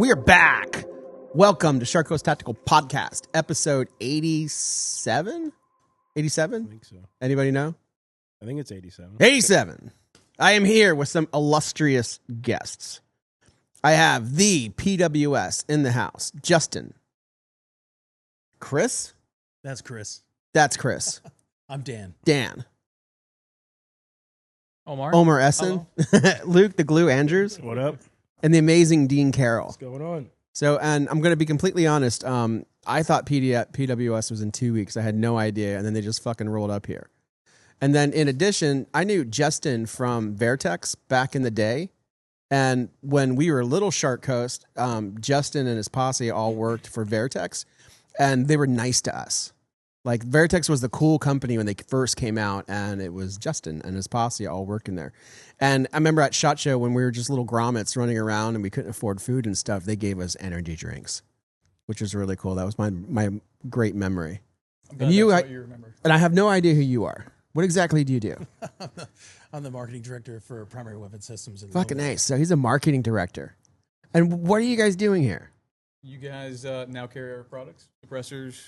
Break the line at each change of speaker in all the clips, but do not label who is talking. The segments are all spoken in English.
We are back. Welcome to Shark Coast Tactical Podcast, episode 87? 87?
I think so.
Anybody know?
I think it's 87.
87. I am here with some illustrious guests. I have the PWS in the house, Justin. Chris?
That's Chris.
That's Chris.
I'm Dan.
Dan.
Omar
Essen. Luke the Glue Andrews.
What up?
And the amazing Dean Carroll.
What's going on?
So, and I'm going to be completely honest. I thought PWS was in 2 weeks. I had no idea. And then they just fucking rolled up here. And then in addition, I knew Justin from Vertex back in the day. And when we were Little Shark Coast, Justin and his posse all worked for Vertex. And they were nice to us. Like, Vertex was the cool company when they first came out, and it was Justin and his posse all working there. And I remember at SHOT Show when we were just little grommets running around and we couldn't afford food and stuff, they gave us energy drinks, which was really cool. That was my great memory.
And you, what you remember.
And I have no idea who you are. What exactly do you do?
I'm the marketing director for Primary Weapon Systems.
Fucking nice. So he's a marketing director. And what are you guys doing here?
You guys now carry our products, suppressors,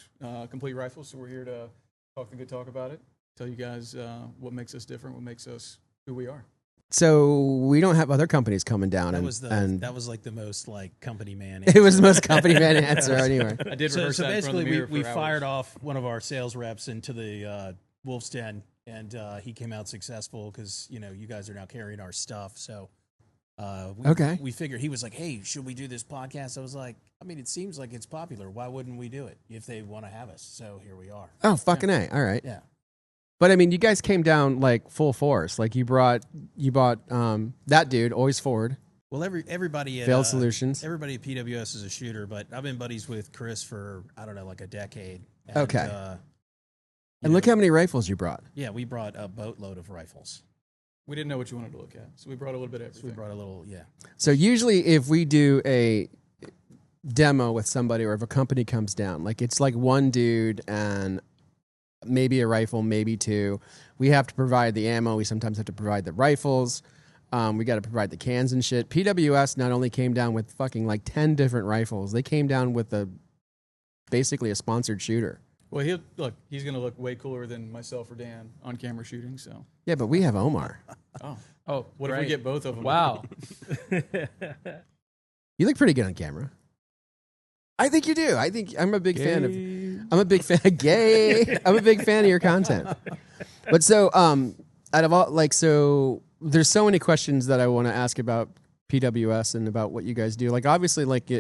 complete rifles. So we're here to talk the good talk about it. Tell you guys what makes us different, what makes us who we are.
So we don't have other companies coming down.
That was like the most like company man.
It was the most company man answer anyway.
I did
So
rehearse that in front of the
basically,
mirror
we
for
fired
hours.
off one of our sales reps into the Wolf's Den, and he came out successful because you guys are now carrying our stuff. So we figured he was like, "Hey, should we do this podcast?" I was like, "I mean, it seems like it's popular. Why wouldn't we do it if they want to have us?" So here we are.
Oh, fucking A. All right.
Yeah.
But I mean, you guys came down like full force. Like you bought that dude, always forward.
Well, everybody at
Failed Solutions.
Everybody at PWS is a shooter, but I've been buddies with Chris for I don't know, like a decade. And,
Okay. And look how many rifles you brought.
Yeah, we brought a boatload of rifles.
We didn't know what you wanted to look at, so we brought a little bit of
So
everything.
we brought a little, yeah.
So usually if we do a demo with somebody or if a company comes down, like it's like one dude and maybe a rifle, maybe two. We have to provide the ammo. We sometimes have to provide the rifles. We got to provide the cans and shit. PWS not only came down with fucking like 10 different rifles, they came down with basically a sponsored shooter.
Well, he's going to look way cooler than myself or Dan on camera shooting. So,
Yeah, but we have Omar.
oh, what if we get both of them?
Wow.
You look pretty good on camera. I think you do. I think I'm a big fan of. I'm a big fan. Gay. I'm a big fan of your content. But so, out of all, like, so there's so many questions that I want to ask about PWS and about what you guys do. Like, obviously, like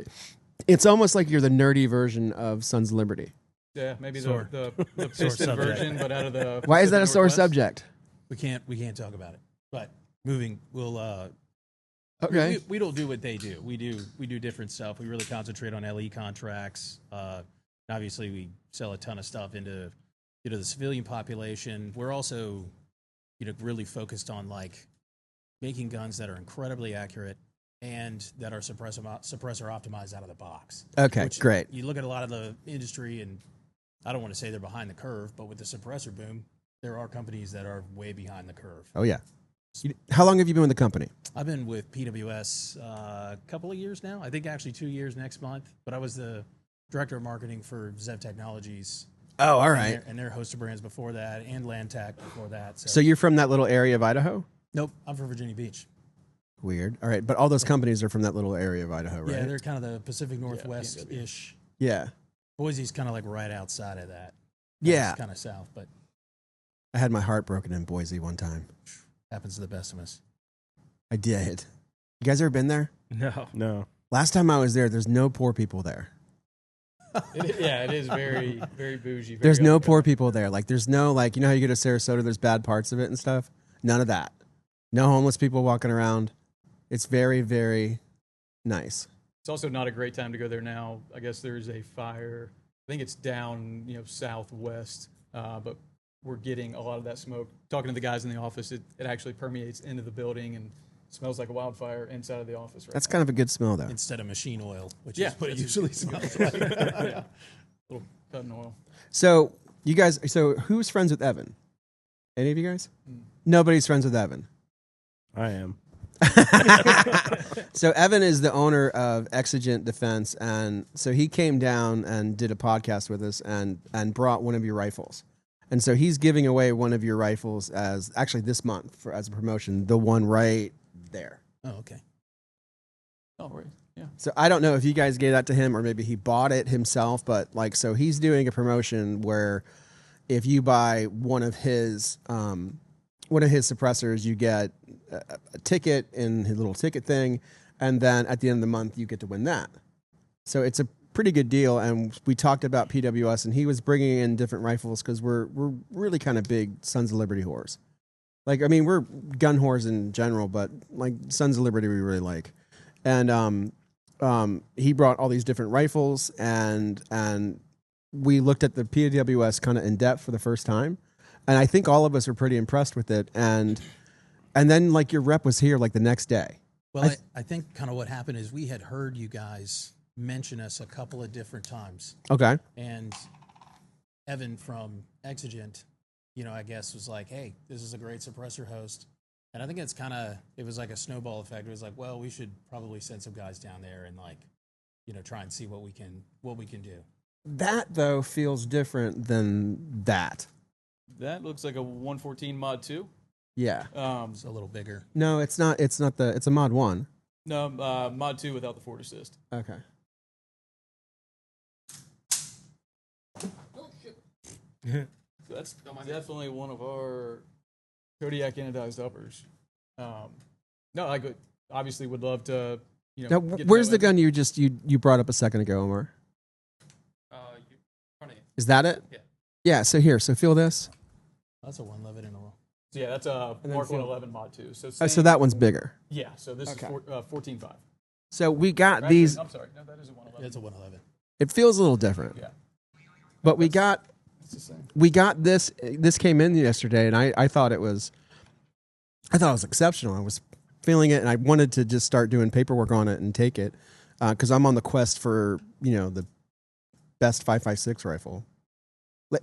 it's almost like you're the nerdy version of Sons of Liberty.
Yeah, maybe
Sore.
the piston
subject.
version, but out of the.
Why is that a
Pacific
sore
Northwest.
subject?
We can't talk about it. But we'll
Okay.
we don't do what they do. We do different stuff. We really concentrate on LE contracts. Obviously, we sell a ton of stuff into the civilian population. We're also really focused on like making guns that are incredibly accurate and that are suppressor optimized out of the box.
Okay,
Which
great.
You look at a lot of the industry, and I don't want to say they're behind the curve, but with the suppressor boom, there are companies that are way behind the curve.
Oh yeah. How long have you been with the company?
I've been with PWS a couple of years now. I think actually 2 years next month. But I was the director of marketing for Zev Technologies.
Oh, all right.
And their host of brands before that, and Landtac before that.
So you're from that little area of Idaho?
Nope, I'm from Virginia Beach.
Weird. All right, but all those companies are from that little area of Idaho, right?
Yeah, they're kind of the Pacific Northwest-ish.
Yeah.
Boise's kind of like right outside of that.
Yeah.
It's kind of south, but
I had my heart broken in Boise one time.
happens to the best of us.
I did. You guys ever been there?
No.
Last time I was there, there's no poor people there.
It is very, very bougie. Very
There's no
upscale.
poor people there. Like, there's no, like, you know how you go to Sarasota, there's bad parts of it and stuff? None of that. No homeless people walking around. It's very, very nice.
It's also not a great time to go there now. I guess there's a fire. I think it's down, southwest, but we're getting a lot of that smoke. Talking to the guys in the office, it actually permeates into the building and smells like a wildfire inside of the office. Right
That's
now.
kind of a good smell, though.
Instead of machine oil, which
Yeah,
is what it
that's
usually smells like.
Yeah. Little cutting oil.
So, you guys, who's friends with Evan? Any of you guys? Nobody's friends with Evan.
I am.
So Evan is the owner of Exigent Defense, and so he came down and did a podcast with us and brought one of your rifles. And so he's giving away one of your rifles as actually this month as a promotion, the one right there.
Oh, okay.
Oh, right. Yeah.
So I don't know if you guys gave that to him or maybe he bought it himself, but like, so he's doing a promotion where if you buy one of his suppressors, you get a ticket in his little ticket thing, and then at the end of the month, you get to win that. So it's a pretty good deal. And we talked about PWS, and he was bringing in different rifles because we're really kind of big Sons of Liberty whores. Like, I mean, we're gun whores in general, but like Sons of Liberty, we really like. And he brought all these different rifles, and we looked at the PWS kind of in depth for the first time, and I think all of us were pretty impressed with it. And then like your rep was here like the next day.
Well, I think kind of what happened is we had heard you guys mention us a couple of different times.
Okay.
And Evan from Exigent, I guess was like, hey, this is a great suppressor host. And I think it was like a snowball effect. It was like, well, we should probably send some guys down there and like, try and see what we can do.
That though feels different than that.
That looks like a 114 Mod 2.
Yeah.
It's a little bigger.
No, it's not. It's not it's a Mod 1.
No, Mod 2 without the forward assist.
Okay.
So that's definitely one of our Kodiak anodized uppers. No, I obviously would love to.
Now, where's the gun you brought up a second ago, Omar? Is that it?
Yeah.
Yeah. So feel this.
That's a 111 in a row.
So yeah, that's a Mark 111 Mod 2. So
So that one's bigger.
Yeah. So this is 14.5.
So we got
Actually,
these.
I'm sorry. No, that is a 111.
It's a 111.
It feels a little different.
Yeah.
But we got
It's the same.
this. This came in yesterday, and I thought it was exceptional. I was feeling it, and I wanted to just start doing paperwork on it and take it because I'm on the quest for the best 5.56 rifle.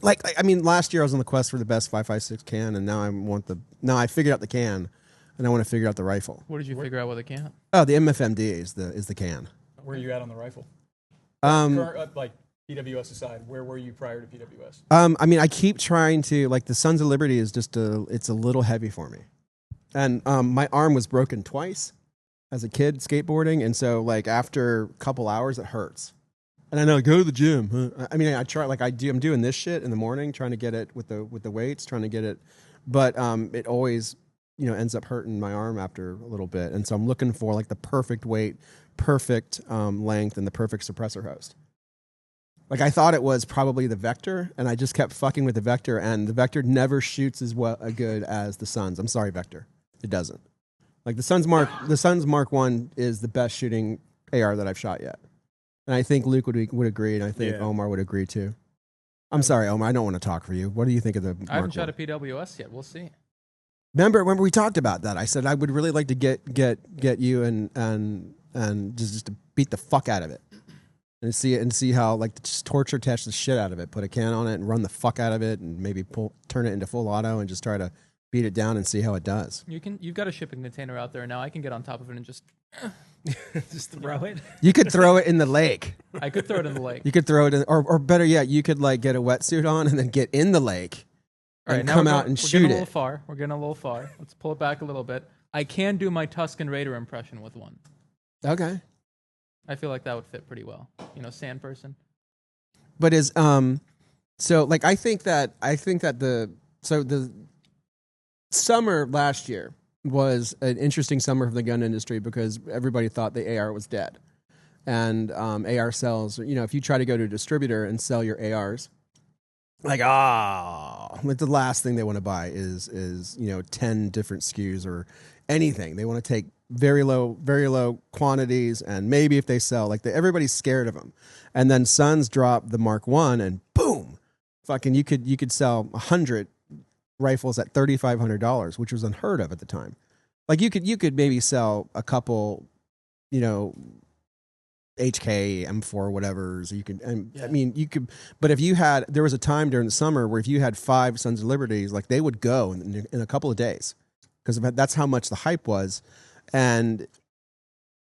Like I mean, last year I was on the quest for the best 5.56 can, and now I figured out the can, and I want to figure out the rifle.
What did you figure out with the can?
Oh, the MFMD is the can.
Where are you at on the rifle? Like PWS aside, where were you prior to PWS?
I mean, I keep trying to like the Sons of Liberty is it's a little heavy for me, and my arm was broken twice as a kid skateboarding, and so like after a couple hours it hurts. And I know, go to the gym. I mean, I try like I'm doing this shit in the morning, trying to get it with the weights, trying to get it, but it always ends up hurting my arm after a little bit, and so I'm looking for like the perfect weight, perfect length, and the perfect suppressor host. Like I thought it was probably the Vector, and I just kept fucking with the Vector, and the Vector never shoots as good as the Suns. I'm sorry, Vector, it doesn't. Like the Suns Mark 1 is the best shooting AR that I've shot yet. And I think Luke would agree, and I think Omar would agree too. I'm sorry, Omar. I don't want to talk for you. What do you think of the Mark
I haven't
1?
shot a PWS yet. We'll see.
Remember we talked about that? I said I would really like to get you and just to beat the fuck out of it and see how like just torture test the shit out of it. Put a can on it and run the fuck out of it, and maybe turn it into full auto and just try to beat it down and see how it does.
You've got a shipping container out there now. I can get on top of it and just
Just throw it.
You could throw it in the lake.
I could throw it in the lake.
You could throw it in, or better yet, you could like get a wetsuit on and then get in the lake
All right,
and
now
come
we're
out
going-
and
we're
shoot
getting a
it.
little far. We're getting a little far. Let's pull it back a little bit. I can do my Tuscan Raider impression with one.
Okay.
I feel like that would fit pretty well. Sand person.
But so like I think that the summer last year was an interesting summer for the gun industry because everybody thought the AR was dead. And AR sells, if you try to go to a distributor and sell your ARs, like the last thing they want to buy is 10 different SKUs or anything. They want to take very low quantities, and maybe if they sell, like everybody's scared of them. And then Suns drop the Mark 1 and boom, fucking you could sell 100 rifles at $3,500, which was unheard of at the time. Like you could maybe sell a couple, HK, M4, whatever. So you could, I mean, you could, but if you had, there was a time during the summer where if you had 5 Sons of Liberties, like they would go in a couple of days because that's how much the hype was. And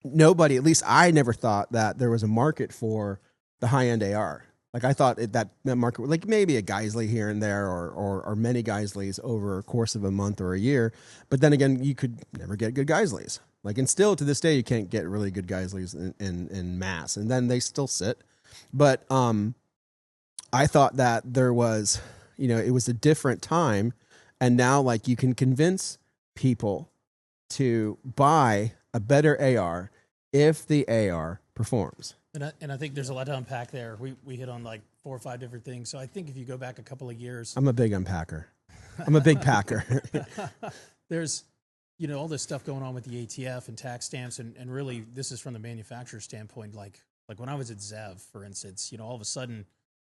nobody, at least I never thought that there was a market for the high-end AR. Like I thought that market, like maybe a Geisley here and there, or many Geisleys over a course of a month or a year. But then again, you could never get good Geisleys. Like, and still to this day, you can't get really good Geisleys in mass, and then they still sit. But I thought that there was, it was a different time, and now like you can convince people to buy a better AR if the AR performs.
And I think there's a lot to unpack there. We hit on like 4 or 5 different things. So I think if you go back a couple of years,
I'm a big unpacker. I'm a big packer.
There's, all this stuff going on with the ATF and tax stamps, and really this is from the manufacturer standpoint. Like when I was at ZEV, for instance, all of a sudden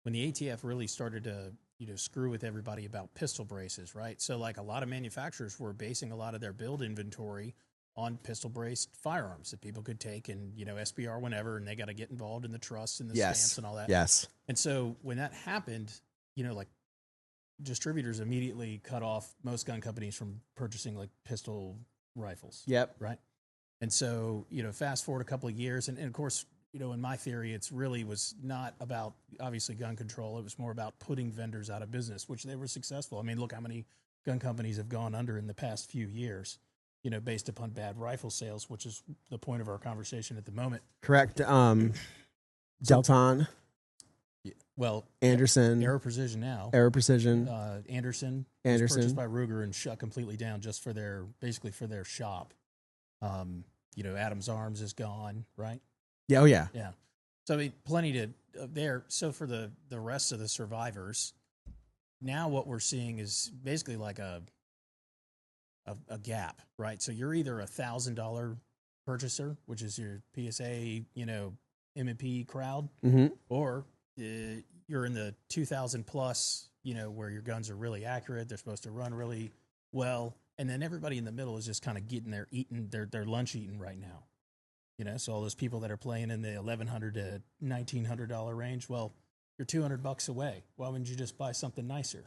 when the ATF really started to screw with everybody about pistol braces, right? So like a lot of manufacturers were basing a lot of their build inventory on pistol braced firearms that people could take and, SBR whenever, and they got to get involved in the trusts and the stamps and all that.
Yes.
And so when that happened, like distributors immediately cut off most gun companies from purchasing like pistol rifles.
Yep.
Right. And so, fast forward a couple of years, and of course, in my theory, it's really was not about obviously gun control. It was more about putting vendors out of business, which they were successful. I mean, look how many gun companies have gone under in the past few years, based upon bad rifle sales, which is the point of our conversation at the moment.
Correct. Delton.
Well,
Anderson.
Aero Precision now.
Aero Precision.
Anderson. Was purchased by Ruger and shut completely down just for their shop. Adams Arms is gone, right?
Yeah. Oh yeah.
Yeah. So I mean, plenty to there. So for the rest of the survivors, now what we're seeing is basically like a gap, right? So you're either $1,000 purchaser, which is your PSA, M&P crowd, or you're in the 2,000 plus, where your guns are really accurate. They're supposed to run really well. And then everybody in the middle is just kind of getting their lunch eaten right now. So all those people that are playing in the $1,100 to $1,900 range, well, you're $200 away. Why wouldn't you just buy something nicer?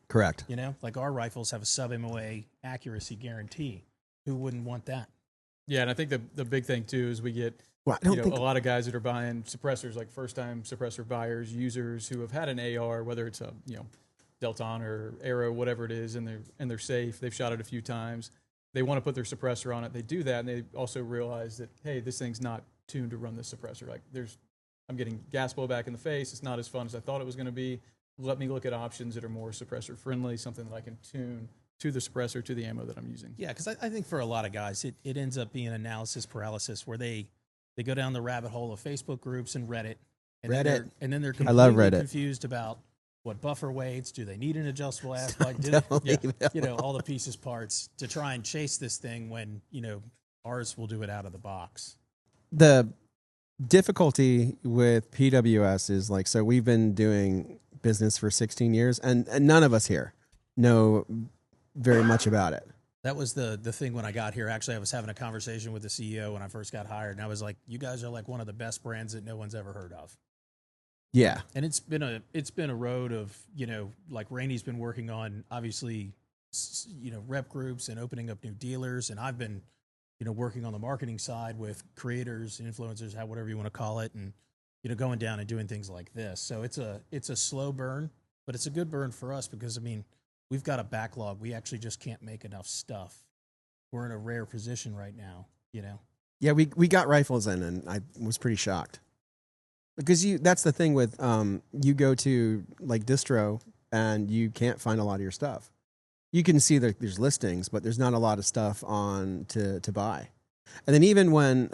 Correct.
Like our rifles have a sub-MOA accuracy guarantee. Who wouldn't want that?
Yeah, and I think the big thing too is we get a lot of guys that are buying suppressors, like first-time suppressor buyers, users who have had an AR, whether it's a Delton or Aero, whatever it is, and they're safe. They've shot it a few times. They want to put their suppressor on it. They do that, and they also realize that, hey, this thing's not tuned to run this suppressor. Like I'm getting gas blowback in the face. It's not as fun as I thought it was going to be. Let me look at options that are more suppressor friendly, something that I can tune to the suppressor, to the ammo that I'm using.
Yeah, because I think for a lot of guys, it ends up being analysis paralysis, where they go down the rabbit hole of Facebook groups and Reddit. And then they're completely
I love Reddit.
Confused about what buffer weights, do they need an adjustable aspect, all the pieces, parts to try and chase this thing when, ours will do it out of the box.
The difficulty with PWS is like, so we've been doing business for 16 years and none of us here know very much about it.
That was the thing when I got here. Actually, I was having a conversation with the CEO when I first got hired, and I was like, you guys are like one of the best brands that no one's ever heard of.
Yeah.
And it's been a road of, like Rainey's been working on, obviously, rep groups and opening up new dealers. And I've been, working on the marketing side with creators, influencers, whatever you want to call it. And, going down and doing things like this. So it's a slow burn, but it's a good burn for us because, I mean, we've got a backlog. We actually just can't make enough stuff. We're in a rare position right now,
Yeah, we got rifles in, and I was pretty shocked. Because that's the thing with you go to like distro and you can't find a lot of your stuff. You can see that there's listings, but there's not a lot of stuff on to buy. And then even when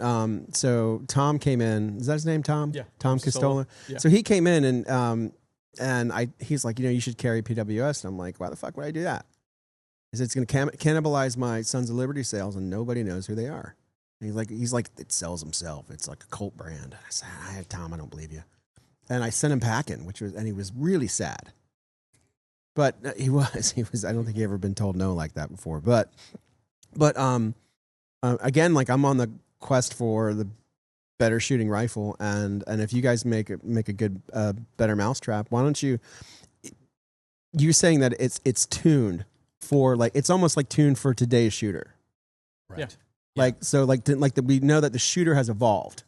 so Tom came in, is that his name, Tom?
Yeah,
Tom Costola. Yeah. So he came in and he's like, you should carry PWS. And I'm like, why the fuck would I do that? He said, it's going to cannibalize my Sons of Liberty sales, and nobody knows who they are. And he's like, it sells himself. It's like a cult brand. I said, Tom, I don't believe you. And I sent him packing, and he was really sad. But he was. I don't think he ever been told no like that before. But again, like I'm on the quest for the better shooting rifle, and if you guys make a good better mousetrap, why don't you? You're saying that it's tuned for, like, it's almost like tuned for today's shooter.
Right.
Yeah.
Like so, we know that the shooter has evolved.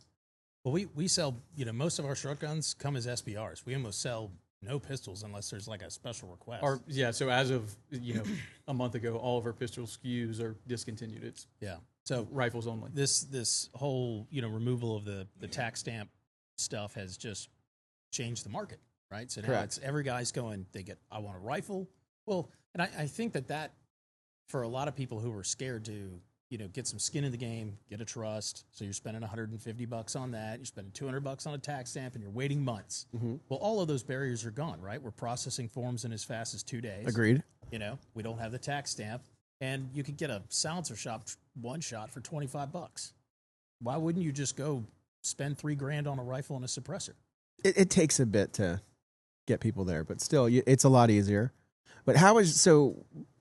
Well, we sell, most of our short guns come as SBRs. We almost sell no pistols unless there's like a special request.
So as of a month ago, all of our pistol SKUs are discontinued. It's
so
rifles only.
This whole removal of the tax stamp stuff has just changed the market, right? So now it's every guy's going. I want a rifle. Well, and I think that for a lot of people who were scared to get some skin in the game, get a trust. So you're spending $150 on that. You're spending $200 on a tax stamp, and you're waiting months. Mm-hmm. Well, all of those barriers are gone, right? We're processing forms in as fast as 2 days.
Agreed.
We don't have the tax stamp, and you could get a silencer shop one shot for $25. Why wouldn't you just go spend $3,000 on a rifle and a suppressor?
It takes a bit to get people there, but still, it's a lot easier. But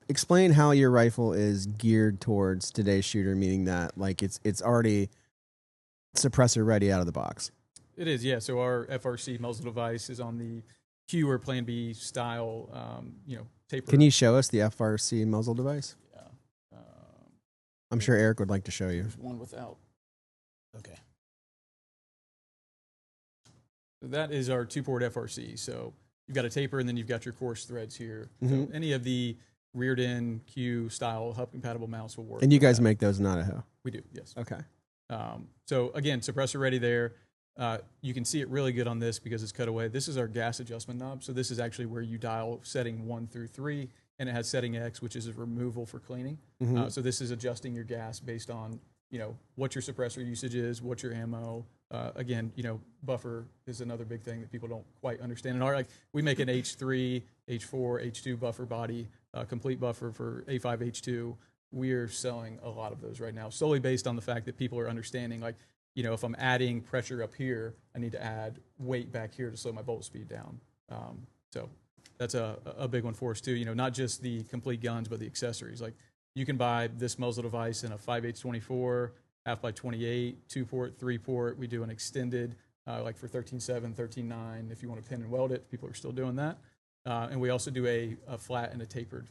explain how your rifle is geared towards today's shooter, meaning that it's already suppressor ready out of the box.
It is, yeah. So our FRC muzzle device is on the Q or Plan B style, taper.
Can you show us the FRC muzzle device?
Yeah.
I'm sure Eric would like to show you.
There's one without.
Okay.
So that is our 2-port FRC. So you've got a taper, and then you've got your coarse threads here.
Mm-hmm.
So any of the reared in Q style hub compatible mounts will work.
And you guys make those in Idaho?
We do, yes.
Okay.
So again, suppressor ready there. You can see it really good on this because it's cut away. This is our gas adjustment knob. So this is actually where you dial setting 1 through 3, and it has setting X, which is a removal for cleaning.
Mm-hmm.
So this is adjusting your gas based on what your suppressor usage is, what your ammo. Again, buffer is another big thing that people don't quite understand. And we make an H3, H4, H2 buffer body, complete buffer for A5, H2. We are selling a lot of those right now, solely based on the fact that people are understanding, if I'm adding pressure up here, I need to add weight back here to slow my bolt speed down. So that's a big one for us too. Not just the complete guns, but the accessories. You can buy this muzzle device in a 5/8 half by 28, 2-port, 3-port. We do an extended, for 13.7, 13.9. If you want to pin and weld it, people are still doing that. And we also do a flat and a tapered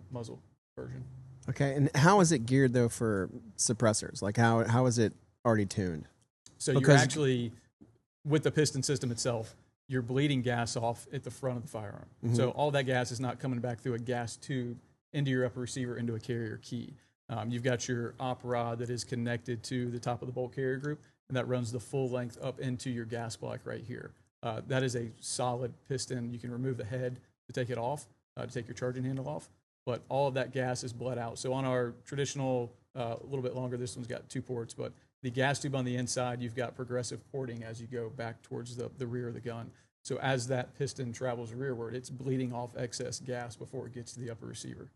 muzzle version.
Okay, and how is it geared though for suppressors? How is it already tuned?
So you're actually, with the piston system itself, you're bleeding gas off at the front of the firearm. Mm-hmm. So all that gas is not coming back through a gas tube into your upper receiver into a carrier key. You've got your op rod that is connected to the top of the bolt carrier group, and that runs the full length up into your gas block right here. That is a solid piston. You can remove the head to take it off, to take your charging handle off, but all of that gas is bled out. So on our traditional, a little bit longer, this one's got 2 ports, but the gas tube on the inside, you've got progressive porting as you go back towards the rear of the gun. So as that piston travels rearward, it's bleeding off excess gas before it gets to the upper receiver.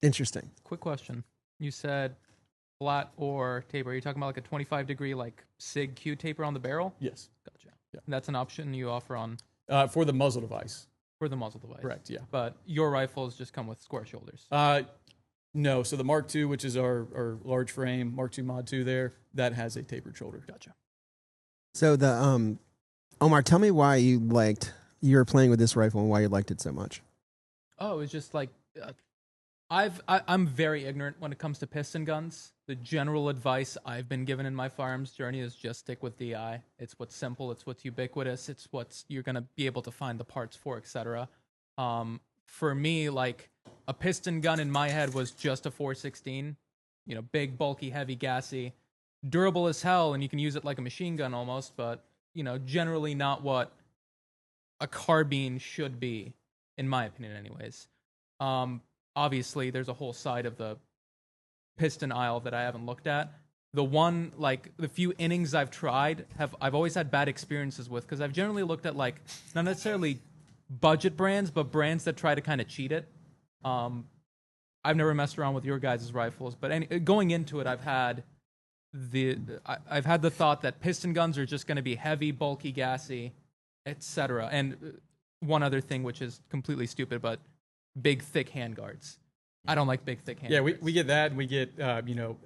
Interesting.
Quick question. You said flat or taper. Are you talking about like a 25-degree SIG Q taper on the barrel?
Yes.
Gotcha. Yeah. That's an option you offer on?
For the muzzle device.
For the muzzle device.
Correct, yeah.
But your rifles just come with square shoulders?
No. So the Mark II, which is our large frame, Mark II Mod 2 there, that has a tapered shoulder.
Gotcha.
So Omar, tell me why you were playing with this rifle and why you liked it so much.
Oh, it's just I'm very ignorant when it comes to piston guns. The general advice I've been given in my firearms journey is just stick with DI. It's what's simple. It's what's ubiquitous. It's what's you're going to be able to find the parts for, etc. For me, a piston gun in my head was just a 416, big, bulky, heavy, gassy, durable as hell, and you can use it like a machine gun almost, but, generally not what a carbine should be, in my opinion anyways. Obviously, there's a whole side of the piston aisle that I haven't looked at. The few innings I've tried, I've always had bad experiences with, because I've generally looked at, not necessarily budget brands, but brands that try to kind of cheat it. I've never messed around with your guys' rifles, but going into it, I've had the thought that piston guns are just going to be heavy, bulky, gassy, etc. And one other thing, which is completely stupid, but big, thick handguards. I don't like big, thick handguards.
Yeah, we get that, and we get,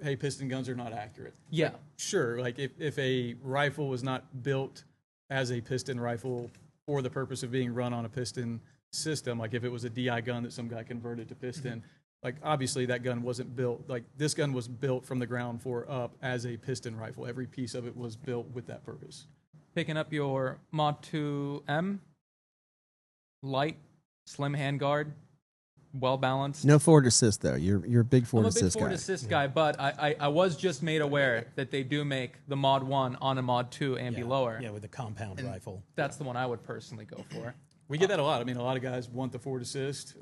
hey, piston guns are not accurate.
Yeah.
Sure, if a rifle was not built as a piston rifle for the purpose of being run on a piston system, if it was a DI gun that some guy converted to piston, Like, obviously, that gun wasn't built, like, this gun was built from the ground floor up as a piston rifle. Every piece of it was built with that purpose.
Picking up your Mod 2M, light, slim handguard, well balanced.
No forward assist though. You're a big forward
I'm a big
assist
forward
guy.
assist guy, but I was just made aware that they do make the Mod 1 on a Mod 2 and
Yeah.
belower.
Yeah, with the compound rifle.
That's the one I would personally go for.
We get that a lot. I mean, a lot of guys want the forward assist.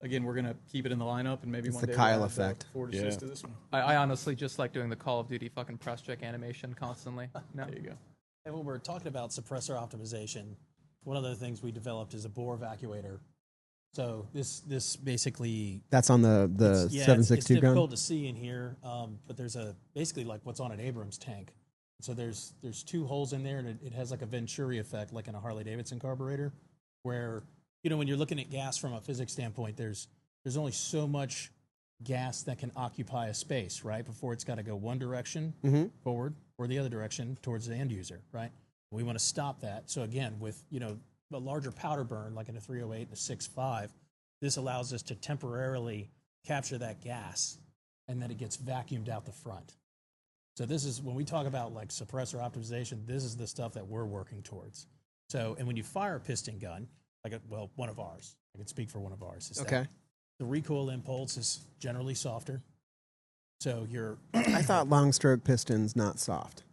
Again, we're going to keep it in the lineup, and maybe
It's
one
the
day
Kyle
we'll add the
effect.
forward assist to this one.
I honestly just like doing the Call of Duty fucking press check animation constantly. No.
There you go.
And when we're talking about suppressor optimization, one of the things we developed is a bore evacuator. So this basically
That's on the
it's
7.62
it's
gun.
difficult to see in here, but there's a basically like what's on an Abrams tank. So there's 2 holes in there, and it has like a Venturi effect, like in a Harley Davidson carburetor, where when you're looking at gas from a physics standpoint, there's only so much gas that can occupy a space, right? Before it's got to go one direction forward or the other direction towards the end user, right? We want to stop that. So again, with a larger powder burn, like in a 308 and a 6.5, this allows us to temporarily capture that gas, and then it gets vacuumed out the front. So this is when we talk about like suppressor optimization. This is the stuff that we're working towards. So, and when you fire a piston gun, one of ours, I can speak for one of ours. Is that
Okay.
the recoil impulse is generally softer. So you're
I thought long stroke pistons not soft.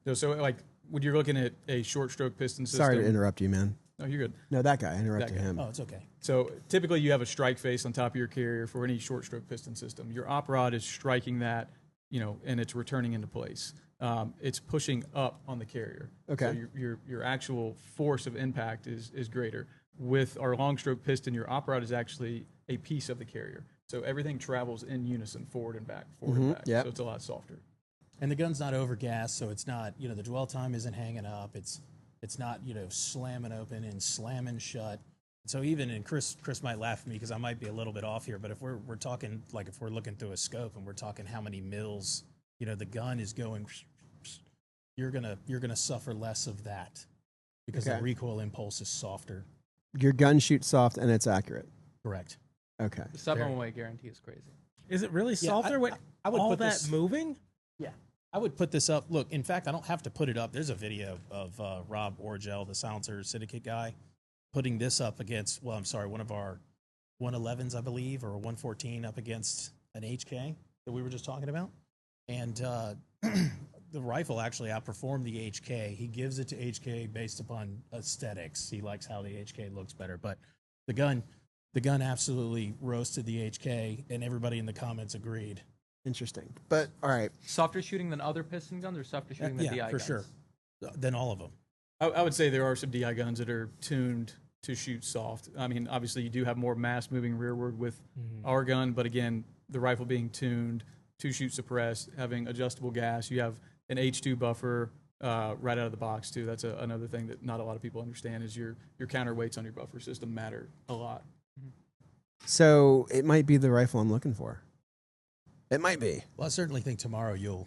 No, so, like, when you're looking at a short stroke piston system.
Sorry to interrupt you, man.
No, you're good.
No, that guy. I interrupted
That guy.
him.
oh, it's okay.
So typically you have a strike face on top of your carrier for any short stroke piston system. Your op rod is striking that, and it's returning into place. It's pushing up on the carrier.
Okay.
So your actual force of impact is greater. With our long stroke piston, your op rod is actually a piece of the carrier. So everything travels in unison, forward and back, forward and back.
Yep.
So it's a lot softer.
And the gun's not overgassed, so it's not, the dwell time isn't hanging up. It's not, slamming open and slamming shut. So even, and Chris might laugh at me because I might be a little bit off here, but if we're talking, like if we're looking through a scope and we're talking how many mils, the gun is going, you're gonna suffer less of that because
Okay.
the recoil impulse is softer.
Your gun shoots soft and it's accurate.
Correct.
Okay.
The 7-way guarantee is crazy.
Is it really softer with
I would
all
put
that
this-
moving?
Yeah. I would put this up. Look, in fact, I don't have to put it up. There's a video of Rob Orgel, the Silencer Syndicate guy, putting this up against, one of our 111s, I believe, or a 114 up against an HK that we were just talking about. And the rifle actually outperformed the HK. He gives it to HK based upon aesthetics. He likes how the HK looks better. But the gun absolutely roasted the HK, and everybody in the comments agreed.
Interesting. But all right.
Softer shooting than other piston guns, or softer shooting than DI
for
guns?
sure. Than all of them.
I would say there are some DI guns that are tuned to shoot soft. I mean, obviously you do have more mass moving rearward with our gun, but again, the rifle being tuned to shoot suppressed, having adjustable gas, you have an H2 buffer right out of the box too. That's another thing that not a lot of people understand is your counterweights on your buffer system matter a lot.
So it might be the rifle I'm looking for. It might be.
Well, I certainly think tomorrow you'll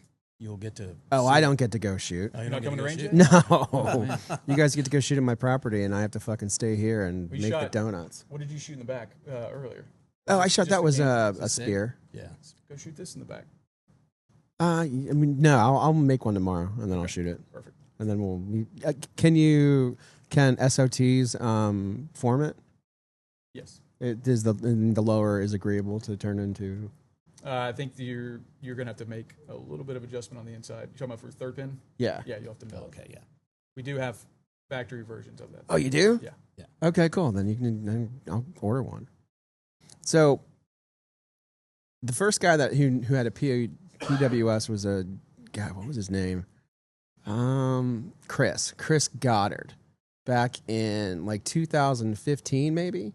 get to.
Oh,
see-
I don't get to go shoot.
Oh, you're
Not coming to range
shoot?
yet?
No. You guys get to go shoot in my property, and I have to fucking stay here and
We
make the
shot-
donuts.
What did you shoot in the back earlier?
Oh, I shot
Just
that was
game?
a spear.
Yeah.
Go shoot this in the back.
I mean, no, I'll make one tomorrow, and then I'll shoot it,
Perfect.
and then we'll. Can SOTs form it?
Yes.
Is the lower is agreeable to turn into?
I think you're going to have to make a little bit of adjustment on the inside. You're talking about for third pin?
Yeah.
Yeah, you'll have to mill it.
Okay. Yeah.
We do have factory versions of that.
Oh, you do?
Yeah.
Okay, cool. Then I'll order one. So the first guy who had a PWS was a guy. What was his name? Chris Goddard, back in like 2015, maybe.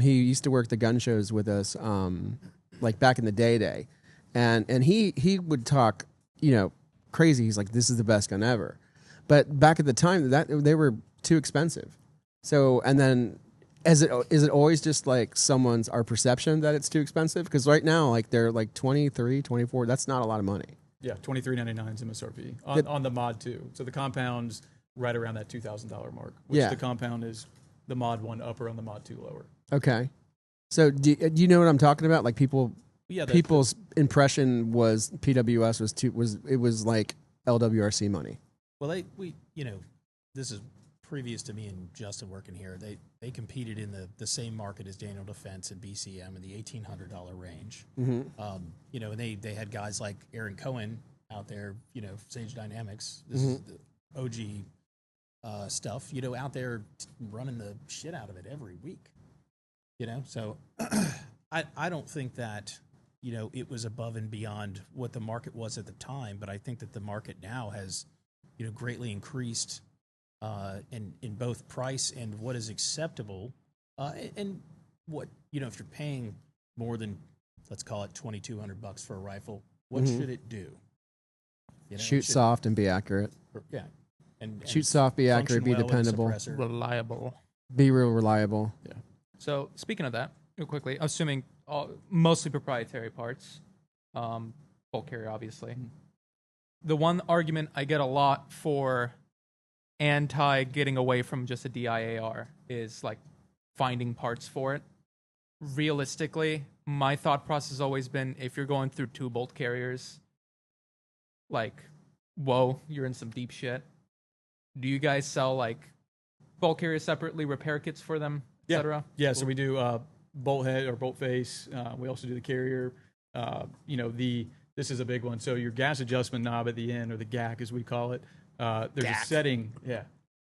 He used to work the gun shows with us, like back in the day, and he would talk, crazy. He's like, "This is the best gun ever," but back at the time that they were too expensive. So, and then is it always just like our perception that it's too expensive? Because right now, like they're like 23, 24. That's not a lot of money.
Yeah, $23.99 is MSRP on the Mod 2. So the compound's right around that $2,000 mark, which
Yeah.
the compound is the Mod 1 upper on the Mod 2 lower.
Okay. So do you know what I'm talking about? Like
Yeah,
people's impression was PWS was like LWRC money.
Well, this is previous to me and Justin working here. They competed in the same market as Daniel Defense and BCM in the $1,800 range.
Mm-hmm.
And they had guys like Aaron Cohen out there, Sage Dynamics. This is the OG stuff, out there running the shit out of it every week. So I don't think that it was above and beyond what the market was at the time, but I think that the market now has greatly increased in both price and what is acceptable, and what if you're paying more than, let's call it $2,200 for a rifle, what should it do?
Shoot soft and be accurate.
Yeah, and
shoot soft, be accurate, be
function well with a
dependable,
suppressor.
Reliable.
be real reliable.
Yeah. So speaking of that, real quickly, assuming mostly proprietary parts, bulk carrier, obviously. The one argument I get a lot for anti getting away from just a DIAR is like finding parts for it. Realistically, my thought process has always been, if you're going through 2 bolt carriers, like, whoa, you're in some deep shit. Do you guys sell like bolt carriers separately, repair kits for them, etc.?
Yeah, so we do bolt head or bolt face. We also do the carrier. This is a big one. So your gas adjustment knob at the end, or the GAC as we call it, there's a setting. Yeah,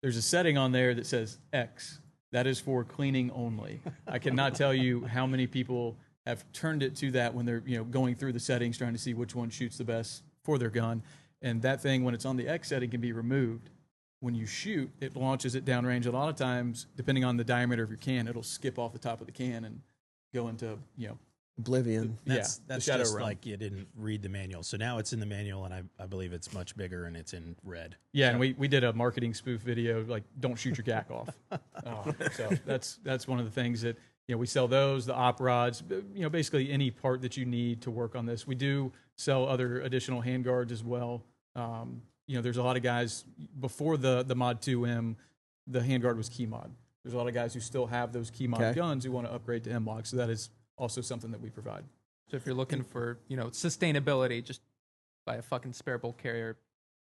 there's a setting on there that says X. That is for cleaning only. I cannot tell you how many people have turned it to that when they're going through the settings trying to see which one shoots the best for their gun. And that thing, when it's on the X setting, can be removed. When you shoot, it launches it downrange. A lot of times, depending on the diameter of your can, it'll skip off the top of the can and go into
Oblivion.
That's
the shadow
just
realm.
like you didn't read the manual. So now it's in the manual, and I believe it's much bigger and it's in red.
Yeah, and we did a marketing spoof video, like, don't shoot your GAC off. So that's one of the things that, we sell those, the op rods, basically any part that you need to work on this. We do sell other additional hand guards as well. There's a lot of guys, before the Mod 2M, the handguard was key mod. There's a lot of guys who still have those key mod guns who want to upgrade to M-Log, so that is also something that we provide.
So if you're looking for, sustainability, just buy a fucking spare bolt carrier,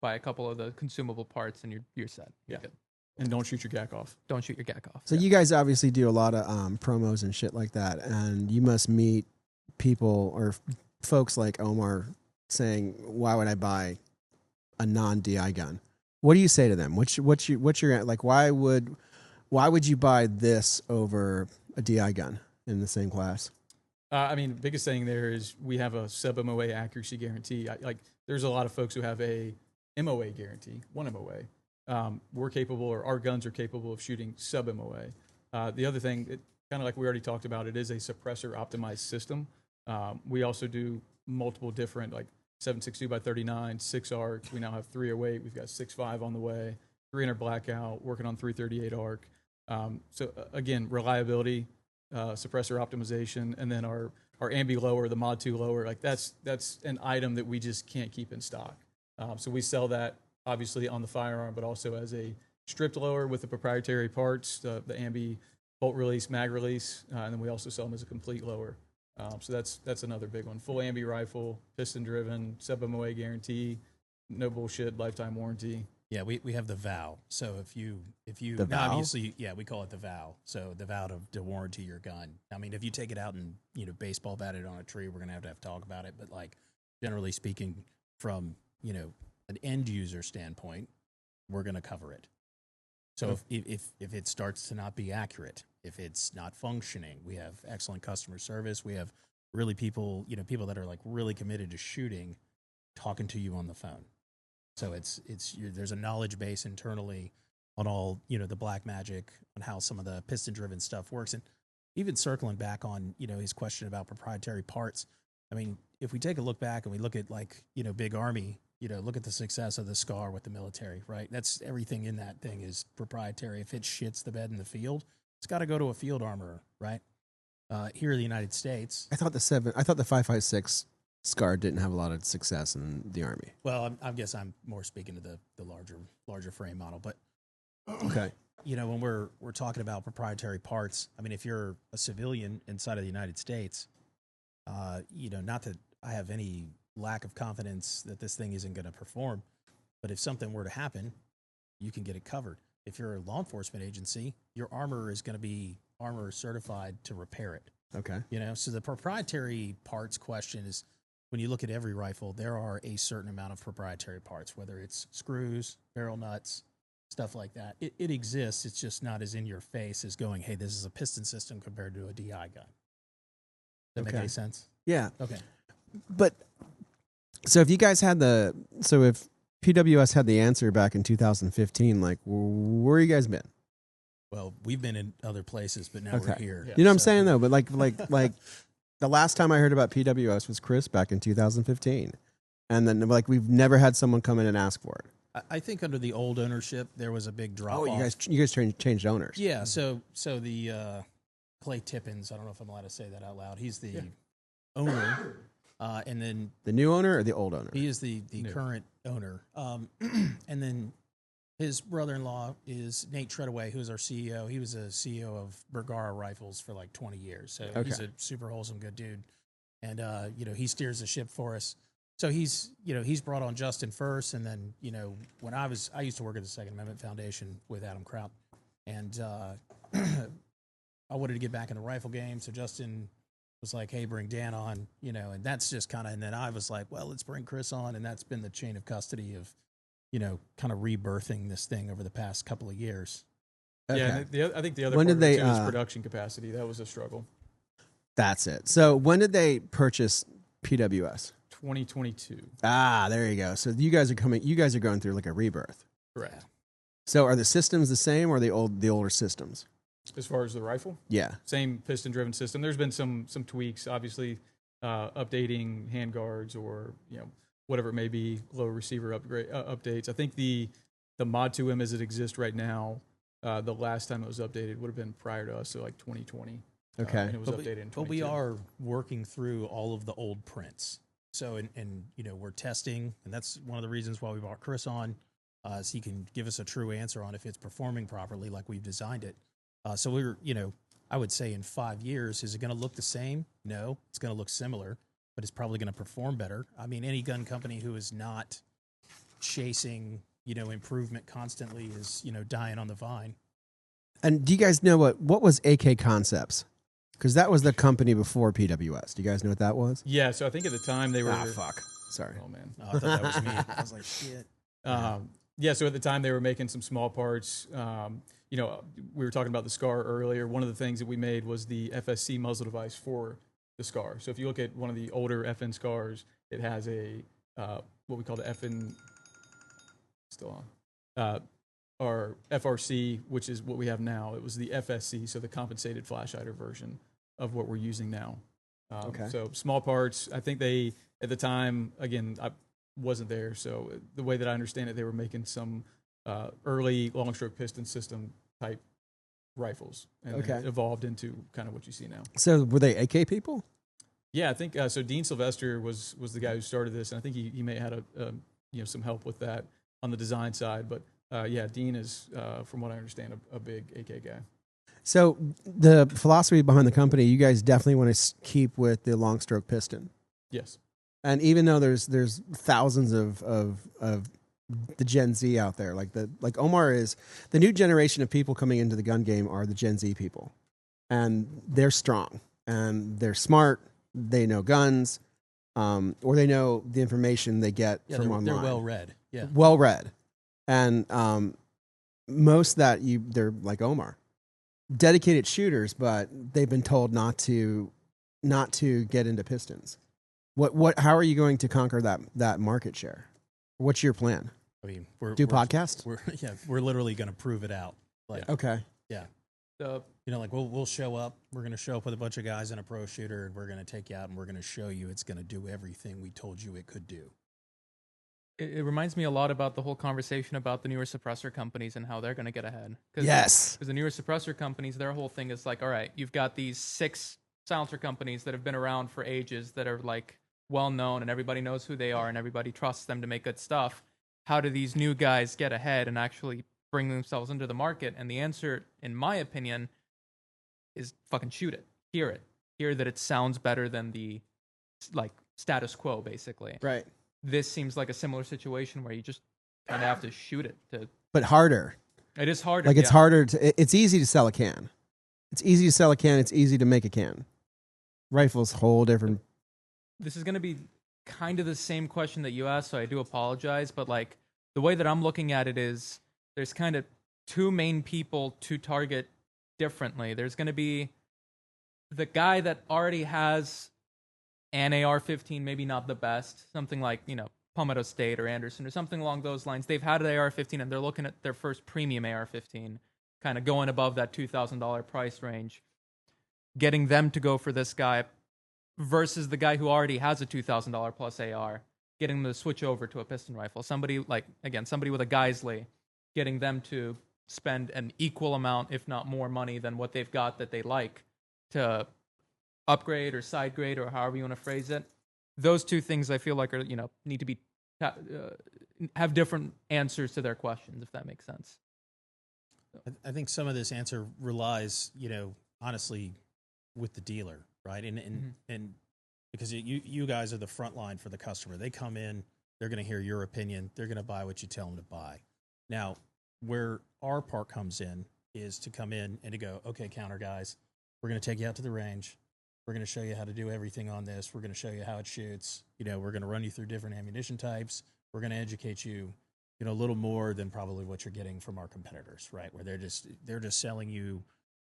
buy a couple of the consumable parts, and you're set. You're good.
And don't shoot your GAC off.
Don't shoot your GAC off.
So you guys obviously do a lot of promos and shit like that, and you must meet people or folks like Omar saying, "Why would I buy a non-DI gun?" What do you say to them? What's your like? Why would you buy this over a DI gun in the same class?
The biggest thing there is we have a sub-MOA accuracy guarantee. There's a lot of folks who have a MOA guarantee, 1 MOA. We're capable, or our guns are capable of shooting sub-MOA. The other thing, kind of like we already talked about, it is a suppressor optimized system. We also do multiple different, like 7.62 by 39, 6 arc. We now have 308. We've got 6.5 on the way, 300 blackout, working on 338 arc. Again, reliability, suppressor optimization, and then our ambi lower, the Mod 2 lower, like that's an item that we just can't keep in stock. So we sell that obviously on the firearm, but also as a stripped lower with the proprietary parts, the ambi bolt release, mag release, and then we also sell them as a complete lower. So that's another big one. Full ambi rifle, piston driven, sub-MOA guarantee, no bullshit, lifetime warranty.
Yeah, we have the vow. So if you
The vow?
obviously, yeah, we call it the vow. So the vow to warranty your gun. I mean, if you take it out and baseball bat it on a tree, we're gonna have to talk about it. But like generally speaking, from an end user standpoint, we're gonna cover it. So if it starts to not be accurate, if it's not functioning, we have excellent customer service. We have really people that are like really committed to shooting, talking to you on the phone. So there's a knowledge base internally on all the black magic, on how some of the piston driven stuff works, and even circling back on his question about proprietary parts. I mean, if we take a look back and we look at Big Army, look at the success of the SCAR with the military, right? That's everything in that thing is proprietary. If it shits the bed in the field, it's got to go to a field armorer, right? Here in the United States,
I thought the 5.56 SCAR didn't have a lot of success in the Army.
well, I guess I'm more speaking to the larger frame model, but
Okay.
when we're talking about proprietary parts, I mean, if you're a civilian inside of the United States, not that I have any lack of confidence that this thing isn't going to perform, but if something were to happen, you can get it covered. If you're a law enforcement agency, your armor is going to be armor certified to repair it.
Okay.
So the proprietary parts question is, when you look at every rifle, there are a certain amount of proprietary parts, whether it's screws, barrel nuts, stuff like that. It exists. It's just not as in your face as going, hey, this is a piston system compared to a DI gun. Does that make any sense?
Yeah.
Okay.
But so if you guys had if PWS had the answer back in 2015, like where you guys been?
Well, we've been in other places, but now we're here.
Yeah. You know what I'm saying though? But like the last time I heard about PWS was Chris back in 2015. And then like we've never had someone come in and ask for it.
I think under the old ownership there was a big drop off.
You guys changed owners.
Yeah, so the Clay Tippins, I don't know if I'm allowed to say that out loud. He's the owner. And then
the new owner or the old owner?
He is the current owner. And then his brother-in-law is Nate Treadaway, who is our CEO. He was a CEO of Bergara Rifles for like 20 years. So he's a super wholesome, good dude. And, he steers the ship for us. So he's brought on Justin first. And then, when I used to work at the Second Amendment Foundation with Adam Kraut. And I wanted to get back in the rifle game. So Justin was like, hey, bring Dan on, and that's just kind of, and then I was like, well, let's bring Chris on. And that's been the chain of custody of, kind of rebirthing this thing over the past couple of years.
Okay.
Yeah, I think the other
when
part
did
of it
they,
too is production capacity. That was a struggle.
That's it. So when did they purchase PWS?
2022.
Ah, there you go. So you guys are going through like a rebirth.
Correct.
So are the systems the same or the older systems?
As far as the rifle?
Yeah.
Same piston-driven system. There's been some tweaks, obviously, updating handguards or, whatever it may be, low receiver updates. I think the Mod 2M as it exists right now, the last time it was updated would have been prior to us, so like 2020.
Okay.
And it was updated in 2022.
But we are working through all of the old prints. So, and we're testing, and that's one of the reasons why we brought Chris on, so he can give us a true answer on if it's performing properly like we've designed it. So we're, I would say in 5 years, is it going to look the same? No, it's going to look similar, but it's probably going to perform better. I mean, any gun company who is not chasing, improvement constantly is, dying on the vine.
And do you guys know what was AK Concepts? Because that was the company before PWS. Do you guys know what that was?
Yeah, so I think at the time they were...
Ah, fuck. Sorry.
Oh, man.
I thought that was me. I was like, shit.
So at the time they were making some small parts. We were talking about the SCAR earlier. One of the things that we made was the FSC muzzle device for the SCAR. So if you look at one of the older FN SCARs, it has a what we call the FN still on or FRC, which is what we have now. It was the FSC, so the compensated flash hider version of what we're using now.
Okay.
So small parts. I think they at the time, again, I wasn't there, so the way that I understand it, they were making some early long stroke piston system type rifles, and then it evolved into kind of what you see now.
So were they AK people?
Yeah, I think so. Dean Sylvester was the guy who started this, and I think he may have had some help with that on the design side. But Dean is, from what I understand, a big AK guy.
So the philosophy behind the company, you guys definitely want to keep with the long stroke piston.
Yes.
And even though there's thousands of the Gen Z out there, like Omar is, the new generation of people coming into the gun game are the Gen Z people, and they're strong and they're smart. They know guns, or they know the information they get from online.
They're well read. Yeah,
well read, and most that they're like Omar, dedicated shooters, but they've been told not to get into pistons. How are you going to conquer that market share? What's your plan?
I mean,
podcast?
We're literally going to prove it out. Like,
okay.
Yeah. We'll show up. We're going to show up with a bunch of guys in a pro shooter, and we're going to take you out, and we're going to show you it's going to do everything we told you it could do.
It reminds me a lot about the whole conversation about the newer suppressor companies and how they're going to get ahead.
Yes.
Because the newer suppressor companies, their whole thing is like, all right, you've got these 6 silencer companies that have been around for ages that are like well known and everybody knows who they are and everybody trusts them to make good stuff. How do these new guys get ahead and actually bring themselves into the market? And the answer, in my opinion, is fucking shoot it. Hear that it sounds better than the like status quo, basically.
Right.
This seems like a similar situation where you just kind of have to shoot it.
But harder.
It is harder.
Like it's harder to. It's easy to sell a can. It's easy to sell a can. It's easy to make a can. Rifles, whole different.
This is going to be kind of the same question that you asked, so I do apologize. But like the way that I'm looking at it is, there's kind of two main people to target differently. There's going to be the guy that already has an AR-15, maybe not the best, something like, Palmetto State or Anderson or something along those lines. They've had an AR-15 and they're looking at their first premium AR-15, kind of going above that $2,000 price range, getting them to go for this guy versus the guy who already has a $2,000 plus AR, getting them to switch over to a piston rifle. Somebody with a Geisley, getting them to spend an equal amount, if not more money than what they've got that they like, to upgrade or side grade or however you want to phrase it. Those two things I feel like are, need to be have different answers to their questions, if that makes sense.
I think some of this answer relies, honestly, with the dealer, right? And because you guys are the front line for the customer. They come in, they're going to hear your opinion, they're going to buy what you tell them to buy. Now, where our part comes in is to come in and to go, okay, counter guys, we're going to take you out to the range. We're going to show you how to do everything on this. We're going to show you how it shoots. We're going to run you through different ammunition types. We're going to educate you, a little more than probably what you're getting from our competitors, right? Where they're just selling you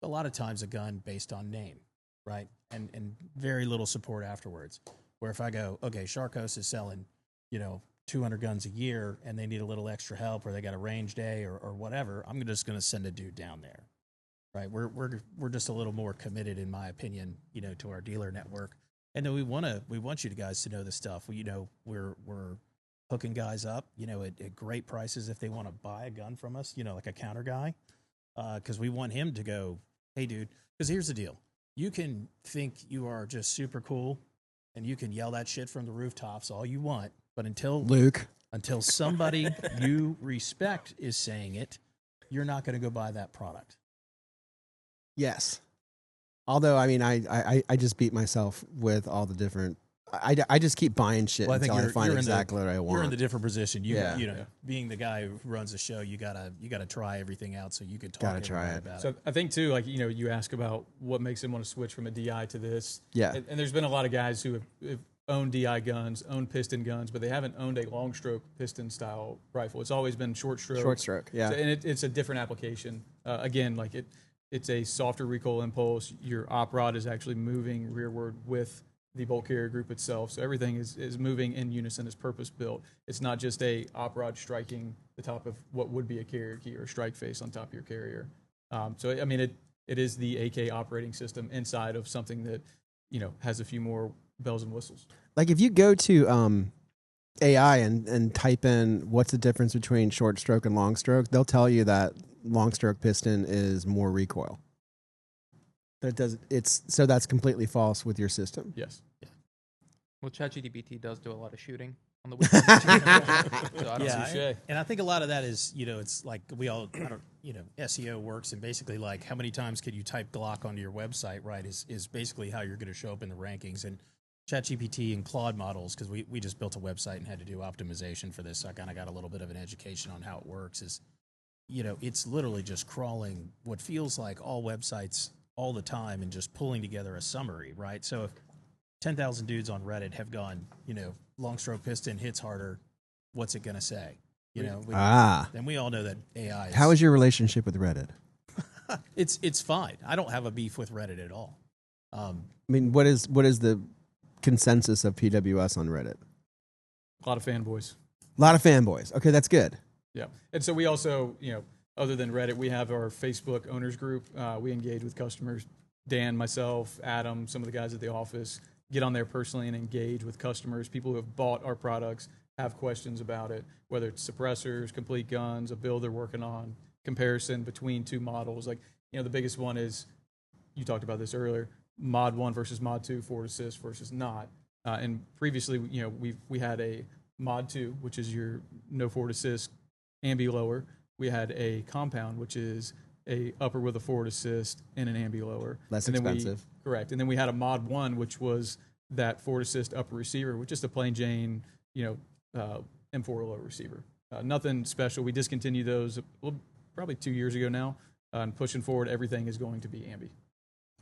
a lot of times a gun based on name, right? And very little support afterwards. Where if I go, okay, Sharkos is selling, 200 guns a year and they need a little extra help or they got a range day or whatever, I'm just going to send a dude down there. Right, we're just a little more committed, in my opinion, to our dealer network, and then we want you guys to know this stuff. We're hooking guys up, at great prices if they want to buy a gun from us, like a counter guy, because we want him to go, hey, dude. Because here's the deal: you can think you are just super cool, and you can yell that shit from the rooftops all you want, but until somebody you respect is saying it, you're not going to go buy that product.
Yes. Although, I mean, I just beat myself with all the different. I just keep buying shit until I find exactly what I want.
You're in the different position. Being the guy who runs the show, you gotta try everything out so you can talk about it.
So I think too, like you ask about what makes them want to switch from a DI to this.
Yeah.
And there's been a lot of guys who have owned DI guns, owned piston guns, but they haven't owned a long stroke piston style rifle. It's always been short stroke.
Short stroke. Yeah.
So, and it's a different application. Again, like it's a softer recoil impulse. Your op rod is actually moving rearward with the bolt carrier group itself. So everything is moving in unison, is purpose built. It's not just a op rod striking the top of what would be a carrier key or a strike face on top of your carrier. So, I mean, it is the AK operating system inside of something that, has a few more bells and whistles.
Like if you go to AI and type in what's the difference between short stroke and long stroke, they'll tell you that long stroke piston is more recoil. So that's completely false with your system.
Yes.
Yeah. Well, ChatGPT does do a lot of shooting on the weekend. So I don't see.
And I think a lot of that is, it's like SEO works, and basically like how many times can you type Glock onto your website, right, is basically how you're going to show up in the rankings. And ChatGPT and Claude models, because we just built a website and had to do optimization for this, so I kind of got a little bit of an education on how it works, is, it's literally just crawling what feels like all websites all the time and just pulling together a summary, right? So if 10,000 dudes on Reddit have gone, long stroke piston hits harder, what's it going to say? And we all know that AI
How is your relationship with Reddit?
It's fine. I don't have a beef with Reddit at all.
I mean, what is the consensus of PWS on Reddit?
A lot of fanboys.
A lot of fanboys. Okay, that's good.
Yeah. And so we also, other than Reddit, we have our Facebook owners group. We engage with customers. Dan, myself, Adam, some of the guys at the office get on there personally and engage with customers, people who have bought our products, have questions about it, whether it's suppressors, complete guns, a build they're working on, comparison between two models. Like, the biggest one is, you talked about this earlier, Mod 1 versus Mod 2, forward assist versus not. And previously, we had a Mod 2, which is your no forward assist ambi lower, we had a compound, which is a upper with a forward assist and an ambi lower.
Less
and then
expensive.
Correct. And then we had a mod 1, which was that forward assist upper receiver, which is a plain Jane, M4 low receiver. Nothing special. We discontinued those probably 2 years ago now. And pushing forward, everything is going to be ambi.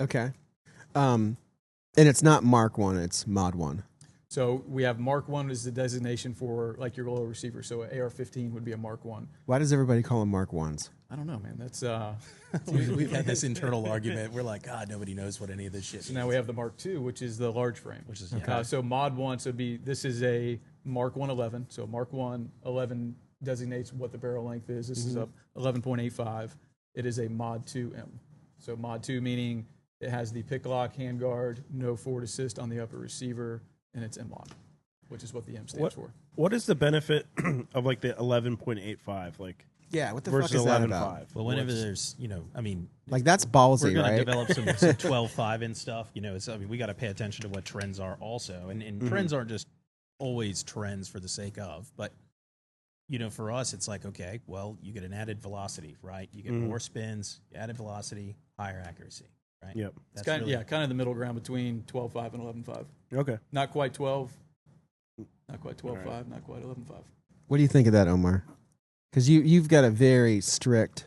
Okay. And it's not Mark 1, it's Mod 1.
So we have Mark 1 is the designation for like your low receiver. So an AR-15 would be a Mark 1.
Why does everybody call them Mark 1s?
I don't know, man. That's
We've had this internal argument. We're like, God, nobody knows what any of this shit
So
means.
now we have the Mark II, which is the large frame.
Which is
So Mod 1, so this is a Mark 111. So Mark 111 designates what the barrel length is. This is a 11.85. It is a Mod 2M. So Mod 2 meaning it has the pick lock, handguard, no forward assist on the upper receiver, and it's M-lock, which is what the M stands for.
What is the benefit of like the 11.85? Like,
Yeah, what the fuck
versus
is that
11.5?
about?
Well, whenever there's,
Like, that's
we're
ballsy,
going
right?
to develop some 12.5 and stuff. We got to pay attention to what trends are also. And trends aren't just always trends for the sake of. But, for us, it's like, okay, well, you get an added velocity, right? You get more spins, added velocity, higher accuracy, right?
Yep.
It's kind of the middle ground between 12.5 and 11.5.
Okay.
Not quite 12, not quite 12.5, not quite 11.5.
What do you think of that, Omar? Because you've got a very strict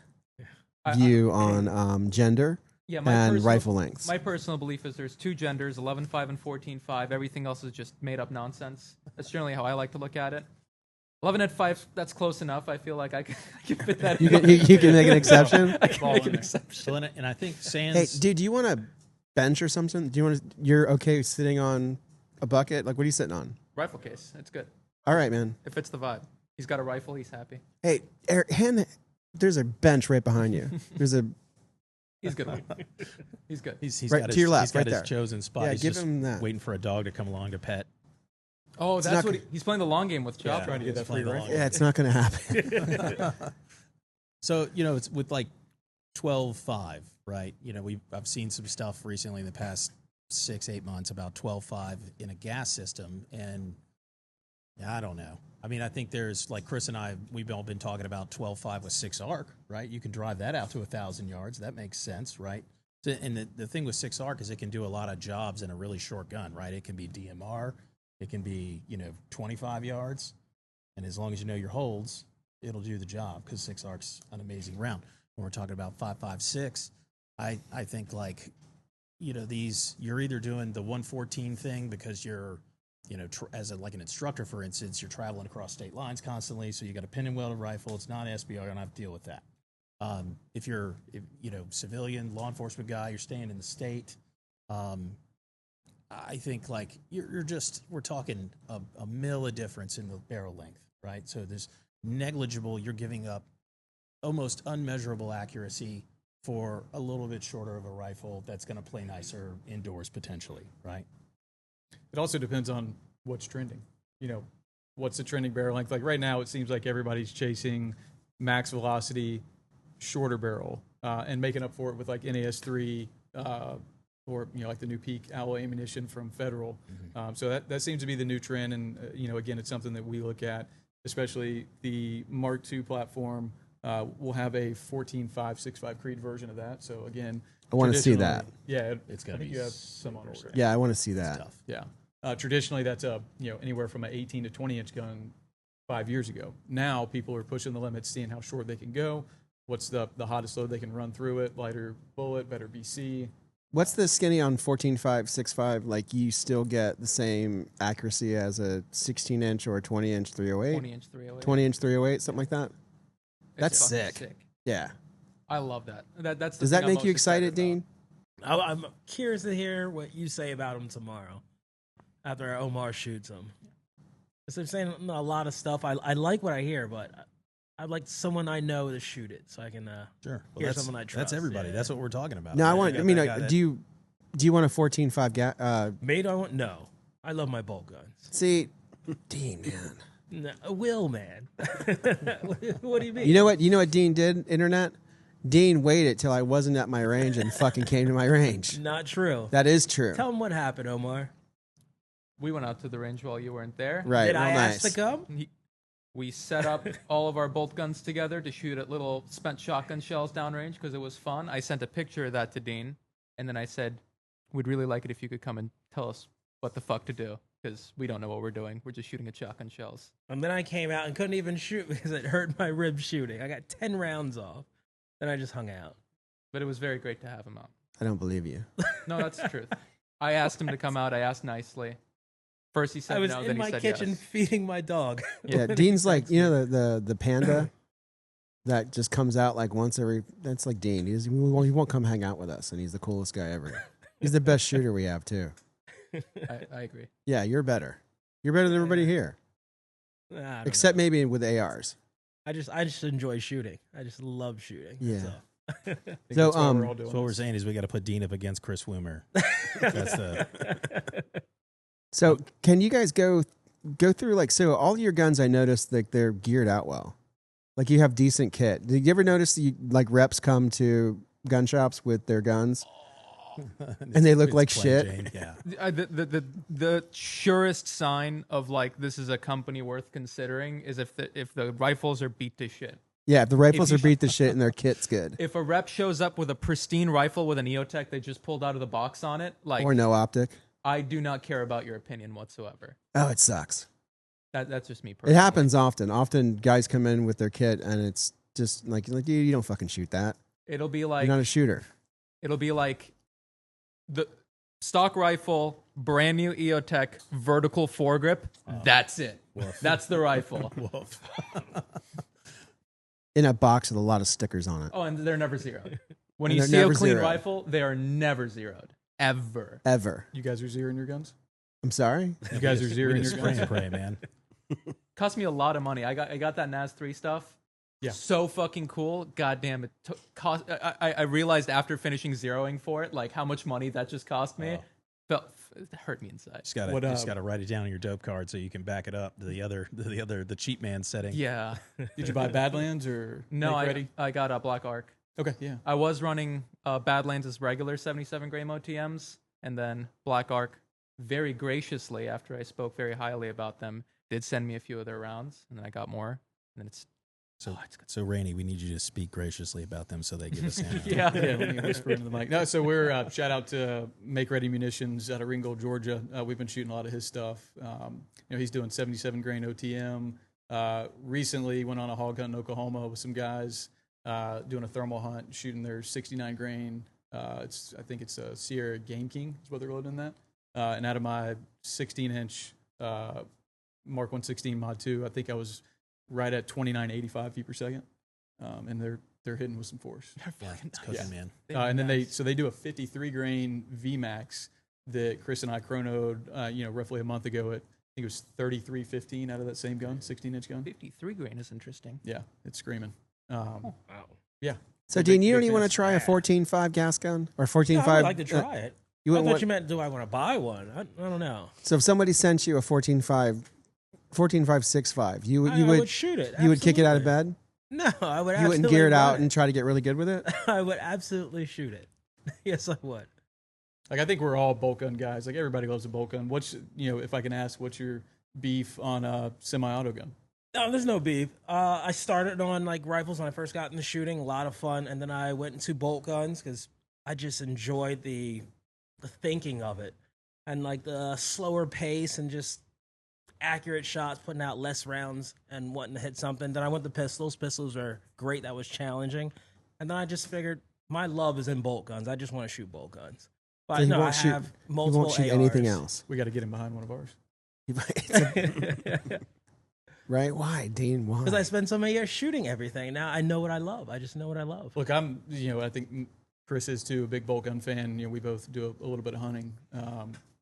view on gender and rifle lengths.
My personal belief is there's two genders, 11.5 and 14.5. Everything else is just made up nonsense. That's generally how I like to look at it. 11.5, that's close enough. I feel like I can fit that in.
You can make an exception?
I can make an exception.
So, and I think
Hey,
Sands...
dude, do you want to bench or something? You're okay sitting on a bucket? Like, what are you sitting on?
Rifle case. It's good.
All right, man.
It fits the vibe. He's got a rifle. He's happy.
Hey, Eric, there's a bench right behind you. He's good. He's good.
He's
Right
got
to
his,
your left,
he's got
right
his
there.
chosen spot.
Yeah,
He's
give
just
him that.
waiting for a dog to come along to pet.
Oh,
It's
that's
not
what he's playing the long game with Chopper.
Trying to get that free rifle.
Yeah, it's not going to happen.
So, it's with like 12.5, right? I've seen some stuff recently in the past 6-8 months about 12.5 in a gas system. And I don't know. I mean, I think there's like Chris and I, we've all been talking about 12.5 with 6 arc, right? You can drive that out to 1,000 yards. That makes sense, right? And the thing with 6 arc is it can do a lot of jobs in a really short gun, right? It can be DMR. It can be, 25 yards. And as long as you know your holds, it'll do the job because 6 arc's an amazing round. When we're talking about 5.56, I think like, you're either doing the 114 thing because you're, as an instructor, for instance, you're traveling across state lines constantly. So you got a pin and welded rifle. It's not SBR. You don't have to deal with that. If you're, civilian law enforcement guy, you're staying in the state. I think like we're talking a mil of difference in the barrel length, right? So there's negligible, you're giving up almost unmeasurable accuracy for a little bit shorter of a rifle that's going to play nicer indoors potentially, right?
It also depends on what's trending. What's the trending barrel length? Like right now, it seems like everybody's chasing max velocity, shorter barrel, and making up for it with like NAS3, or like the new Peak alloy ammunition from Federal. So that seems to be the new trend, and again, it's something that we look at, especially the Mark II platform. We'll have a 14.565 Creed version of that. So again,
I want to see that.
Yeah,
It's got
I
to
think
be
you have some on order.
Yeah, I want to see that.
tough.
Yeah. Traditionally, that's anywhere from an 18 to 20 inch gun 5 years ago. Now people are pushing the limits, seeing how short they can go. What's the hottest load they can run through it? Lighter bullet, better BC.
What's the skinny on 14.565? Like, you still get the same accuracy as a 16-inch or a 20-inch 308?
20-inch 308.
20-inch 308, something like that? That's
It's fucking
sick. Yeah.
I love that. That's the
Does
thing
that
I'm
make
most
you excited, Dean?
I'm curious to hear what you say about him tomorrow after Omar shoots him. Because I'm saying a lot of stuff. I like what I hear, but I'd like someone I know to shoot it so I can
Sure.
hear someone I trust.
That's everybody.
Yeah.
That's what we're talking about.
No,
Right?
do you want a 14.5
Made on no. I love my bolt guns.
see, Dean, man.
No, Will, man. What do you mean?
You know what Dean did, internet? Dean waited till I wasn't at my range and fucking came to my range.
Not true.
That is true.
Tell him what happened, Omar.
We went out to the range while you weren't there.
Right.
Did
real
I
nice.
ask to come?
We set up all of our bolt guns together to shoot at little spent shotgun shells downrange because it was fun. I sent a picture of that to Dean, and then I said, we'd really like it if you could come and tell us what the fuck to do because we don't know what we're doing. We're just shooting at shotgun shells.
And then I came out and couldn't even shoot because it hurt my ribs shooting. I got 10 rounds off. Then I just hung out.
But it was very great to have him out.
I don't believe you.
No, that's the truth. I asked him to come out. I asked nicely. First he said
I was
no,
in
then
my
he said
kitchen
yes.
feeding my dog.
Yeah, Dean's like, you know, the panda that just comes out like once every. That's like Dean. He won't come hang out with us, and he's the coolest guy ever. He's the best shooter we have too.
I agree.
Yeah, you're better. You're better than everybody here,
I don't
except
know.
maybe with ARs.
I just enjoy shooting. I just love shooting.
Yeah.
So.
I think
So,
that's why we're all doing
So what we're
this.
saying is we got to put Dean up against Chris Woomer. That's the
So can you guys go through like so all your guns? I noticed like they're geared out well. Like you have decent kit. Did you ever notice that like reps come to gun shops with their guns and they look
it's
like
plain
shit?
Jane, yeah.
The surest sign of like this is a company worth considering is if the rifles are beat to shit.
Yeah, if the rifles
you
are beat to shit and their kit's good,
If a rep shows up with a pristine rifle with an EOTech they just pulled out of the box on it, like
or no optic.
I do not care about your opinion whatsoever.
Oh, it sucks.
That's just me
It
personally.
happens often. Often guys come in with their kit and it's just like you don't fucking shoot that.
It'll be
You're
like
not a shooter.
it'll be like the stock rifle, brand new EOTech, vertical foregrip. That's it. That's the rifle.
Wolf.
In a box with a lot of stickers on it.
Oh, and they're never zeroed. When
And
you
they're
see a
never
clean
zeroed.
rifle, they are never zeroed. Ever.
Ever.
You guys are zeroing your guns?
I'm sorry?
You guys are
We
zeroing
just
your
spray
guns?
and pray, man.
Cost me a lot of money. I got that NAS 3 stuff.
Yeah.
So fucking cool. God damn it. Cost. I realized after finishing zeroing for it, like how much money that just cost me. It hurt me inside.
Just gotta write it down on your dope card so you can back it up to the cheap man setting.
Yeah.
Did you buy Badlands or
No,
Make Ready?
I got a Black Arc.
Okay, yeah.
I was running Badlands as regular 77 grain OTMs, and then Black Arc very graciously, after I spoke very highly about them, did send me a few of their rounds, and then I got more. And then it's
So Rainey, we need you to speak graciously about them so they give us ammo.
yeah.
Yeah, let me whisper into the mic. No, so we're shout out to Make Ready Munitions out of Ringgold, Georgia. We've been shooting a lot of his stuff. He's doing 77 grain OTM. Recently went on a hog hunt in Oklahoma with some guys doing a thermal hunt, shooting their 69 grain. I think it's a Sierra Game King is what they're loading that. And out of my 16-inch Mark 116 Mod 2, I think I was right at 2985 feet per second. And they're hitting with some force.
Yeah, it's cooking, man.
And then they do a 53 grain VMAX that Chris and I chronoed, roughly a month ago at, I think it was 33.15 out of that same gun, 16-inch gun.
53 grain is interesting.
Yeah, it's screaming.
Wow.
Yeah.
So Dean, you don't
big
even want
fans.
to try a 14.5 gas gun or
I
14.5?
would like to try it.
You
I
wouldn't
thought
want,
you meant, do I want to buy one? I don't know.
so if somebody sent you a 14.5 14.565, you
I
would
would shoot it.
you would kick it out of
absolutely.
bed?
No, I would.
You wouldn't
absolutely
gear it out
run
and try to get really good with it?
I would absolutely shoot it. Yes, I would.
Like, I think we're all bolt gun guys. Like, everybody loves a bolt gun. What's, if I can ask, what's your beef on a semi-auto gun?
No, there's no beef. I started on like rifles when I first got into shooting, a lot of fun, and then I went into bolt guns because I just enjoyed the thinking of it and like the slower pace and just accurate shots, putting out less rounds and wanting to hit something. Then I went to pistols. Pistols are great. That was challenging, and then I just figured my love is in bolt guns. I just want to shoot bolt guns. But
So he
no, I
won't shoot-
have
You
multiple
won't shoot
ARs.
anything else.
We got to get him behind one of ours.
Right? Why, Dean? Why?
Because I spent so many years shooting everything. Now I know what I love. I just know what I love.
Look, I think Chris is too, a big bolt gun fan. We both do a little bit of hunting.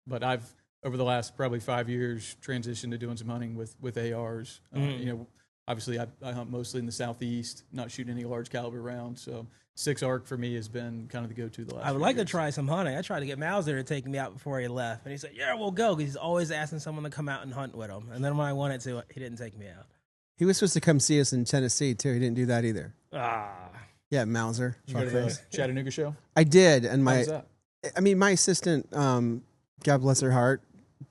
But I've, over the last probably 5 years, transitioned to doing some hunting with ARs. Obviously, I hunt mostly in the southeast, not shooting any large caliber rounds. So 6 arc for me has been kind of the go-to the last
I would
few
like to
years.
try some hunting. I tried to get Mauser to take me out before he left, and he said, "Yeah, we'll go." Because he's always asking someone to come out and hunt with him. And then when I wanted to, he didn't take me out.
He was supposed to come see us in Tennessee too. He didn't do that either.
Ah,
Yeah, Mauser.
Did you go to the Chattanooga show?
I did, and
How
my
was that?
my assistant, God bless her heart,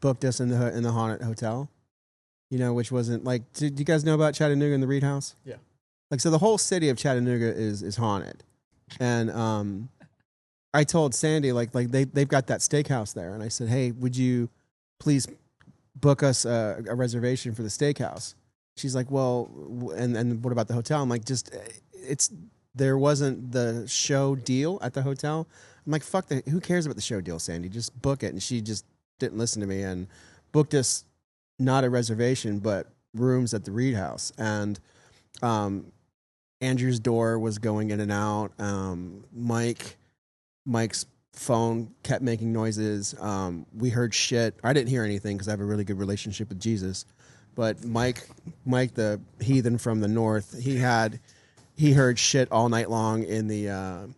booked us in the haunted hotel. which wasn't like. Did you guys know about Chattanooga and the Reed House?
Yeah.
Like, so the whole city of Chattanooga is haunted, and I told Sandy like they've got that steakhouse there, and I said, hey, would you please book us a reservation for the steakhouse? She's like, well, and what about the hotel? I'm like, there wasn't the show deal at the hotel. I'm like, who cares about the show deal, Sandy? Just book it. And she just didn't listen to me and booked us not a reservation, but rooms at the Reed House. And Andrew's door was going in and out. Mike's phone kept making noises. We heard shit. I didn't hear anything because I have a really good relationship with Jesus. But Mike, the heathen from the north, he heard shit all night long in the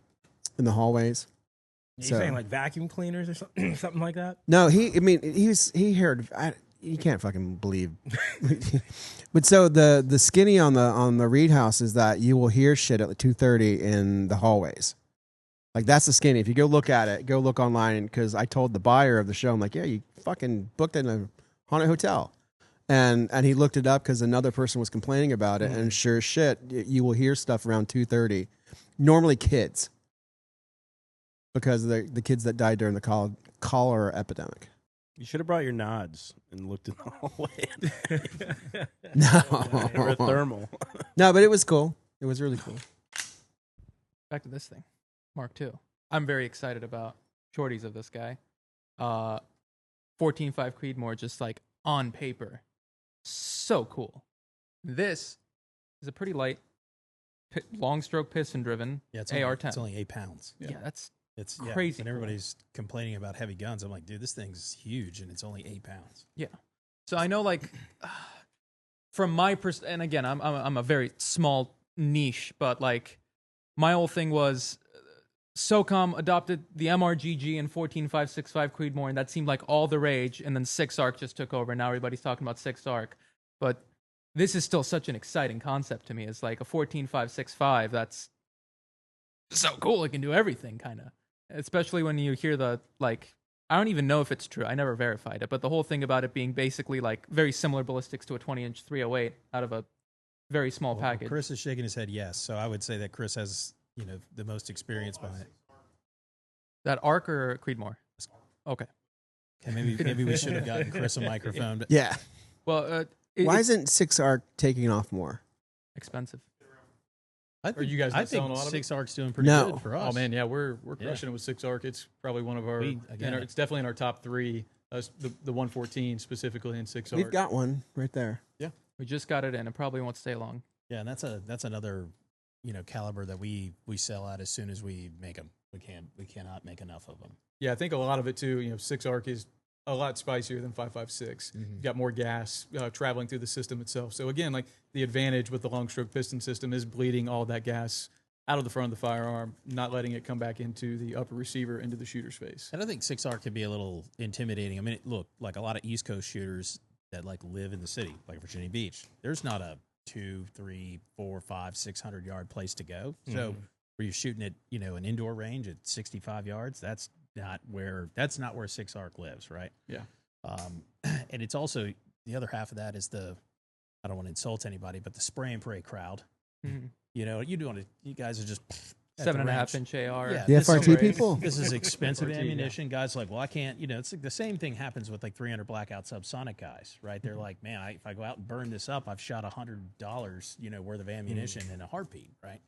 hallways.
You saying like vacuum cleaners or something, something like that?
No, he heard. You can't fucking believe. But so the skinny on the Reed House is that you will hear shit at 2:30 in the hallways. Like, that's the skinny. If you go look at it, go look online. Because I told the buyer of the show, I'm like, yeah, you fucking booked in a haunted hotel. And he looked it up because another person was complaining about it. And sure as shit, you will hear stuff around 2:30. Normally kids. Because of the kids that died during the cholera epidemic.
You should have brought your nods and looked in the hallway.
No.
Or a thermal.
No, but it was cool. It was really cool.
Back to this thing, Mark II. I'm very excited about shorties of this guy. 14.5 Creedmoor, just like on paper, so cool. This is a pretty light, long stroke piston driven AR-10.
It's only 8 pounds.
Yeah, that's
It's
crazy.
And everybody's complaining about heavy guns. I'm like, dude, this thing's huge, and it's only 8 pounds.
Yeah. So I know, like, from my and again, I'm a very small niche, but like, my whole thing was SOCOM adopted the MRGG and 14.565 Creedmoor, and that seemed like all the rage. And then 6-ARC just took over. And now everybody's talking about 6-ARC, but this is still such an exciting concept to me. It's like a 14.565. That's so cool. It can do everything, kind of. Especially when you hear the, like, I don't even know if it's true. I never verified it, but the whole thing about it being basically like very similar ballistics to a 20-inch 308 out of a very small package.
Chris is shaking his head yes, so I would say that Chris has the most experience behind it.
That ARC or Creedmoor? Okay.
Okay, maybe we should have gotten Chris a microphone. But
Yeah.
Well,
Why isn't 6-ARC taking off more?
expensive?
Are you guys
I
not selling
think
a lot of it?
6-ARC's doing pretty
No.
good for us.
Oh man, yeah, we're crushing it with 6-ARC. It's probably one of our, it's definitely in our top 3. The 114 specifically in 6-ARC.
We've got one right there.
We just got it in. It probably won't stay long.
Yeah, and that's another caliber that we sell out as soon as we make them. We cannot make enough of them.
Yeah, I think a lot of it too. 6-ARC is a lot spicier than 5.56.
Mm-hmm.
You've got more gas traveling through the system itself. So again, like the advantage with the long stroke piston system is bleeding all that gas out of the front of the firearm, not letting it come back into the upper receiver, into the shooter's face.
And I think 6-ARC can be a little intimidating. I mean, look, like a lot of East Coast shooters that like live in the city, like Virginia Beach, there's not a 2, 3, 4, 5, 600 yard place to go. So where you're shooting at, an indoor range at 65 yards, that's not where 6-ARC lives, right?
Yeah.
And it's also, the other half of that is I don't want to insult anybody, but the spray and pray crowd.
Mm-hmm.
You guys are just at
7.5
the
inch AR.
Yeah,
The
this
FRT
is-
people.
This is expensive
FRT,
ammunition. Guys are like, well, I can't, it's like the same thing happens with like 300 blackout subsonic guys, right? They're like, man, if I go out and burn this up, I've shot $100, worth of ammunition in a heartbeat, right?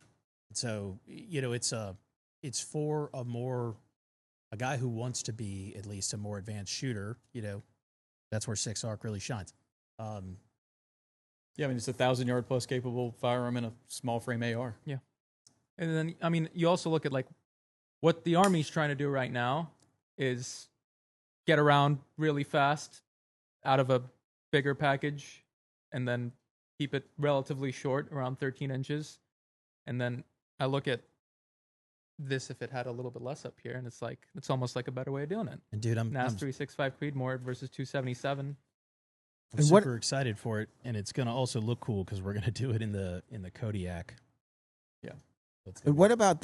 So, it's for a guy who wants to be at least a more advanced shooter, that's where 6-ARC really shines.
Yeah, I mean, it's a 1,000-yard plus capable firearm in a small frame AR.
Yeah. And then, I mean, you also look at like what the Army's trying to do right now is get around really fast out of a bigger package and then keep it relatively short, around 13 inches. And then I look at this if it had a little bit less up here, and it's almost like a better way of doing it.
And dude, I'm
NAS 365 Creedmoor versus 277.
And what-
super excited for it, and it's going to also look cool because we're going to do it in the Kodiak.
Yeah.
And what about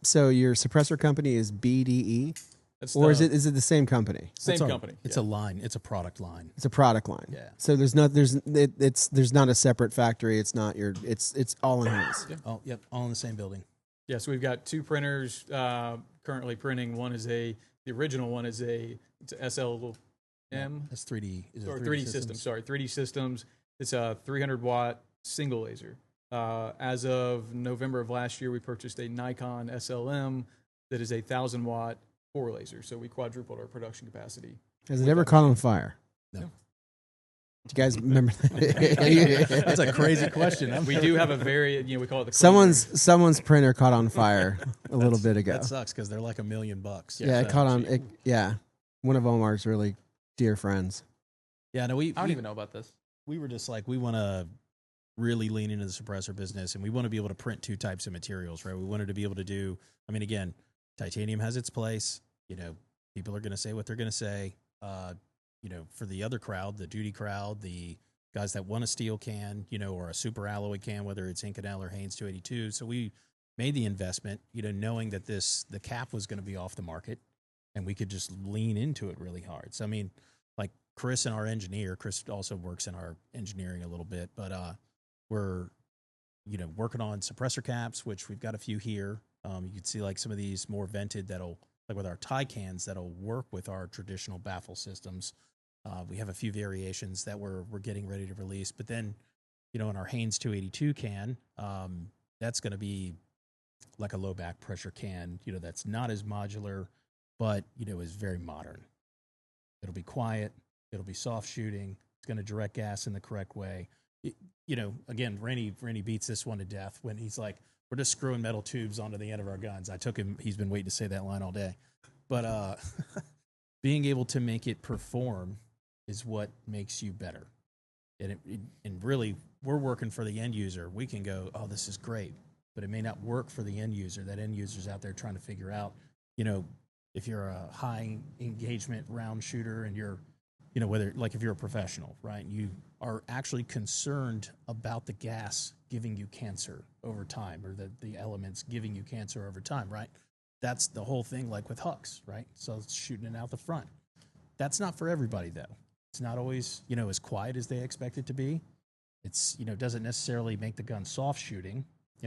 so your suppressor company is BDE?
That's
Or is it the same company?
same
It's
company?
It's
yeah.
a line. It's a product line.
It's a product line.
Yeah.
So there's not a separate factory. It's not it's all in house.
Oh, yep. All in the same building.
Yeah, so we've got 2 printers currently printing. One is the original one is it's a SLM.
That's 3D. Is it
Or
3D
3D systems. Sorry, 3D systems. It's a 300 watt single laser. As of November of last year, we purchased a Nikon SLM that is a 1,000 watt 4 laser. So we quadrupled our production capacity.
Has it ever caught on fire?
No.
Do you guys remember that?
That's a crazy question.
We do have a very, we call it the
Someone's printer caught on fire a little bit ago.
That sucks because they're like $1 million.
Yeah, it caught on. One of Omar's really dear friends.
Yeah, no,
I don't even know about this.
we were just like, we want to really lean into the suppressor business, and we want to be able to print 2 types of materials, right? We wanted to be able to do, I mean, again, titanium has its place. People are going to say what they're going to say. For the other crowd, the duty crowd, the guys that want a steel can, or a super alloy can, whether it's Inconel or Haynes 282. So we made the investment, knowing that the cap was going to be off the market, and we could just lean into it really hard. So, I mean, like Chris and our engineer, Chris also works in our engineering a little bit, but we're, working on suppressor caps, which we've got a few here. You can see like some of these more vented that'll, like with our tie cans, that'll work with our traditional baffle systems. We have a few variations that we're getting ready to release, but then, in our Haynes 282 can, that's going to be like a low back pressure can, that's not as modular, but, is very modern. It'll be quiet. It'll be soft shooting. It's going to direct gas in the correct way. Again, Randy beats this one to death when he's like, we're just screwing metal tubes onto the end of our guns. I took him. He's been waiting to say that line all day. But being able to make it perform is what makes you better. And really, we're working for the end user. We can go, oh, this is great. But it may not work for the end user. That end user's out there trying to figure out, if you're a high engagement round shooter and you're, whether, like if you're a professional, right? You are actually concerned about the gas giving you cancer over time, or the elements giving you cancer over time, right? That's the whole thing, like with Hux, right? So it's shooting it out the front. That's not for everybody, though. It's not always, as quiet as they expect it to be. It's, doesn't necessarily make the gun soft shooting,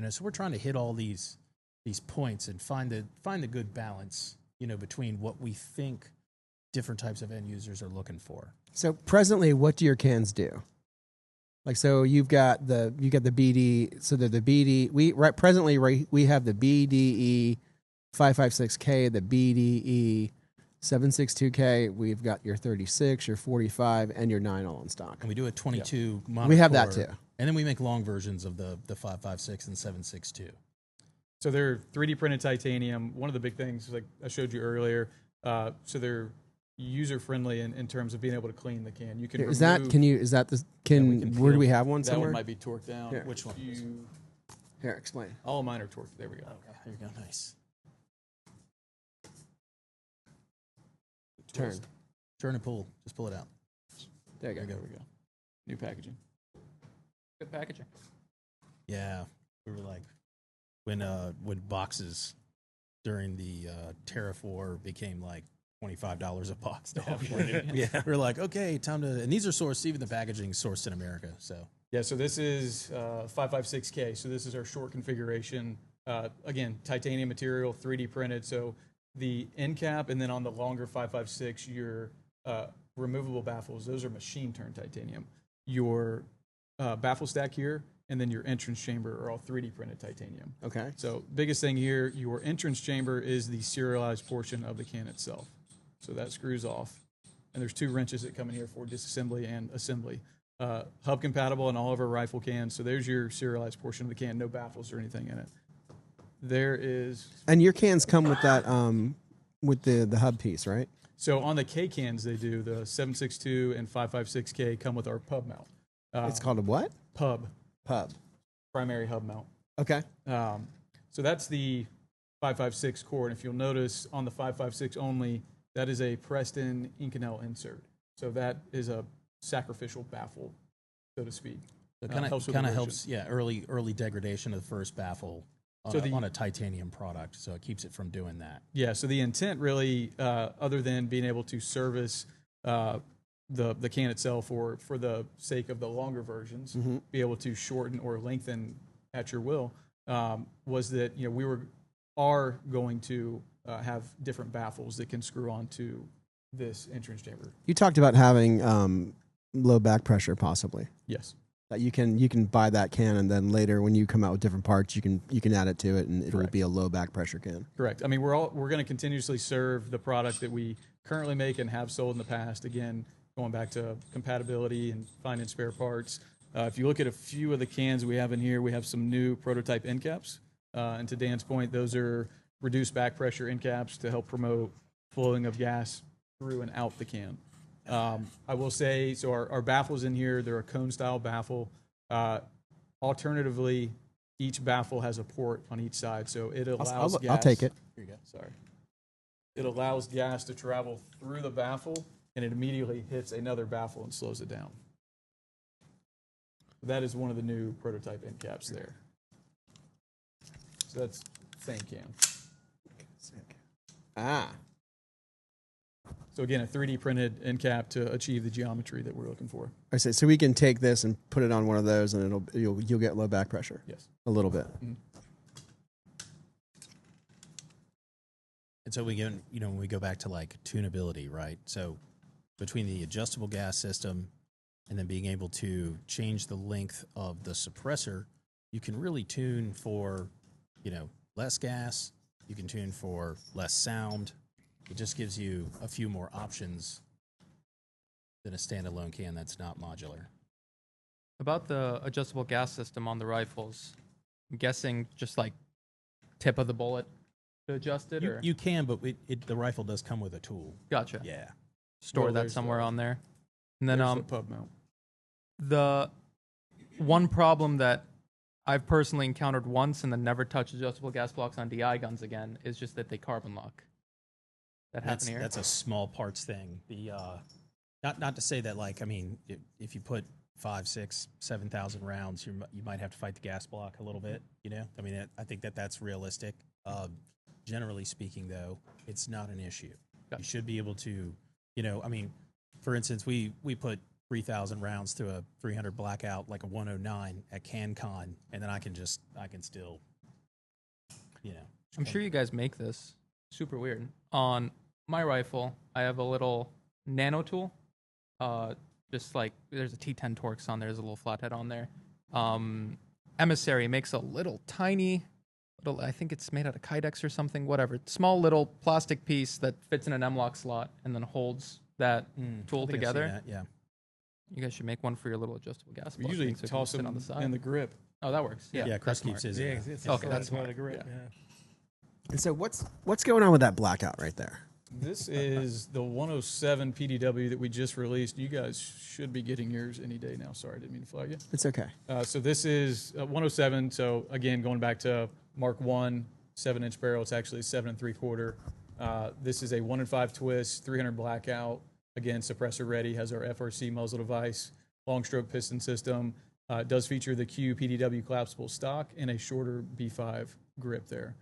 so we're trying to hit all these points and find the good balance, between what we think different types of end users are looking for.
So presently, what do your cans do? Like, so you've got the BD. So the BD. We have the BDE 556K, the BDE 762K. We've got your 36, your 45, and your 9 all in stock.
And we do a 22 monocore.
We have that too.
And then we make long versions of the 556 and 762.
So they're 3D printed titanium. One of the big things, like I showed you earlier, so they're user friendly in terms of being able to clean the can. You can
Where do we have one
that
somewhere?
one might be torqued down.
Here.
Which one?
Here, explain.
All of mine are torqued. There we go.
Okay, there you go. Nice.
Turn
and pull. Just pull it out.
There you go.
There we go. New packaging.
Good packaging.
Yeah, we were like, when boxes during the tariff war became like $25 a box to have one. Yeah, we were like, okay, time to. And these are sourced. Even the packaging is sourced in America. So
Yeah, so this is 556K. So this is our short configuration. Again, titanium material, 3D printed. So the end cap, and then on the longer 556, your removable baffles, those are machine turned titanium. Your baffle stack here, and then your entrance chamber are all 3D printed titanium.
Okay.
So biggest thing here, your entrance chamber is the serialized portion of the can itself. So that screws off. And there's 2 wrenches that come in here for disassembly and assembly. Hub compatible in all of our rifle cans. So there's your serialized portion of the can, no baffles or anything in it. There is...
And your cans come with that, with the hub piece, right?
So on the K cans they do, the 762 and 556K come with our pub mount.
It's called a what?
Pub.
Pub.
Primary hub mount.
Okay.
So that's the 556 core. And if you'll notice on the 556 only, that is a pressed-in Inconel insert. So that is a sacrificial baffle, so to speak.
it kind of helps. Yeah, early degradation of the first baffle. on a titanium product, so it keeps it from doing that.
Yeah, so the intent really, other than being able to service the can itself, or for the sake of the longer versions, be able to shorten or lengthen at your will, was that we are going to have different baffles that can screw onto this entrance chamber.
You talked about having low back pressure, possibly.
Yes.
That you can buy that can, and then later when you come out with different parts, you can add it to it, and it'll be a low back pressure can.
Correct. I mean, we're going to continuously serve the product that we currently make and have sold in the past. Again, going back to compatibility and finding spare parts. If you look at a few of the cans we have in here, we have some new prototype end caps. And to Dan's point, those are reduced back pressure end caps to help promote flowing of gas through and out the can. I will say, so our baffles in here, they're a cone style baffle. Alternatively, each baffle has a port on each side, so it allows gas.
I'll take it.
Here you go. Sorry. It allows gas to travel through the baffle, and it immediately hits another baffle and slows it down. That is one of the new prototype end caps there. So that's same can.
Ah.
So again, a 3D printed end cap to achieve the geometry that we're looking for.
I say, so we can take this and put it on one of those, and you'll get low back pressure.
Yes.
A little bit.
Mm-hmm.
And so we get, when we go back to like tunability, right? So between the adjustable gas system and then being able to change the length of the suppressor, you can really tune for, less gas. You can tune for less sound. It just gives you a few more options than a standalone can that's not modular.
About the adjustable gas system on the rifles, I'm guessing just like tip of the bullet to adjust it, or
You can, but the rifle does come with a tool.
gotcha.
Yeah.
Store
Well,
that
there's
somewhere
the-
on there. And then
There's the pub mount.
the one problem that I've personally encountered once and then never touched adjustable gas blocks on DI guns again is just that they carbon lock. That happened here.
That's a small parts thing. The not to say that if you put 5, 6, 7,000 rounds, you might have to fight the gas block a little bit. I think that's realistic. Generally speaking, though, it's not an issue.
Gotcha.
You should be able to, for instance, we put 3,000 rounds through a 300 blackout, like a 109 at CanCon, and then I can still,
I'm sure you guys make this. Super weird. On my rifle, I have a little nano tool. Just like there's a T10 Torx on there. There's a little flathead on there. Emissary makes a little tiny, I think it's made out of Kydex or something, whatever. Small little plastic piece that fits in an M-lock slot and then holds that tool
I think I've seen
together.
that, yeah.
You guys should make one for your little adjustable gas
We
block
usually
thing so it can
toss
sit
them
on the side.
in the grip.
Oh, that works. Yeah,
Yeah, Chris
that's
keeps
smart.
his.
Yeah,
in there.
it's
Okay, that's
part
smart.
of the grip.
Yeah.
Yeah.
And so what's going on with that blackout right there?
This is the 107 PDW that we just released. You guys should be getting yours any day now. Sorry, I didn't mean to flag you.
It's okay.
So this is 107. So again, going back to Mark 1, 7-inch barrel. It's actually 7 3/4. This is a 1-in-5 twist, 300 blackout. Again, suppressor ready. Has our FRC muzzle device, long stroke piston system. It does feature the Q PDW collapsible stock and a shorter B5 grip there.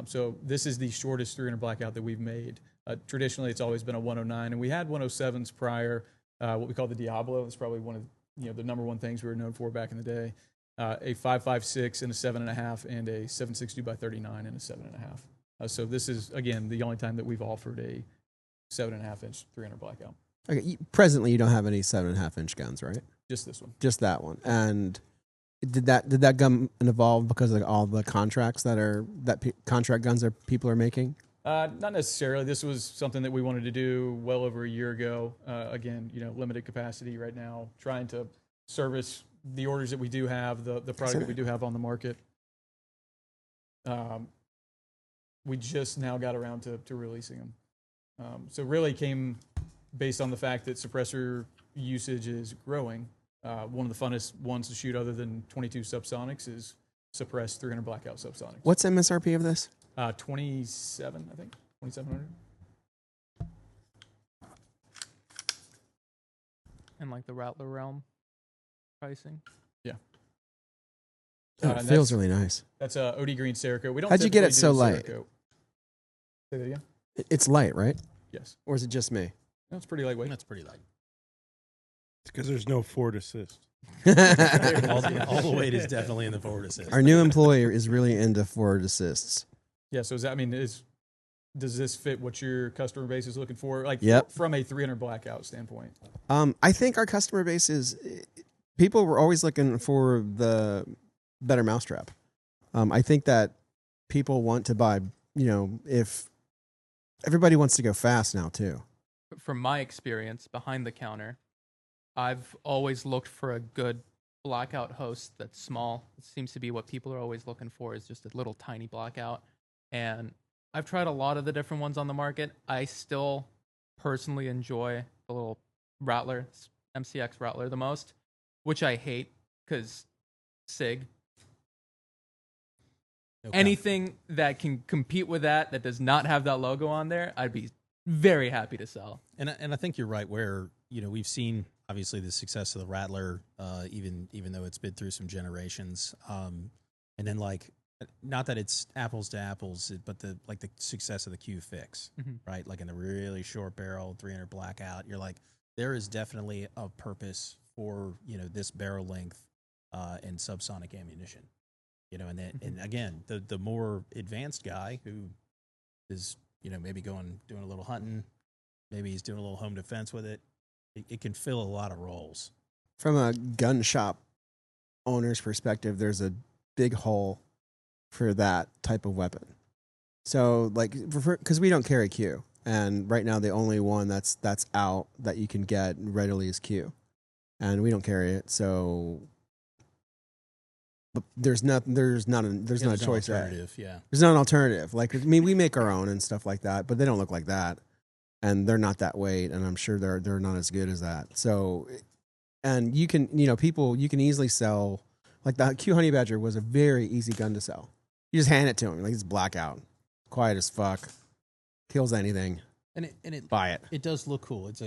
So this is the shortest 300 blackout that we've made. Traditionally, it's always been a 109, and we had 107s prior. What we call the Diablo. It's probably one of the number one things we were known for back in the day. A 5.56 and a 7.5, and a 7.62 by 39 and a 7.5. So this is again the only time that we've offered a 7.5-inch 300 blackout.
Okay. Presently, you don't have any 7.5-inch guns, right?
Just this one.
Just that one. And did that gun evolve because of all the contracts contract guns that people are making?
Not necessarily. This was something that we wanted to do well over a year ago. Again, limited capacity right now, trying to service the orders that we do have, the product that we do have on the market. We just now got around to releasing them. So really came based on the fact that suppressor usage is growing. One of the funnest ones to shoot other than 22 subsonics is suppressed 300 blackout subsonics.
What's MSRP of this?
27, I think. 2,700.
And like the Rattler realm pricing.
Yeah.
Oh, it
and
feels
that's,
really nice.
That's a OD Green Cerakote. We don't.
How'd you get it
typically
so
do
light?
Cerakote. Say that again.
It's light, right?
Yes.
Or is it just me?
No, it's pretty lightweight.
That's pretty light.
It's because there's no forward assist.
All the weight is definitely in the forward assist.
Our new employer is really into forward assists.
Yeah. So does this fit what your customer base is looking for? Like
Yep.
from a 300 blackout standpoint.
I think our customer base is people were always looking for the better mousetrap. I think that people want to buy, if everybody wants to go fast now too.
From my experience behind the counter, I've always looked for a good blackout host that's small. It seems to be what people are always looking for, is just a little tiny blackout. And I've tried a lot of the different ones on the market. I still personally enjoy the little Rattler, MCX Rattler the most, which I hate because SIG.
Okay.
Anything that can compete with that does not have that logo on there, I'd be very happy to sell.
And I think you're right. Where we've seen obviously the success of the Rattler, even though it's been through some generations, and then not that it's apples to apples, but the success of the Q Fix, right? Like in the really short barrel 300 blackout, you're like, there is definitely a purpose for this barrel length and subsonic ammunition, and again, the more advanced guy who is maybe doing a little hunting, maybe he's doing a little home defense with it. It can fill a lot of roles.
From a gun shop owner's perspective, there's a big hole for that type of weapon. So, because we don't carry Q, and right now the only one that's out that you can get readily is Q, and we don't carry it. So, but there's not a choice, right?
Alternative, yeah.
There's not an alternative. We make our own and stuff like that, but they don't look like that, and they're not that weight, and I'm sure they're not as good as that. So, and you can you can easily sell, like the Q Honey Badger was a very easy gun to sell. You just hand it to him, like it's blackout, quiet as fuck, kills anything.
And it
Buy it.
It does look cool.
It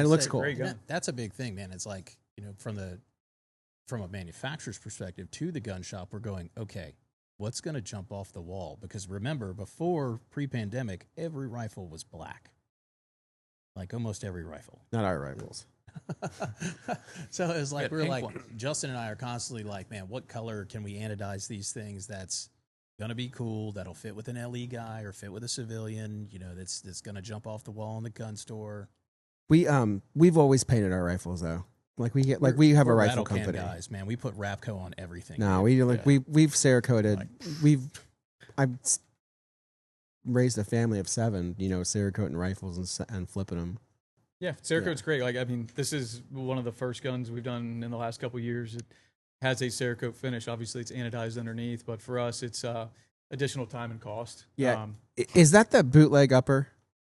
looks cool.
Great gun.
That's a big thing, man. It's like from a manufacturer's perspective to the gun shop, we're going, okay, what's going to jump off the wall? Because remember, before pre-pandemic, every rifle was black. Like almost every rifle.
Not our rifles.
So it's like,
Yeah,
we're
pink
like,
one.
Justin and I are constantly like, man, what color can we anodize these things that's going to be cool, that'll fit with an LE guy or fit with a civilian, that's going to jump off the wall in the gun store.
We've always painted our rifles though. We have a
We're
rifle
rattle can
company.
guys, man. We put Rapco on everything.
No,
dude.
we've Cerakoted. I've raised a family of 7, Cerakoting rifles and flipping them.
Yeah, Cerakote's great. This is one of the first guns we've done in the last couple of years. It has a Cerakote finish. Obviously, it's anodized underneath, but for us, it's additional time and cost.
Yeah. Is that the bootleg upper?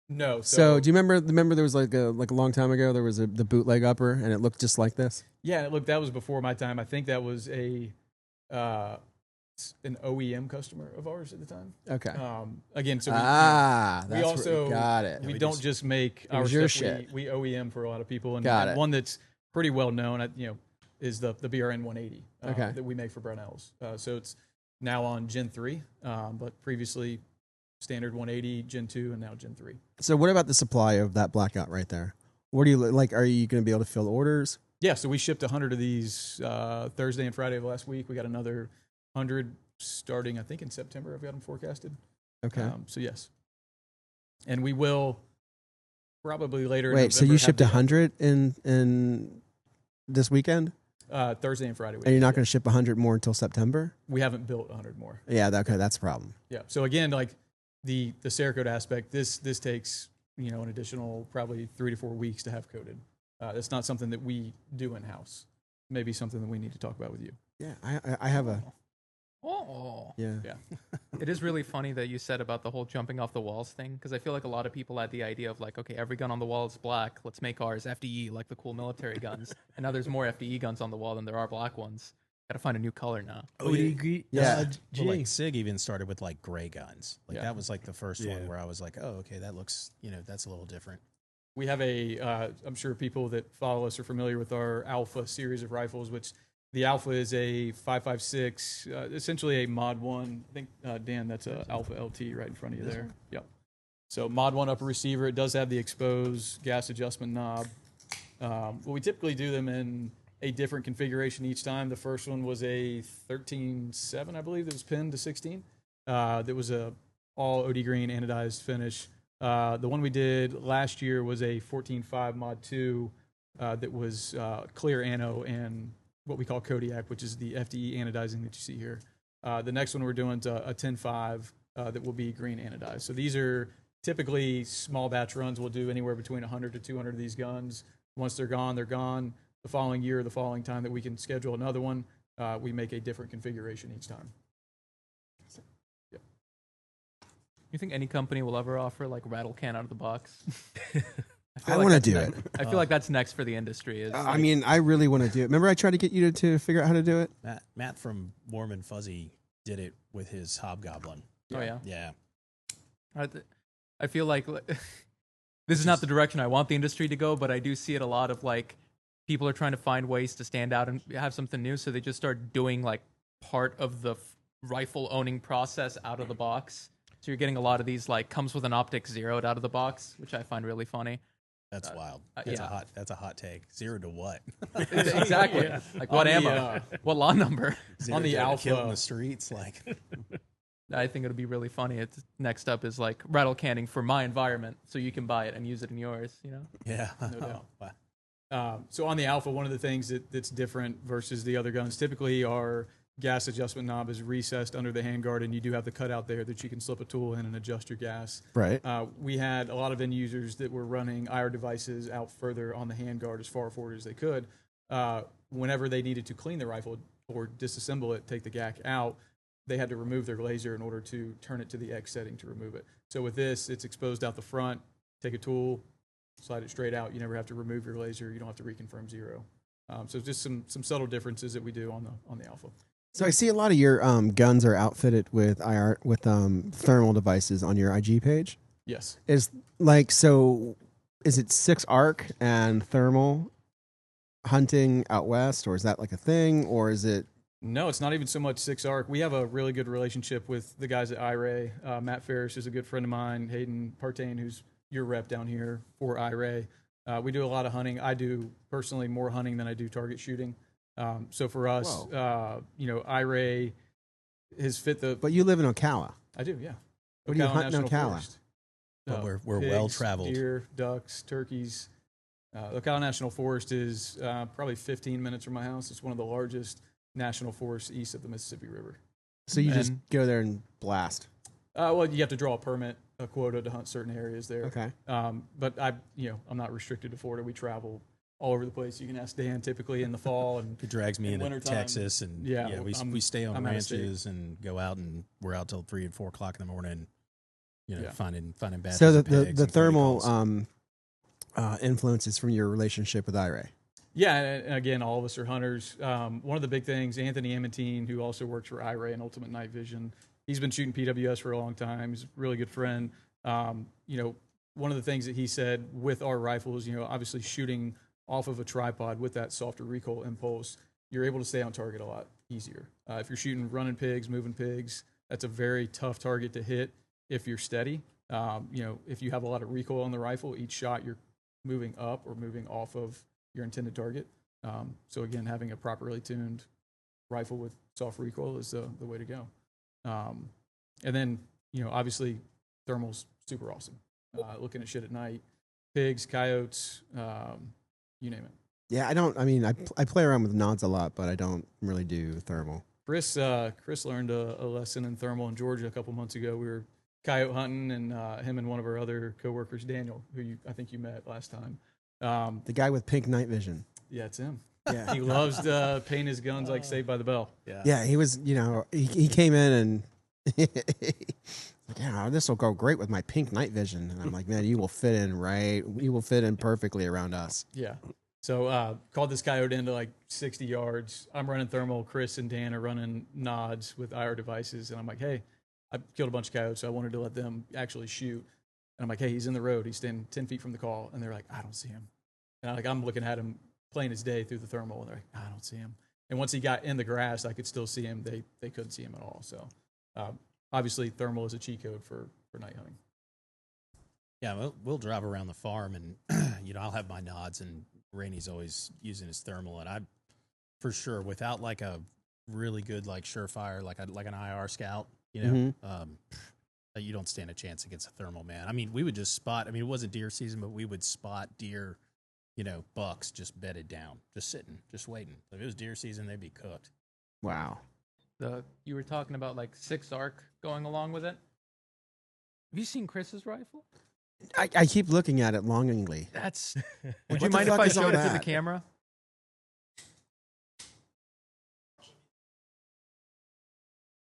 No.
So do you remember there was like a long time ago there was the bootleg upper and it looked just like this?
Yeah, look, that was before my time. I think that was an OEM customer of ours at the time.
Okay.
Again, so
we
we also
got it.
We don't just make our
your
stuff.
shit.
We OEM for a lot of people, and,
Got
and
it.
one that's pretty well known, is the BRN 180
Okay.
that we make for Brownells. So it's now on Gen 3, but previously standard 180, Gen 2, and now Gen 3.
So what about the supply of that blackout right there? What do you like? Are you going to be able to fill orders?
Yeah, so we shipped 100 of these Thursday and Friday of last week. We got another 100 starting, I think, in September. I've got them forecasted.
Okay.
So yes, and we will probably later. in
Wait, so
November
you
have
shipped
the-
100 in this weekend,
Thursday and Friday.
and you're not going to ship 100 more until September?
We haven't built 100 more.
Yeah. Okay, that's a problem.
Yeah. So again, like the Cerakote aspect, this takes an additional probably 3 to 4 weeks to have coated. It's not something that we do in house. Maybe something that we need to talk about with you.
Yeah, I have a
Oh.
yeah.
It is really funny that you said about the whole jumping off the walls thing, because I feel like a lot of people had the idea of like, okay, every gun on the wall is black. Let's make ours FDE, like the cool military guns. And now there's more FDE guns on the wall than there are black ones. Got to find a new color now.
Yeah.
Well, like SIG even started with like gray guns. Like
Yeah.
that was like the first
Yeah.
one where I was like, oh, okay, that looks, that's a little different.
We have I'm sure people that follow us are familiar with our Alpha series of rifles, which The Alpha is a 5.56, essentially a Mod 1. I think, Dan, that's a Alpha LT right in front of you there. Yep. So Mod 1 upper receiver. It does have the exposed gas adjustment knob. We typically do them in a different configuration each time. The first one was a 13.7, I believe, that was pinned to 16. That was a all OD green anodized finish. The one we did last year was a 14.5 Mod 2 that was clear ano and what we call Kodiak, which is the FDE anodizing that you see here. The next one we're doing is a 10.5 that will be green anodized. So these are typically small batch runs. We'll do anywhere between 100 to 200 of these guns. Once they're gone, they're gone. The following year, the following time that we can schedule another one, we make a different configuration each time. Yep.
You think any company will ever offer like rattle can out of the box?
I want to do it.
I feel like that's next for the industry. Is
I mean, I really want to do it. Remember, I tried to get you to figure out how to do it.
Matt from Warm and Fuzzy did it with his Hobgoblin.
oh yeah.
Yeah.
I feel like this is not the direction I want the industry to go, but I do see it a lot of like people are trying to find ways to stand out and have something new, so they just start doing like part of the rifle owning process out of the box. So you're getting a lot of these like comes with an optic zeroed out of the box, which I find really funny.
That's wild.
Yeah.
That's a hot take. 0 to what?
Exactly. Like what ammo? What law number?
0
on the
to
Alpha
kill in the streets, like.
I think it'll be really funny. It's next up is like rattle canning for my environment, so you can buy it and use it in yours. You know?
Yeah.
No doubt. So on the Alpha, one of the things that's different versus the other guns, typically our gas adjustment knob is recessed under the handguard, and you do have the cutout there that you can slip a tool in and adjust your gas.
Right.
We had a lot of end users that were running IR devices out further on the handguard as far forward as they could. Whenever they needed to clean the rifle or disassemble it, take the GAC out, they had to remove their laser in order to turn it to the X setting to remove it. So with this, it's exposed out the front. Take a tool, slide it straight out. You never have to remove your laser. You don't have to reconfirm 0. So just some subtle differences that we do on the Alpha.
So I see a lot of your guns are outfitted with thermal devices on your IG page.
Yes.
Is it 6 arc and thermal hunting out west, or is that like a thing, or is it?
No, it's not even so much 6 arc. We have a really good relationship with the guys at IRA. Matt Ferris is a good friend of mine. Hayden Partain, who's your rep down here for IRA. We do a lot of hunting. I do personally more hunting than I do target shooting. So for us, IRA has fit the.
But you live in Ocala.
I do, yeah.
What do you hunt in
National
Ocala?
Forest.
Well, we're
Pigs,
well traveled.
Deer, ducks, turkeys. Ocala National Forest is probably 15 minutes from my house. It's one of the largest national forests east of the Mississippi River.
So you just go there and blast.
Well, you have to draw a quota to hunt certain areas there.
Okay.
But I'm not restricted to Florida. We travel all over the place. You can ask Dan. Typically in the fall, and
It drags me
in
into
wintertime,
Texas, and we stay on
I'm out of state.
ranches and go out, and we're out till 3 and 4 o'clock in the morning. Finding bad.
So the thermal influences from your relationship with IRA.
Yeah, and again, all of us are hunters. One of the big things, Anthony Amatine, who also works for IRA and Ultimate Night Vision, he's been shooting PWS for a long time. He's a really good friend. One of the things that he said with our rifles, obviously shooting off of a tripod with that softer recoil impulse, you're able to stay on target a lot easier. If you're shooting running pigs, moving pigs, that's a very tough target to hit if you're steady. If you have a lot of recoil on the rifle, each shot you're moving up or moving off of your intended target. So again, having a properly tuned rifle with soft recoil is the way to go. And then, obviously thermal's super awesome. Looking at shit at night, pigs, coyotes, you name it.
Yeah, I play around with nods a lot, but I don't really do thermal.
Chris learned a lesson in thermal in Georgia a couple months ago. We were coyote hunting, and him and one of our other coworkers, Daniel, who I think you met last time.
The guy with pink night vision.
Yeah, it's him.
Yeah.
He loves to paint his guns like Saved by the Bell.
Yeah, he was, he came in and like, yeah, this will go great with my pink night vision. And I'm like, man, you will fit in perfectly around us.
Yeah. So called this coyote into like 60 yards. I'm running thermal. Chris and Dan are running nods with IR devices. And I'm like, hey, I killed a bunch of coyotes, so I wanted to let them actually shoot. And I'm like, hey, he's in the road. He's standing 10 feet from the call. And they're like, I don't see him. And I'm looking at him plain as day through the thermal. And they're like, I don't see him. And once he got in the grass, I could still see him. They couldn't see him at all. So obviously, thermal is a cheat code for night hunting.
Yeah, we'll drive around the farm, and I'll have my nods, and Rainey's always using his thermal, and I, for sure, without like a really good like surefire, like an IR scout, you don't stand a chance against a thermal, man. I mean, we would just spot. I mean, it wasn't deer season, but we would spot deer, bucks just bedded down, just sitting, just waiting. If it was deer season, they'd be cooked.
Wow.
You were talking about like 6 arc going along with it. Have you seen Chris's rifle?
I keep looking at it longingly.
That's.
What
Would you
the
mind if
fuck
I
is all
showed it to the
that?
camera?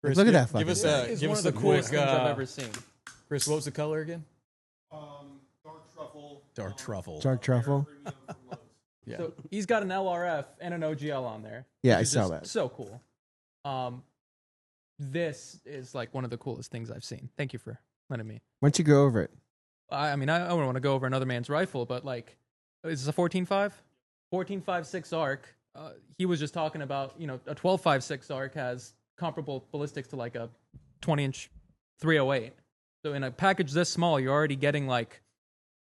Chris,
Look at that
Give us
fucking
It's
give
one
us
of the
a
coolest
quick,
things I've ever seen.
Chris, what was the color again?
Dark truffle.
Dark truffle.
Yeah.
So he's got an LRF and an OGL on there.
Yeah,
which
I
is
saw
just
that.
So cool. This is like one of the coolest things I've seen. Thank you for letting me.
Why don't you go over it?
I mean, I don't want to go over another man's rifle, but like, is this a 14.5? 14.5 6 arc. He was just talking about, a 12.5 6 arc has comparable ballistics to like a 20-inch 308. So in a package this small, you're already getting like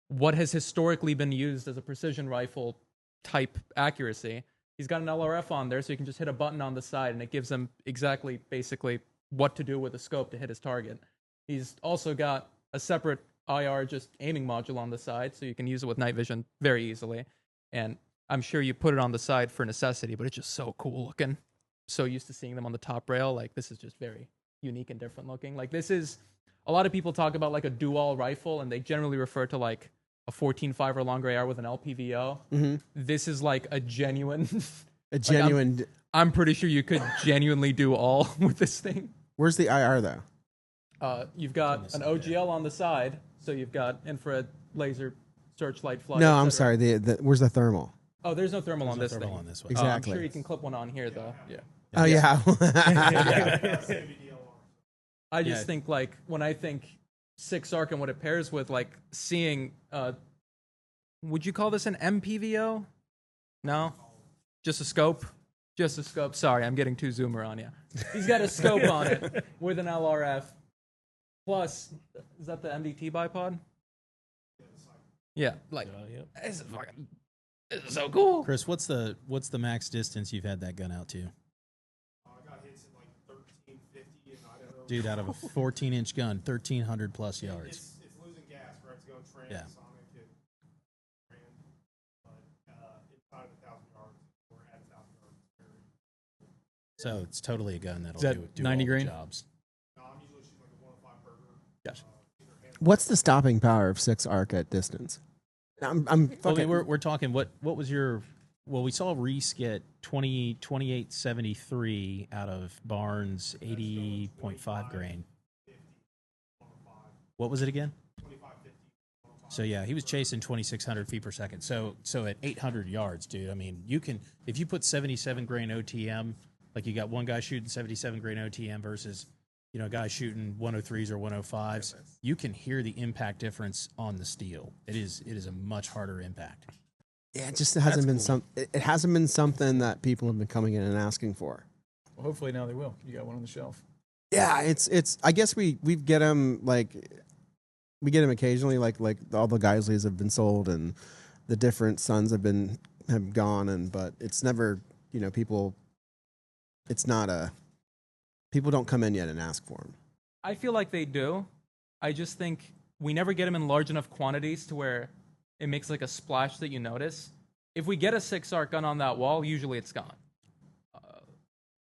what has historically been used as a precision rifle type accuracy. He's got an LRF on there, so you can just hit a button on the side, and it gives him exactly, basically, what to do with a scope to hit his target. He's also got a separate IR just aiming module on the side, so you can use it with night vision very easily. And I'm sure you put it on the side for necessity, but it's just so cool looking. So used to seeing them on the top rail. Like, this is just very unique and different looking. Like, this is, a lot of people talk about like a dual rifle, and they generally refer to like a 14.5 or longer AR with an LPVO.
Mm-hmm.
This is like a genuine.
A genuine.
I'm pretty sure you could genuinely do all with this thing.
Where's the IR though?
You've got an OGL on the side, so you've got infrared, laser, searchlight, flood.
No, I'm
etc.
sorry. Where's the thermal?
Oh, there's no thermal on
There's
this
no thermal
thing.
on this one.
Exactly.
I'm sure you can clip one on here, though.
Yeah.
Oh yeah.
I just think, like, when I think 6 arc and what it pairs with, like, seeing, would you call this an MPVO? No? Just a scope? Just a scope. Sorry, I'm getting too zoomer on you. He's got a scope on it with an LRF. Plus, is that the MDT bipod? Yeah, like, this is so cool.
Chris, what's the max distance you've had that gun out to?
I got hits at like 1350 and I don't know.
Dude, out of a 14-inch gun, 1,300 plus yards.
It's losing gas, right? It's going transonic
Yeah.
at but inside of 1,000 yards or at 1,000 yards.
So it's totally a gun that'll
Is that
do
90
all
grain?
the jobs.
No, I'm usually shooting like a 105 burger.
Gotcha.
What's the stopping power of 6 arc at distance? I'm
Well,
fucking.
we're talking, what was your, well, we saw Reese get 2873 out of Barnes 80.5 grain. What was it again?
2550.
So yeah, he was chasing 2,600 feet per second. So at 800 yards, dude, I mean, you can, if you put 77 grain OTM, like you got one guy shooting 77 grain OTM versus, a guy shooting 103s or 105s, you can hear the impact difference on the steel. It is a much harder impact.
Yeah, it just hasn't been
cool.
it hasn't been something that people have been coming in and asking for.
Well, hopefully now they will. You got one on the shelf.
Yeah, it's. I guess we get them we get them occasionally, like all the Geisleys have been sold and the different sons have gone, but it's never people. It's not a. People don't come in yet and ask for them.
I feel like they do. I just think we never get them in large enough quantities to where it makes like a splash that you notice. If we get a 6 arc gun on that wall, usually it's gone.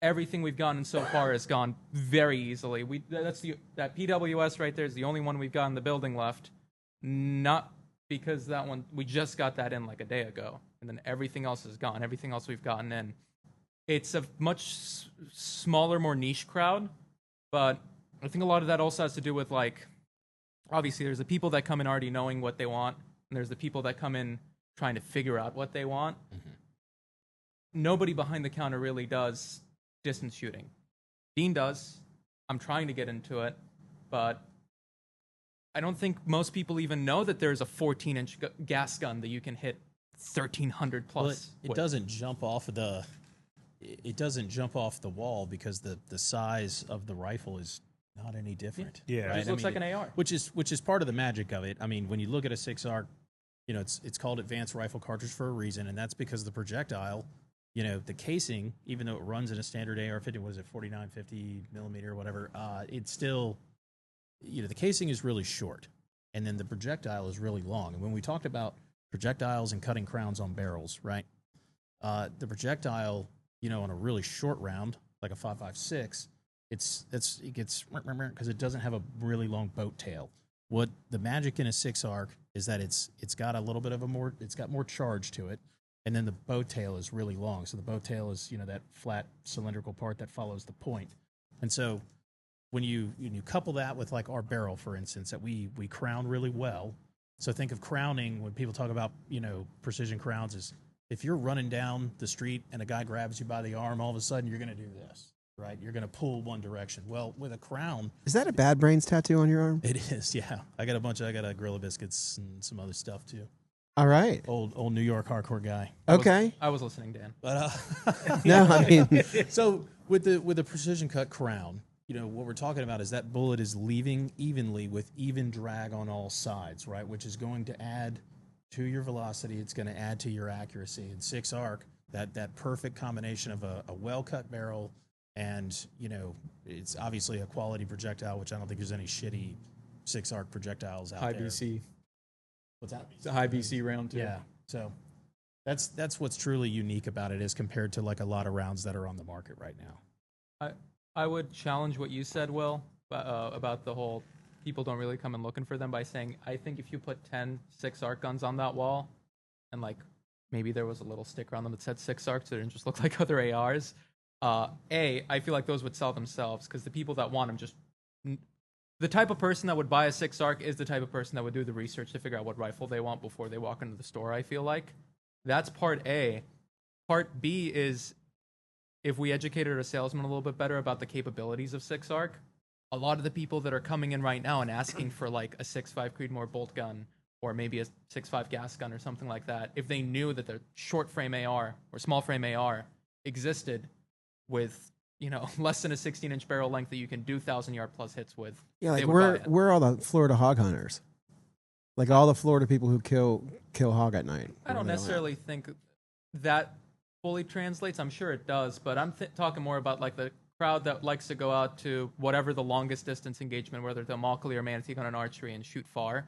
Everything we've gotten so far has gone very easily. That PWS right there is the only one we've got in the building left. Not because that one, we just got that in like a day ago, and then everything else is gone. Everything else we've gotten in. It's a much smaller, more niche crowd, but I think a lot of that also has to do with, like, obviously there's the people that come in already knowing what they want, and there's the people that come in trying to figure out what they want.
Mm-hmm.
Nobody behind the counter really does distance shooting. Dean does. I'm trying to get into it, but I don't think most people even know that there's a 14-inch gas gun that you can hit 1,300 plus.
Well, it doesn't jump off of the it doesn't jump off the wall because the size of the rifle is not any different.
Yeah.
right?
It looks like an AR.
which is part of the magic of it. I mean, when you look at a 6 ARC, it's called advanced rifle cartridge for a reason, and that's because the projectile, the casing, even though it runs in a standard AR-15, what is it, 49, 50 millimeter, or whatever, it's still, the casing is really short, and then the projectile is really long. And when we talked about projectiles and cutting crowns on barrels, right? The projectile, on a really short round, like a 5.56, it gets because it doesn't have a really long boat tail. What the magic in a 6 ARC is that it's got a little bit of it's got more charge to it, and then the boat tail is really long. So the boat tail is that flat cylindrical part that follows the point. And so when you couple that with like our barrel, for instance, that we crown really well. So think of crowning when people talk about precision crowns is if you're running down the street and a guy grabs you by the arm, all of a sudden you're going to do this. Right, you're going to pull one direction. Well, with a crown,
Is that a Bad Brains tattoo on your arm?
it is. Yeah, I got a Gorilla Biscuits and some other stuff too.
All right.
Old New York hardcore guy.
Okay.
I was listening, Dan.
But
No, I mean,
so with the precision cut crown, what we're talking about is that bullet is leaving evenly with even drag on all sides, right? Which is going to add to your velocity. It's going to add to your accuracy. And 6 ARC, that perfect combination of a well cut barrel. And, it's obviously a quality projectile, which I don't think there's any shitty 6 ARC projectiles out
High
there.
BC.
What's that?
It's a high BC round too.
Yeah. So that's what's truly unique about it as compared to like a lot of rounds that are on the market right now.
I would challenge what you said, Will, about the whole people don't really come in looking for them by saying, I think if you put 10 6 ARC guns on that wall and like maybe there was a little sticker on them that said 6 ARC so it didn't just look like other ARs, I feel like those would sell themselves because the people that want them the type of person that would buy a 6 ARC is the type of person that would do the research to figure out what rifle they want before they walk into the store, I feel like. That's part A. Part B is if we educated our salesman a little bit better about the capabilities of 6 ARC, a lot of the people that are coming in right now and asking for like a 6.5 Creedmoor bolt gun or maybe a 6.5 gas gun or something like that, if they knew that the short frame AR or small frame AR existed with less than a 16-inch barrel length that you can do 1,000-yard plus hits with.
yeah, like
they would buy it.
we're all the Florida hog hunters, like all the Florida people who kill hog at night.
I don't necessarily think that fully translates. I'm sure it does, but I'm talking more about like the crowd that likes to go out to whatever the longest distance engagement, whether it's a Immokalee or Manatee gun and archery, and shoot far.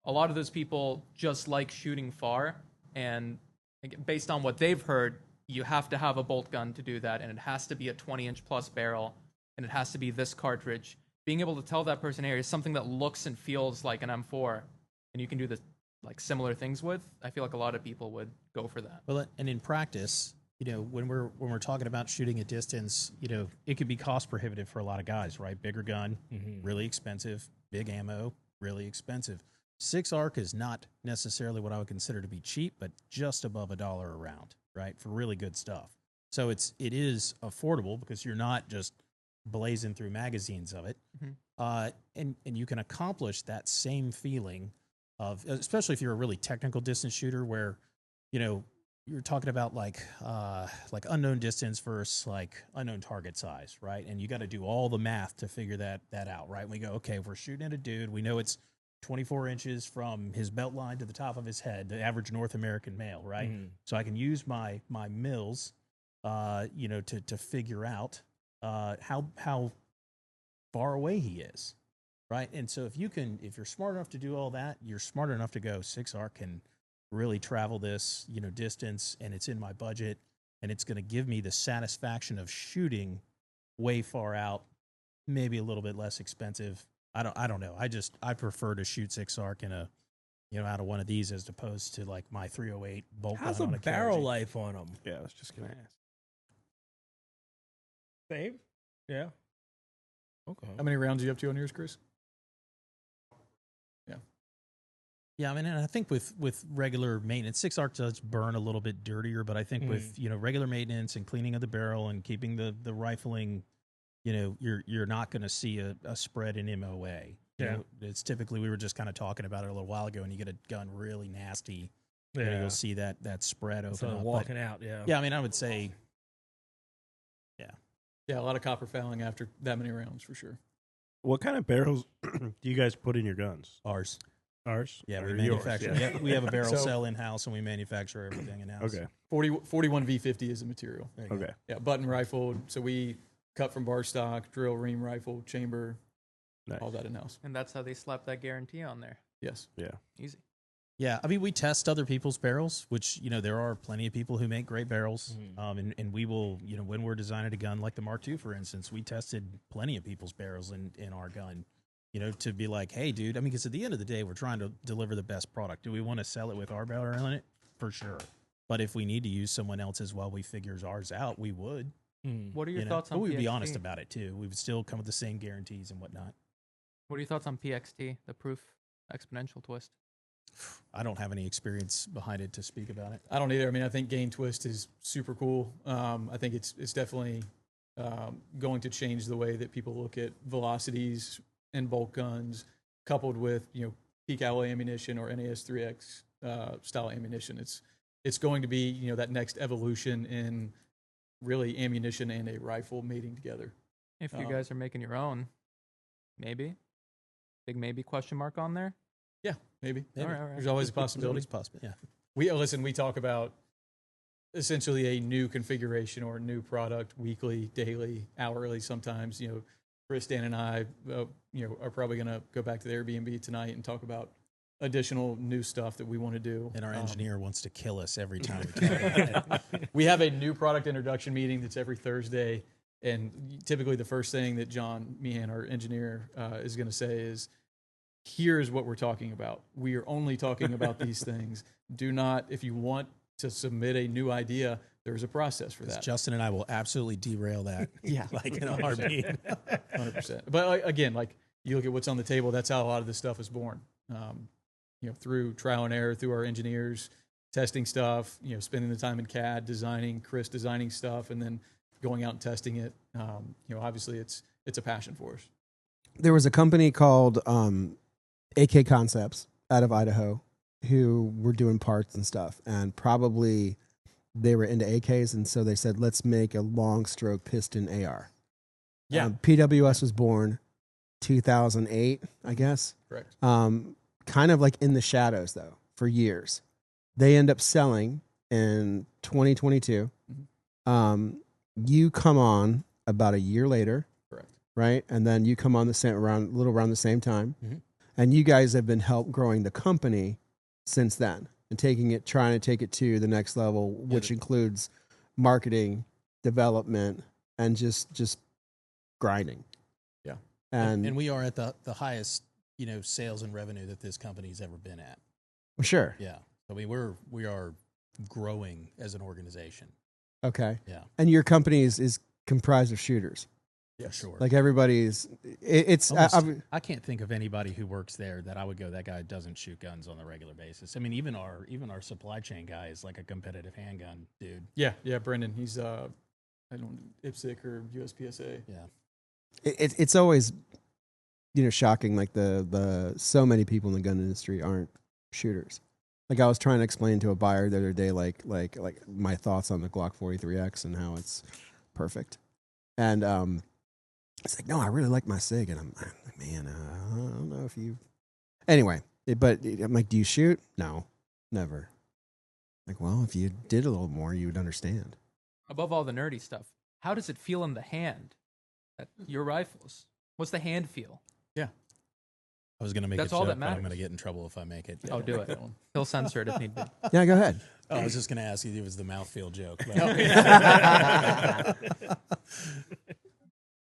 A lot of those people just like shooting far, and based on what they've heard, you have to have a bolt gun to do that, and it has to be a 20-inch plus barrel, and it has to be this cartridge. Being able to tell that person, hey, it's something that looks and feels like an M4, and you can do this like similar things with, I feel like a lot of people would go for that.
Well, and in practice, when we're talking about shooting at distance, it could be cost prohibitive for a lot of guys, right? Bigger gun, really expensive. Big ammo, really expensive. 6 ARC is not necessarily what I would consider to be cheap, but just above $1 a round, right? For really good stuff. So it is affordable because you're not just blazing through magazines of it. And you can accomplish that same feeling of, especially if you're a really technical distance shooter where, you're talking about like unknown distance versus like unknown target size, right? And you got to do all the math to figure that out, right? And we go, okay, if we're shooting at a dude, we know it's 24 inches from his belt line to the top of his head, the average North American male, right? So I can use my mils, to figure out how far away he is, right? And so if you're smart enough to do all that, you're smart enough to go 6 ARC can really travel this, distance, and it's in my budget, and it's going to give me the satisfaction of shooting way far out, maybe a little bit less expensive. I don't know. I prefer to shoot 6 ARC in out of one of these as opposed to like my 308 bolt gun.
How's the
on a
barrel
KRG.
life on them?
Yeah, I was just gonna ask.
Same? Yeah. Okay.
How many rounds are you up to on yours, Chris?
Yeah, I mean, and I think with regular maintenance, 6 ARC does burn a little bit dirtier, but I think with regular maintenance and cleaning of the barrel and keeping the rifling, you're not going to see a spread in MOA. It's typically, we were just kind of talking about it a little while ago, and you get a gun really nasty, you'll see that spread open
So
up.
walking out,
Yeah, I mean, I would say
Yeah, a lot of copper fouling after that many rounds for sure.
What kind of barrels do you guys put in your guns?
Ours.
Ours?
Yeah,
Or
we
yours?
manufacture.
Yeah.
Yeah, we have a barrel
So-
cell in house, and we manufacture everything in house.
Okay.
41 V50 is the material.
There you go.
Okay.
Yeah, button rifle. So we cut from bar stock, drill, ream rifle, chamber,
Nice.
all that in house.
And that's how they slap that guarantee on there.
Yes.
Yeah.
Easy.
Yeah, I mean, we test other people's barrels, which, there are plenty of people who make great barrels. And we will, when we're designing a gun like the Mark II, for instance, we tested plenty of people's barrels in our gun, to be like, hey, dude, I mean, because at the end of the day, we're trying to deliver the best product. Do we want to sell it with our barrel in it? For sure. But if we need to use someone else's while we figure ours out, we would.
What are your
you know?
thoughts on
But we'd be
PXT?
honest about it, too. We would still come with the same guarantees and whatnot.
What are your thoughts on PXT, the proof exponential twist?
I don't have any experience behind it to speak about it.
I don't either. I mean, I think gain twist is super cool. I think it's definitely going to change the way that people look at velocities and bolt guns, coupled with peak alloy ammunition or NAS3X style ammunition. It's going to be that next evolution in really ammunition and a rifle mating together.
If you guys are making your own, maybe. Big maybe question mark on there?
Yeah, maybe.
All right.
There's always a possibility.
It's possible, yeah.
We talk about essentially a new configuration or a new product weekly, daily, hourly. Sometimes, Chris, Dan, and I, are probably going to go back to the Airbnb tonight and talk about additional new stuff that we want to do.
And our engineer wants to kill us every time we talk about it.
We have a new product introduction meeting that's every Thursday, and typically the first thing that John Meehan, our engineer, is going to say is, here's what we're talking about. We are only talking about these things. Do not, if you want to submit a new idea, there's a process for that.
Justin and I will absolutely derail that.
Yeah.
Like in a heartbeat.
100%. But again, you look at what's on the table, that's how a lot of this stuff is born. Through trial and error, through our engineers, testing stuff, spending the time in CAD, designing, Chris designing stuff, and then going out and testing it. Obviously it's a passion for us.
There was a company called AK Concepts out of Idaho who were doing parts and stuff, and probably they were into AKs, and so they said, let's make a long stroke piston AR.
Yeah.
PWS was born 2008, I guess.
Correct.
Kind of like in the shadows, though, for years. They end up selling in 2022. You come on about a year later.
Correct.
Right? And then you come on around the same time.
Mm-hmm.
And you guys have been helped growing the company since then and trying to take it to the next level, which includes marketing, development, and just grinding.
Yeah.
And we are at the highest, sales and revenue that this company's ever been at.
Sure.
Yeah. I mean, we are growing as an organization.
Okay.
Yeah.
And your company is comprised of shooters.
Yeah, sure.
Like everybody's, it's.
I can't think of anybody who works there that I would go, that guy doesn't shoot guns on a regular basis. I mean, even our supply chain guy is like a competitive handgun dude.
Yeah, Brendan. He's IPSC or USPSA.
Yeah.
It's always, shocking. Like the so many people in the gun industry aren't shooters. Like I was trying to explain to a buyer the other day, like my thoughts on the Glock 43X and how it's perfect, and it's like, no, I really like my SIG, and I'm like, man, I don't know if you. Anyway, I'm like, do you shoot? No, never. Like, well, if you did a little more, you would understand.
Above all the nerdy stuff, how does it feel in the hand? Your rifles. What's the hand feel?
Yeah.
I was going to make
That's
a
all
joke,
that
but I'm
matters.
going to get in trouble if I make it.
Oh, do it. He'll censor it if need be.
Yeah, go ahead.
Oh, I was just going to ask you if it was the mouthfeel joke.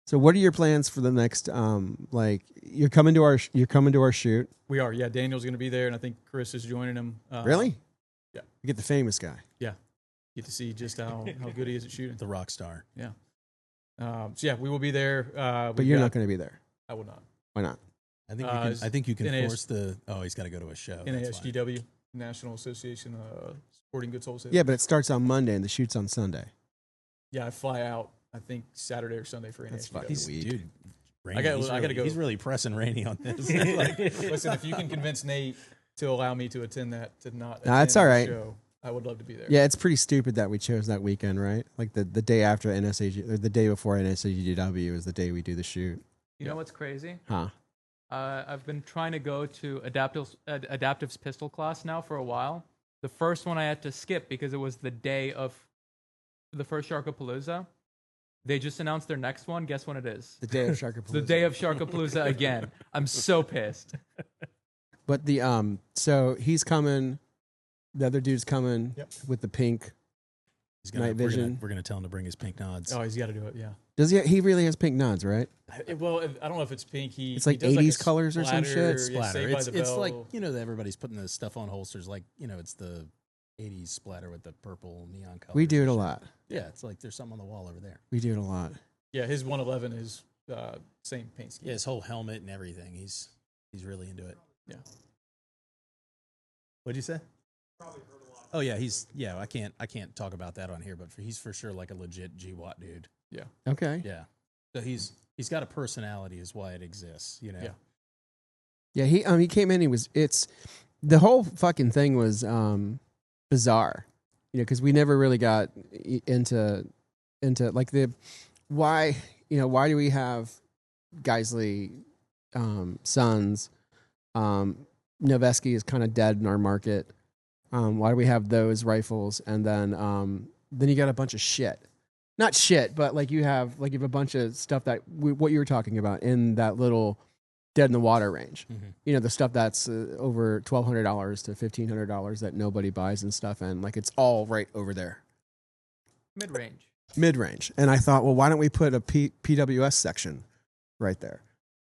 So, what are your plans for the next? You're coming to our shoot.
We are. Yeah, Daniel's going to be there, and I think Chris is joining him.
Really?
Yeah.
You get the famous guy.
Yeah. Get to see just how good he is at shooting.
The rock star.
Yeah. We will be there.
But you're not going to be there.
I will not.
Why not?
I think you can
NAS
force the. Oh, he's got to go to a show. That's why.
NASGW, National Association of Sporting Goods Wholesalers.
Yeah, but it starts on Monday and the shoot's on Sunday.
Yeah, I fly out, I think, Saturday or Sunday for
That's
NASGW.
fucking
He's,
weak.
dude, Rainey,
I
he's
gotta
really-
go.
He's really pressing Rainey on this. Like,
Listen, if you can convince Nate to allow me to attend that, to not
Nah, it's
attend
all
the
right.
show, I would love to be there.
Yeah, it's pretty stupid that we chose that weekend, right? Like the day after NSAG, or the day before NSAGW is the day we do the shoot.
You know what's crazy?
Huh.
I've been trying to go to Adaptive's pistol class now for a while. The first one I had to skip because it was the day of the first Sharkapalooza. They just announced their next one. Guess when it is?
The day of Sharkapalooza.
The day of Sharkapalooza again. I'm so pissed.
But so he's coming. The other dude's coming
Yep.
with the pink
He's
night vision.
We're gonna tell him to bring his pink nods.
Oh, he's got to do it. Yeah.
Does he? He really has pink nods, right?
Well, I don't know if it's pink.
It's
he
like
does
80s
a
colors or some shit?
Splatter.
Saved by
It's,
the
it's like,
Bell.
you know, that everybody's putting the stuff on holsters. Like, you know, it's the 80s splatter with the purple neon colors.
We do it
and
a
shit.
lot.
Yeah, it's like there's something on the wall over there.
We do it a lot.
Yeah, his 111 is same paint scheme.
Yeah, his whole helmet and everything. He's really into it.
Yeah.
What'd you say? Oh yeah, I can't talk about that on here, but he's for sure like a legit GWAT dude.
Yeah.
Okay.
Yeah. So he's got a personality is why it exists, you know.
Yeah.
Yeah. He came in. It's the whole fucking thing was bizarre, you know, because we never really got into like why do we have Geisley Sons? Noveski is kind of dead in our market. Why do we have those rifles? And then you got a bunch of shit. Not shit, but like you have a bunch of stuff that what you were talking about in that little dead in the water range.
Mm-hmm.
You know, the stuff that's over $1,200 to $1,500 that nobody buys and stuff, and like it's all right over there, mid range. And I thought, well, why don't we put a PWS section right there?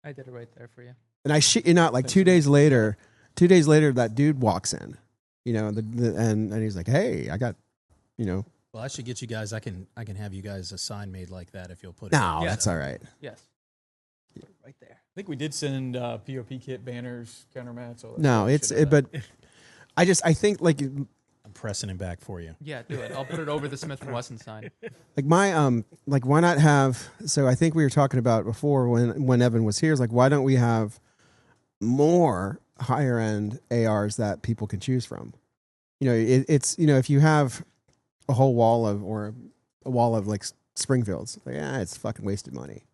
I did it right there for you.
And I shit you not, like 2 days later, that dude walks in, you know, and he's like, hey, I got, you know.
Well, I should get you guys. I can have you guys a sign made like that if you'll put it.
No,
in.
that's all right.
Yes. Put it right there.
I think we did send POP kit, banners, counter mats. All that
No,
stuff.
but I think like
I'm pressing him back for you.
Yeah, do it. I'll put it over the Smith & Wesson sign.
like my like why not have? So I think we were talking about before when Evan was here. Is like why don't we have more higher end ARs that people can choose from? You know, it's you know if you have a whole wall of like Springfields, like it's fucking wasted money.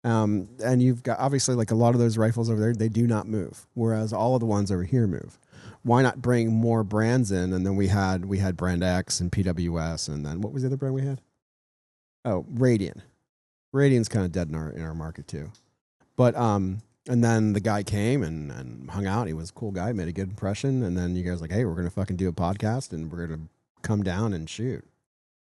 And you've got obviously like a lot of those rifles over there, they do not move, whereas all of the ones over here move. Why not bring more brands in? And then we had Brand X and PWS, and then what was the other brand we had? Oh, Radian. Radian's kind of dead in our market too. But and then the guy came and hung out. He was a cool guy, made a good impression. And then you guys were like, hey, we're gonna fucking do a podcast and we're gonna come down and shoot.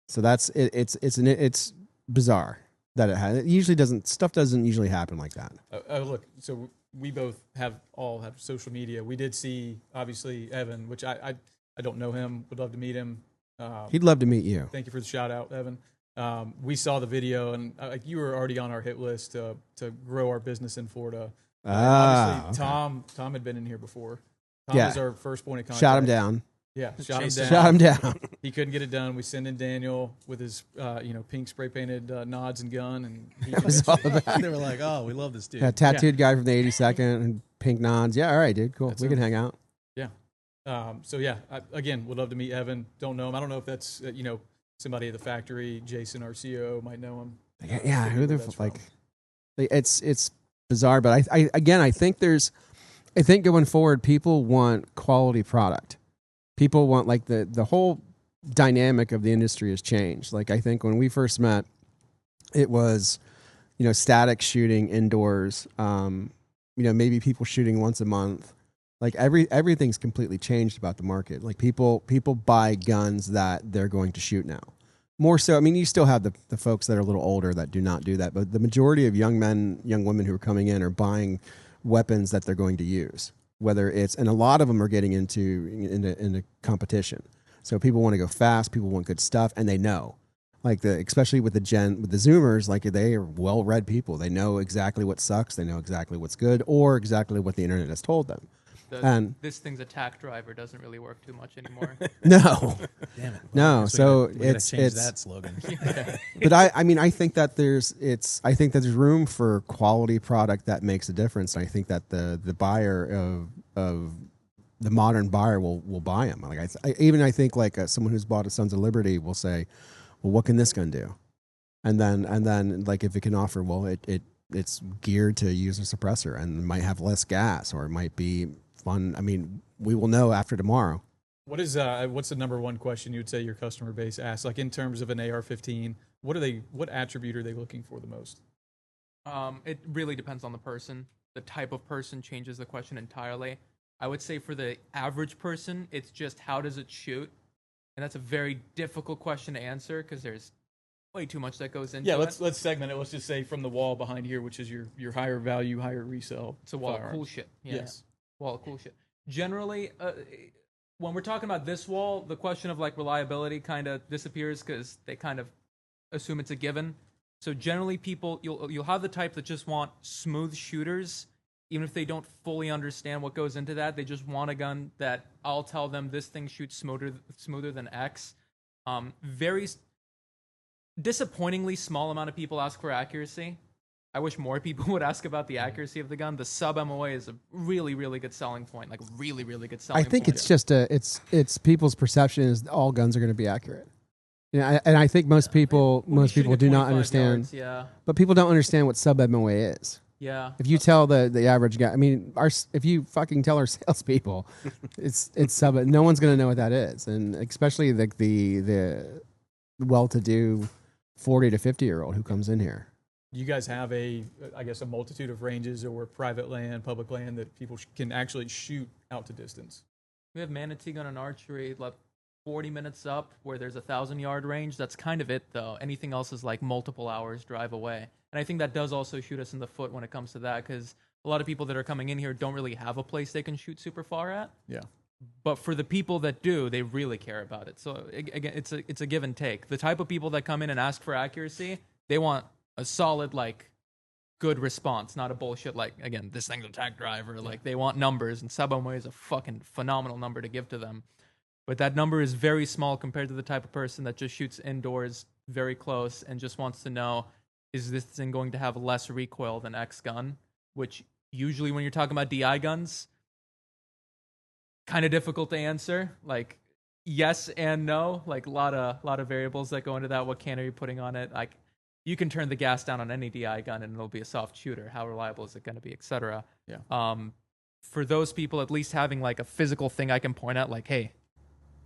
So that's it. It's bizarre that it usually doesn't usually happen like that.
Look, so we both all have social media. We did see obviously Evan, which I don't know him. Would love to meet him.
He'd love to meet you.
Thank you for the shout out, Evan. We saw the video, and you were already on our hit list to grow our business in Florida. Obviously,
okay.
Tom had been in here before. Tom
Yeah.
was our first point of contact.
Shot him down.
Yeah, shot him
Chase
down.
Shot him down.
He couldn't get it done. We send in Daniel with his pink spray painted nods and gun, and he
That was all about.
They were like, "Oh, we love this dude."
Yeah, tattooed guy from the 82nd and pink nods. Yeah, all right, dude, cool.
That's
we
him.
can hang out.
So yeah, again, would love to meet Evan. Don't know him. I don't know if that's somebody at the factory. Jason, our CEO, might know him.
Yeah, who the
that's
like? It's bizarre, but I think going forward, people want quality product. People want like the whole dynamic of the industry has changed. Like I think when we first met, it was static shooting indoors. Maybe people shooting once a month. Like everything's completely changed about the market. Like people buy guns that they're going to shoot now. More so, I mean, you still have the folks that are a little older that do not do that, but the majority of young men, young women who are coming in are buying weapons that they're going to use. Whether it's, and a lot of them are getting into competition. So people want to go fast, people want good stuff, and they know. Like especially with the Zoomers, like they are well-read people. They know exactly what sucks, they know exactly what's good, or exactly what the internet has told them.
This thing's attack driver doesn't really work too much anymore.
No.
Damn it.
No,
Well,
so
we gotta
it's
change that slogan.
But I think that there's room for quality product that makes a difference. And I think that the buyer of the modern buyer will buy them. Like I think like someone who's bought a Sons of Liberty will say, well, what can this gun do? And then like if it can offer, well, it's geared to use a suppressor and might have less gas, or it might be fun. I mean, we will know after tomorrow.
What's the number one question you would say your customer base asks? Like in terms of an AR-15, what attribute are they looking for the most?
It really depends on the person. The type of person changes the question entirely. I would say for the average person, it's just how does it shoot? And that's a very difficult question to answer because there's way too much that goes into it.
Let's segment it. Let's just say from the wall behind here, which is your higher value, higher resale.
It's a wall
firearms.
of cool shit. Yeah,
Yes.
wall of cool shit. Generally, when we're talking about this wall, the question of like reliability kind of disappears because they kind of assume it's a given. So generally, people you'll have the type that just want smooth shooters, even if they don't fully understand what goes into that. They just want a gun that I'll tell them this thing shoots smoother than X. Very disappointingly small amount of people ask for accuracy. I wish more people would ask about the accuracy of the gun. The sub MOA is a really, really good selling point. Like really, really good selling
I
point.
think it's just it's people's perception is all guns are going to be accurate. And I think most people do not understand.
Yards, yeah.
But people don't understand what sub MOA is.
Yeah.
If you tell the average guy, I mean, if you fucking tell our salespeople, it's sub. No one's going to know what that is, and especially the well-to-do 40 to 50-year-old who comes in here.
You guys have a multitude of ranges or private land, public land that people can actually shoot out to distance.
We have manatee gun and archery, like 40 minutes up, where there's 1,000-yard range. That's kind of it, though. Anything else is like multiple hours drive away. And I think that does also shoot us in the foot when it comes to that, because a lot of people that are coming in here don't really have a place they can shoot super far at.
Yeah.
But for the people that do, they really care about it. So again, it's a give and take. The type of people that come in and ask for accuracy, they want a solid, like, good response, not a bullshit, like, again, this thing's a tech driver. Like, they want numbers, and sub-MOA is a fucking phenomenal number to give to them. But that number is very small compared to the type of person that just shoots indoors very close and just wants to know, is this thing going to have less recoil than X gun? Which usually when you're talking about DI guns, kind of difficult to answer. Like, yes and no. Like, a lot of variables that go into that. What can are you putting on it? Like, you can turn the gas down on any DI gun and it'll be a soft shooter. How reliable is it going to be, etc.
Yeah.
For those people, at least having like a physical thing I can point at, like, hey,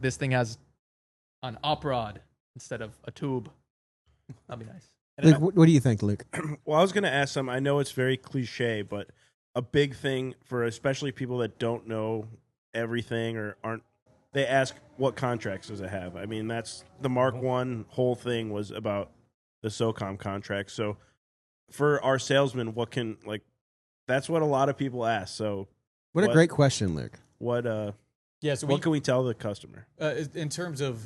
this thing has an op rod instead of a tube. That'd be nice.
Luke, what do you think, Luke?
Well, I was going to ask some. I know it's very cliche, but a big thing for especially people that don't know everything or aren't, they ask what contracts does it have? I mean, that's the Mark I whole thing was about the SOCOM contract. So for our salesmen, what can, like, that's what a lot of people ask. So
What a great question, Luke.
what
So
what can we tell the customer?
in terms of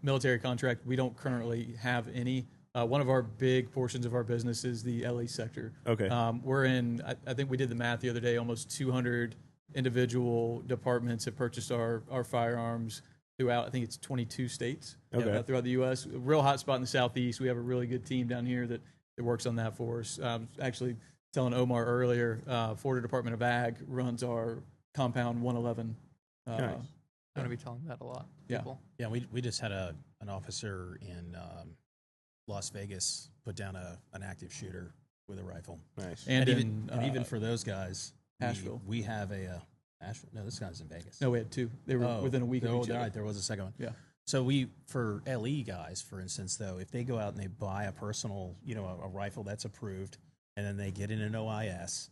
military contract, we don't currently have any. One of our big portions of our business is the LA sector.
Okay.
We're in. I think we did the math the other day. Almost 200 individual departments have purchased our firearms throughout. I think it's 22 states.
Okay.
Throughout the U.S. A real hot spot in the Southeast. We have a really good team down here that works on that for us. Actually, telling Omar earlier, Florida Department of Ag runs our Compound 111.
Nice.
I'm going to be telling that a lot.
Yeah.
People.
Yeah, we just had an officer in Las Vegas put down an active shooter with a rifle.
Nice.
And
in,
even for those guys,
Asheville.
we have a Asheville. No, this guy's in Vegas.
No, we had two. They were within a week of each other.
Right, there was a second one.
Yeah.
So for LE guys, for instance, though, if they go out and they buy a personal, a rifle that's approved, and then they get in an OIS,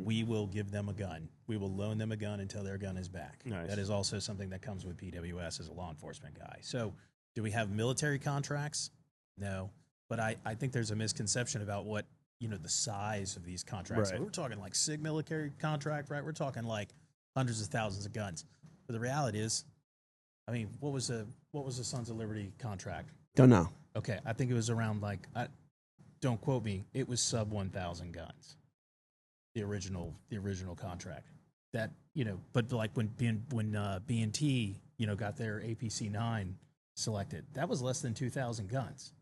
we will give them a gun. We will loan them a gun until their gun is back.
Nice.
That is also something that comes with PWS as a law enforcement guy. So do we have military contracts? No. But I think there's a misconception about what, the size of these contracts.
Right.
We're talking like SIG military contract, right? We're talking like hundreds of thousands of guns. But the reality is, I mean, what was the Sons of Liberty contract?
Don't know.
Okay, I think it was around don't quote me, it was sub 1,000 guns. The original contract. That, but like when B&T, got their APC 9 selected, that was less than 2,000 guns.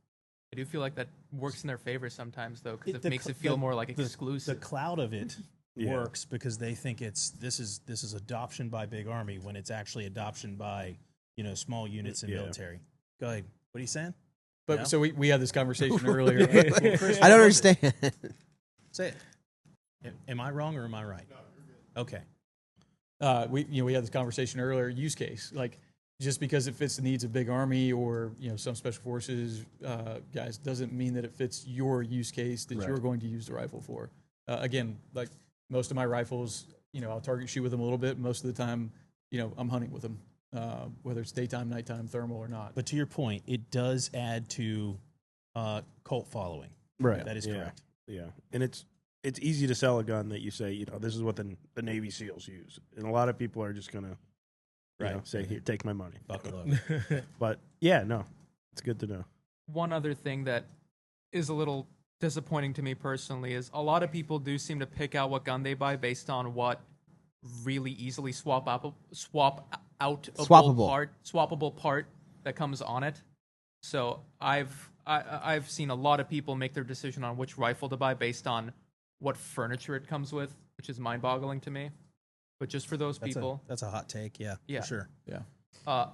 I do feel like that works in their favor sometimes, though, because it makes it feel more like exclusive.
The cloud of it
Yeah.
works because they think this is adoption by Big Army when it's actually adoption by small units in
Yeah.
military. Go ahead. What are you saying?
But
No?
so we had this conversation earlier.
I don't understand.
Say it. Am I wrong or am I right? Okay.
We had this conversation earlier. Use case, like just because it fits the needs of Big Army or some special forces guys, doesn't mean that it fits your use case that you're going to use the rifle for. Again, like most of my rifles, I'll target shoot with them a little bit. Most of the time, I'm hunting with them, whether it's daytime, nighttime, thermal or not.
But to your point, it does add to cult following.
Right.
That is
Yeah.
correct.
Yeah, and it's easy to sell a gun that you say, this is what the Navy SEALs use, and a lot of people are just gonna, say, here, take my money.
Buckle up.
But yeah, no, it's good to know.
One other thing that is a little disappointing to me personally is a lot of people do seem to pick out what gun they buy based on what really easily swappable part that comes on it. So I've seen a lot of people make their decision on which rifle to buy based on what furniture it comes with, which is mind-boggling to me. But just for those people,
That's a hot take. Yeah.
Yeah.
For sure.
Yeah.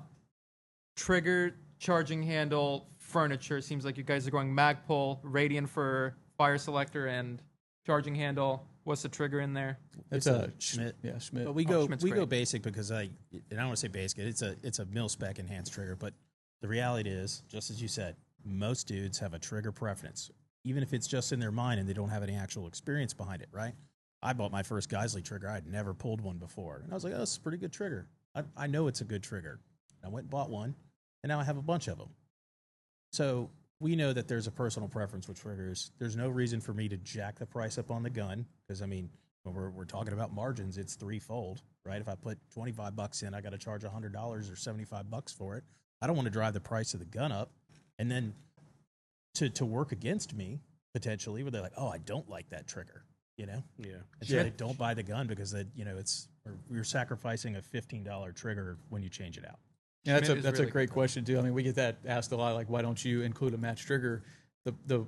Trigger, charging handle, furniture. Seems like you guys are going Magpul, Radian for fire selector and charging handle. What's the trigger in there?
It's
a
Schmidt. Yeah, Schmidt.
But we
Schmidt's
go
great.
basic because and I don't want to say basic. It's a mil spec enhanced trigger, but the reality is, just as you said, most dudes have a trigger preference, even if it's just in their mind and they don't have any actual experience behind it, right? I bought my first Geisley trigger. I'd never pulled one before. And I was like, oh, this is a pretty good trigger. I know it's a good trigger. I went and bought one, and now I have a bunch of them. So we know that there's a personal preference with triggers. There's no reason for me to jack the price up on the gun because, when we're talking about margins, it's threefold, right? If I put $25 in, I got to charge $100 or $75 for it. I don't want to drive the price of the gun up and then to work against me potentially where they're like, oh, I don't like that trigger,
Yeah.
And so they don't buy the gun because you're sacrificing a $15 trigger when you change it out.
Yeah,
Schmidt is
that's
really
a great
good.
question too. We get that asked a lot. Like, why don't you include a match trigger?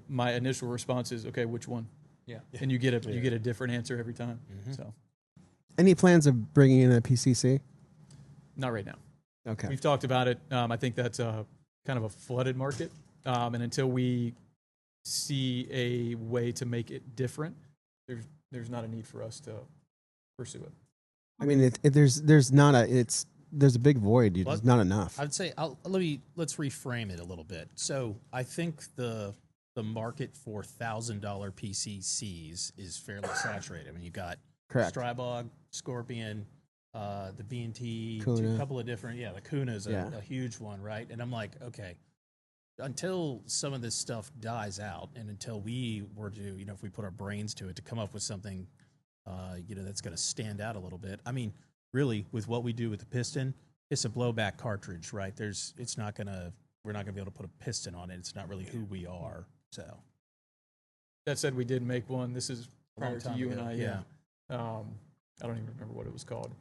My initial response is, okay, which one?
Yeah.
And you get a different answer every time. So
Any plans of bringing in a PCC?
not right now.
Okay.
We've talked about it. I think that's kind of a flooded market, and until we see a way to make it different, there's not a need for us to pursue it.
There's a big void. Dude. There's not enough.
I'd say let's reframe it a little bit. So I think the market for $1,000 PCCs is fairly saturated. You got
Correct.
Strybog, Scorpion, the B&T,
Kuna.
a couple of different. Yeah, the Kuna's a huge one, right? And I'm like, okay, until some of this stuff dies out, and until we were to, if we put our brains to it, to come up with something, that's going to stand out a little bit. Really, with what we do with the piston, it's a blowback cartridge, right? We're not gonna be able to put a piston on it. It's not really who we are. So
That said, we did make one. This is
A long
prior to
time
you
ago,
and I.
yeah.
I don't even remember what it was called,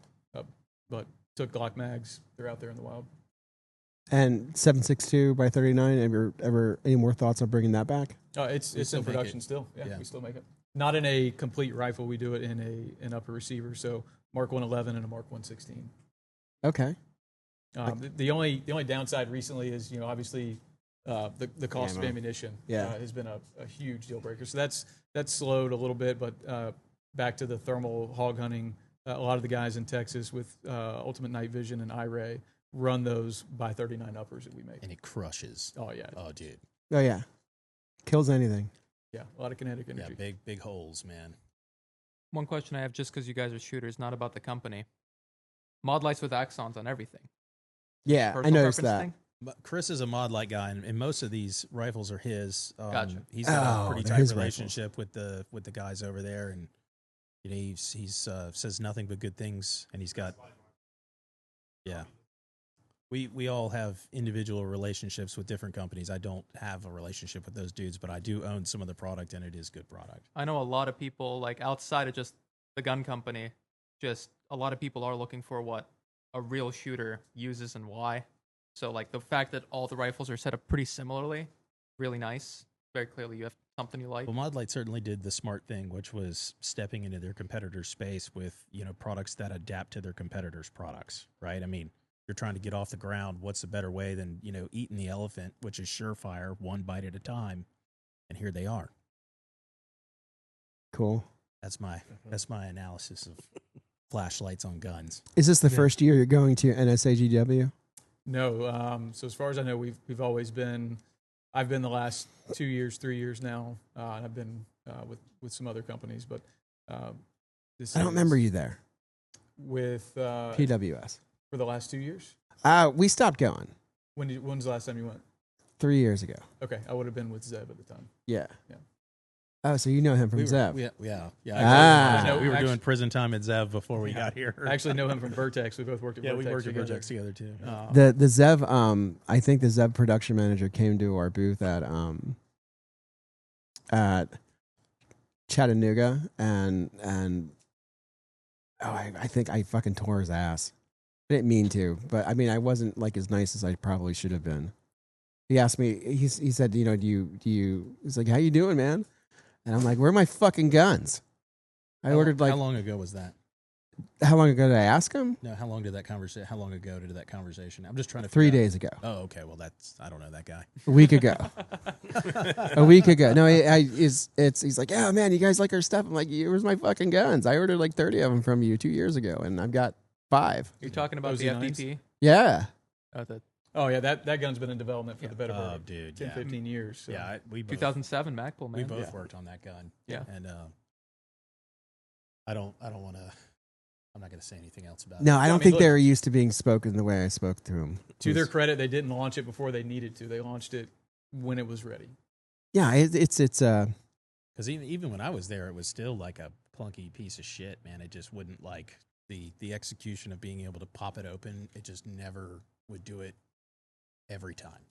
but took Glock mags. They're out there in the wild.
And 7.62 by 39. Ever any more thoughts on bringing that back?
It's
still
in
make
production
it.
still. Yeah,
Yeah.
we still make it. Not in a complete rifle. We do it in an upper receiver. So Mark 111 and a Mark 116.
Okay.
The only downside recently is obviously the cost of
Ammo.
ammunition
Yeah.
has been a huge deal breaker. So that's slowed a little bit. But back to the thermal hog hunting, a lot of the guys in Texas with Ultimate Night Vision and iRay run those by 39 uppers that we make.
and it crushes.
Oh yeah,
Oh, dude.
Oh yeah. Kills anything.
yeah, a lot of kinetic
Yeah,
energy.
big holes, man.
One question I have, just because you guys are shooters, not about the company. Mod lights with axons on everything.
Yeah, I
Personal
noticed
preference
that.
thing?
But Chris is a mod light guy, and most of these rifles are his.
Gotcha.
He's got
Oh,
a pretty
they're
tight
his
relationship with the guys over there, and he's says nothing but good things, and he's got. Yeah, we all have individual relationships with different companies. I don't have a relationship with those dudes, but I do own some of the product, and it is good product.
I know a lot of people, like outside of just the gun company, just a lot of people are looking for what a real shooter uses and why. So like the fact that all the rifles are set up pretty similarly, really nice. Very clearly you have something you like.
Well, Mod Light certainly did the smart thing, which was stepping into their competitors' space with, products that adapt to their competitors' products, right? I mean, you're trying to get off the ground. What's a better way than, eating the elephant, which is surefire, one bite at a time. And here they are.
Cool.
That's my analysis of flashlights on guns.
Is this the first year you're going to NSAGW?
No. So as far as I know, we've always been. I've been the last 2 years, 3 years now, and I've been with some other companies. But this
I don't remember you there.
With
PWS.
for the last 2 years.
We stopped going
When's the last time you went?
3 years ago.
Okay, I would have been with Zeb at the time.
Yeah.
Yeah.
Oh, so you know him from Zev.
Yeah.
Ah.
We were doing prison time at Zev before we got here.
I actually know him from Vertex. We both worked at Vertex.
we worked at
together.
Vertex together too.
The Zev, I think the Zev production manager came to our booth at Chattanooga, and I think I fucking tore his ass. I didn't mean to, but I mean I wasn't like as nice as I probably should have been. He asked me. He said, do you? He's like, how you doing, man? And I'm like, where are my fucking guns? I ordered like.
How long ago was that?
How long ago did I ask him?
No, how long ago did that conversation? I'm just trying to.
3 days ago.
Oh, okay. Well, I don't know that guy.
A week ago. A week ago. No, he's like, yeah, man, you guys like our stuff. I'm like, where's my fucking guns? I ordered like 30 of them from you 2 years ago, and I've got 5.
You're talking about the
OZ9s?
FDP?
Yeah.
Oh yeah, that gun's been in development for the better
Oh,
part of
dude,
10,
yeah.
15 years. So.
Yeah, we both,
2007 Magpul, man.
we both
Yeah.
worked on that gun.
Yeah.
And I don't want to. I'm not going to say anything else about
No,
it.
I don't
mean,
think
look-
they were used to being spoken the way I spoke to him.
To their credit, they didn't launch it before they needed to. They launched it when it was ready.
Yeah, it's
Because even when I was there, it was still like a clunky piece of shit, man. It just wouldn't like the execution of being able to pop it open. It just never would do it every time.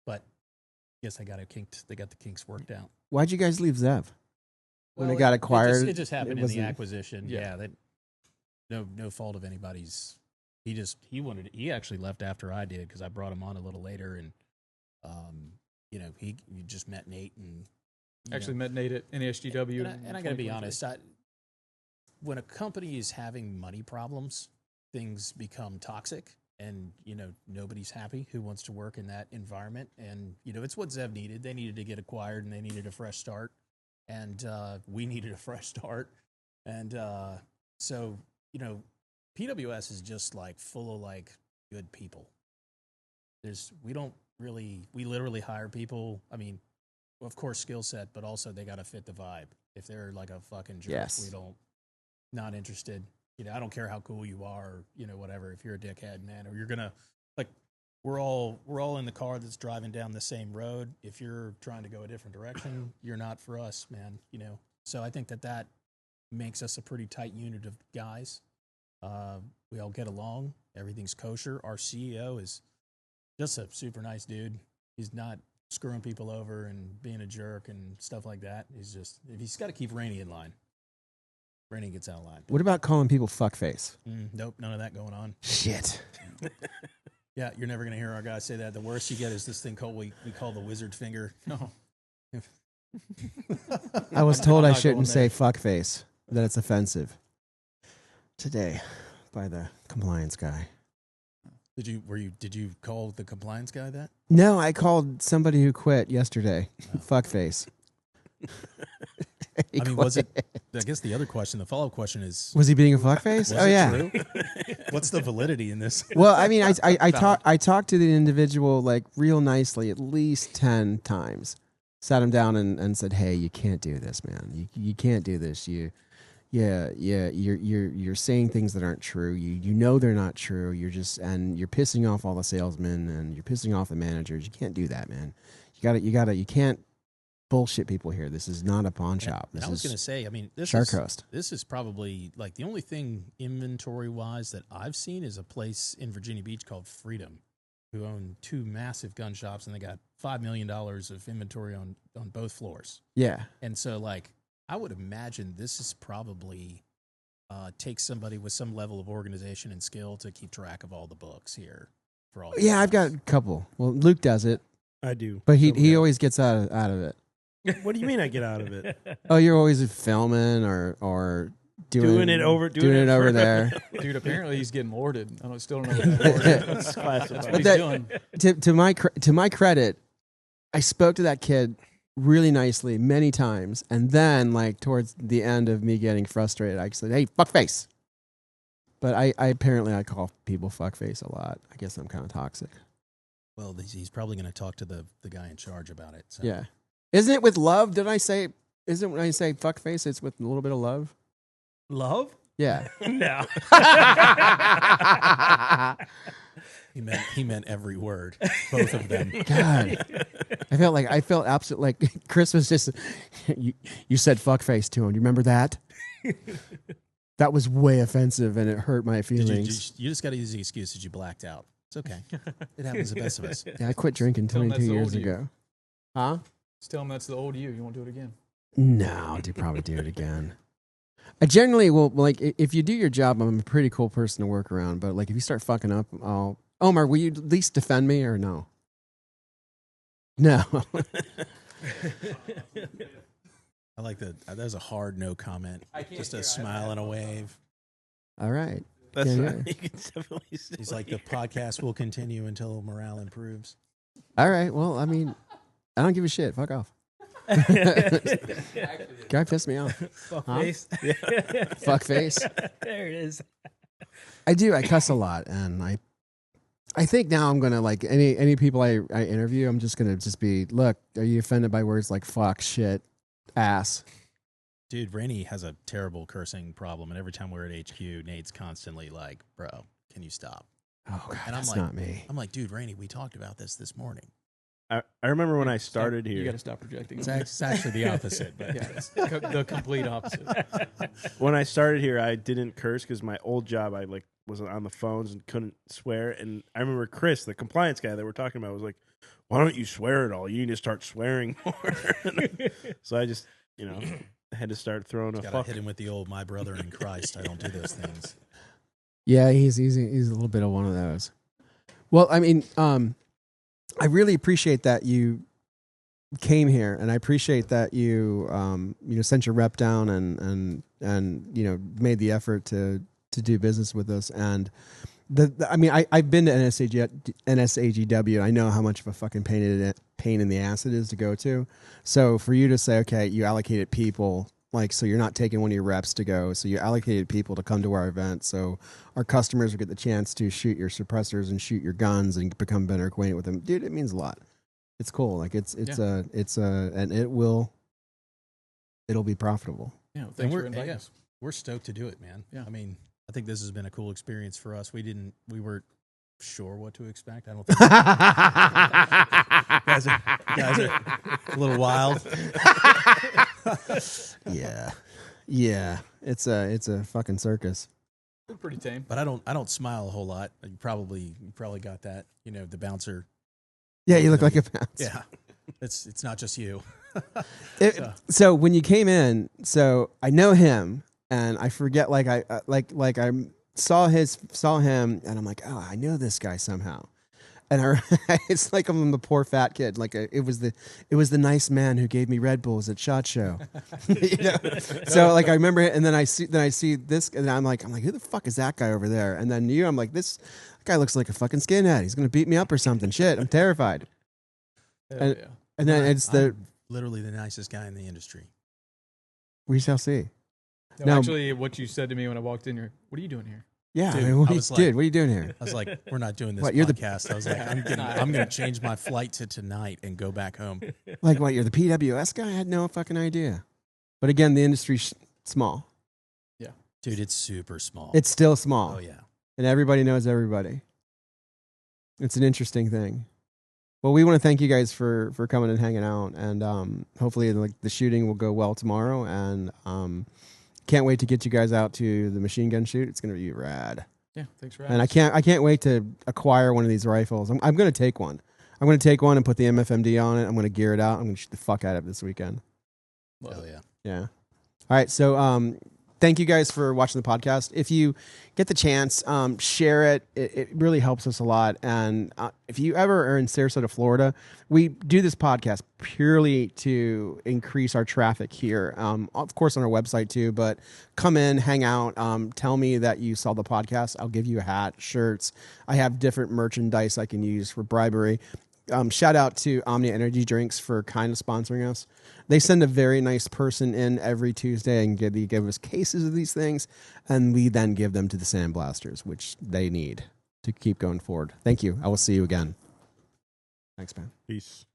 But I guess they got the kinks worked out.
why'd you guys leave Zev? When
Well,
it got acquired,
it just happened in the
wasn't-
acquisition.
Yeah.
That no fault of anybody's. He actually left after I did because I brought him on a little later, and he just met Nate and
Actually met Nate at NASGW.
And I got to be honest, when a company is having money problems, things become toxic, and nobody's happy who wants to work in that environment. And it's what Zev needed. They needed to get acquired, and they needed a fresh start, and we needed a fresh start, and so PWS is just like full of like good people. We literally hire people. I mean, of course, skill set, but also they got to fit the vibe. If they're like a fucking jerk,
Yes.
not interested. I don't care how cool you are, or, whatever. If you're a dickhead, man, or you're gonna like, we're all in the car that's driving down the same road. If you're trying to go a different direction, you're not for us, man. So I think that makes us a pretty tight unit of guys. We all get along. Everything's kosher. Our CEO is just a super nice dude. He's not screwing people over and being a jerk and stuff like that. He's got to keep Rainey in line. Rainey gets out of line.
What about calling people fuckface?
Nope, none of that going on.
Shit.
Yeah, you're never going to hear our guy say that. The worst you get is this thing called we call the wizard finger.
No.
I was told I
not going
shouldn't say
there.
fuckface, that it's offensive. Today, by the compliance guy.
Did you call the compliance guy that?
No, I called somebody who quit yesterday.
Oh.
Fuckface. He
I mean, was it?
quit.
I guess the other question, the follow-up question is,
Was he being a fuckface?
was
Oh
it
yeah.
true? What's the validity in this?
Well, I mean, I talked to the individual like real nicely at least 10 times. Sat him down and said, "Hey, you can't do this, man. You can't do this. You're saying things that aren't true. You know they're not true. You're pissing off all the salesmen and you're pissing off the managers. You can't do that, man. You can't bullshit people here. This is not a pawn shop.
And
This
I was
is
going to say, I mean,
Shark Coast.
This is probably like the only thing inventory-wise that I've seen is a place in Virginia Beach called Freedom, who own 2 massive gun shops, and they got $5 million of inventory on both floors.
Yeah.
And so, like, I would imagine this is probably takes somebody with some level of organization and skill to keep track of all the books here. For all.
Yeah, I've got a couple. Well, Luke does it,
I do.
but he
Someday.
always gets out of it.
What do you mean I get out of it?
Oh, you're always filming or doing
it over
there.
Dude, apparently he's getting lorded. Still don't know what that
It's classified.
what he's
That-
doing.
To my credit, I spoke to that kid really nicely many times, and then like towards the end of me getting frustrated, I said, "Hey, fuckface." But I apparently I call people fuckface a lot. I guess I'm kind of toxic.
Well, he's probably going to talk to the guy in charge about it. So.
Yeah, isn't it with love? Did I say? Isn't when I say fuckface, it's with a little bit of love?
Love?
Yeah.
No.
He meant every word, both of them.
God, I felt absolute like Chris was just. You said fuckface to him. Do you remember that? That was way offensive, and it hurt my feelings.
You just got to use the excuse that you blacked out. It's okay. It happens to the best of us.
Yeah, I quit drinking
Tell him
22
that's the
years
old you.
ago. Huh?
Just tell him that's the old you. You won't do it again.
No, I'll probably do it again. I generally will, like, if you do your job, I'm a pretty cool person to work around. But, like, if you start fucking up, Omar, will you at least defend me or no? No.
I like that. That was a hard no comment. Just a smile and a wave.
All right.
That's
Yeah,
not,
yeah.
you can definitely say
He's like, the podcast will continue until morale improves.
All right. Well, I mean, I don't give a shit. Fuck off. Guy pissed me off.
Fuck face.
Fuck face.
There it is.
I do. I cuss a lot, and I think now I'm gonna like any people I interview. I'm just gonna be look. Are you offended by words like fuck, shit, ass?
Dude, Rainey has a terrible cursing problem, and every time we're at HQ, Nate's constantly like, "Bro, can you stop?"
Oh God,
And I'm
that's
like-
not me.
I'm like, "Dude, Rainey, we talked about this morning."
I remember when I started
You got
here.
to stop projecting.
It's actually the opposite. But
Yeah, it's the complete opposite.
When I started here, I didn't curse because my old job, I like was on the phones and couldn't swear. And I remember Chris, the compliance guy that we're talking about, was like, "Why don't you swear at all? You need to start swearing more." So I just, had to start throwing a
gotta
fuck.
hit him with the old "my brother in Christ." I don't do those things.
Yeah, he's a little bit of one of those. Well, I mean, I really appreciate that you came here, and I appreciate that you sent your rep down and made the effort to do business with us. And I've been to NSAGW. And I know how much of a fucking pain in the ass it is to go to. So for you to say, okay, you allocated people. Like, so you're not taking one of your reps to go. So you allocated people to come to our event. So our customers will get the chance to shoot your suppressors and shoot your guns and become better acquainted with them. Dude, it means a lot. It's cool. Like and it'll be profitable.
Yeah,
And
thanks for inviting us.
We're stoked to do it, man.
Yeah.
I mean, I think this has been a cool experience for us. We weren't sure what to expect. I don't think guys are a little wild.
Yeah. It's a fucking circus.
They're pretty tame.
But I don't smile a whole lot. You probably got that. The bouncer.
Yeah, you look like a bouncer.
Yeah, it's not just you.
So when you came in, so I know him, and I forget I saw him, and I'm like, oh, I know this guy somehow, and it's like I'm the poor fat kid. Like it was the nice man who gave me Red Bulls at SHOT Show. So like I remember it, and then I see this, and I'm like, who the fuck is that guy over there? And then I'm like, this guy looks like a fucking skinhead. He's gonna beat me up or something. Shit, I'm terrified.
Hell yeah.
And then it's
I'm literally the nicest guy in the industry.
we shall see.
No,
No.
actually, what you said to me when I walked in here, what are you doing here?
Yeah,
Dude,
I mean, what
I
are you,
was like-
dude, what are you doing here?
I was like, we're not doing this
What, you're the-
podcast. I was like, I'm gonna change my flight to tonight and go back home.
Like, what, you're the PWS guy? I had no fucking idea. But again, the industry's small.
Dude, it's super small.
It's still small.
Oh yeah.
And everybody knows everybody. It's an interesting thing. Well, we want to thank you guys for coming and hanging out. And hopefully the shooting will go well tomorrow. And can't wait to get you guys out to the machine gun shoot. It's going to be rad.
Yeah, thanks for having
And
us.
I can't wait to acquire one of these rifles. I'm going to take one. I'm going to take one and put the MFMD on it. I'm going to gear it out. I'm going to shoot the fuck out of it this weekend.
Love
Hell
it.
yeah.
Yeah. All right. So thank you guys for watching the podcast. If you get the chance, share it. It really helps us a lot. And if you ever are in Sarasota, Florida, we do this podcast purely to increase our traffic here. Of course, on our website too. But come in, hang out. Tell me that you saw the podcast. I'll give you a hat, shirts. I have different merchandise I can use for bribery. Shout out to Omnia Energy Drinks for kind of sponsoring us. They send a very nice person in every Tuesday and give us cases of these things, and we then give them to the sandblasters, which they need to keep going forward. Thank you. I will see you again. Thanks, man.
Peace.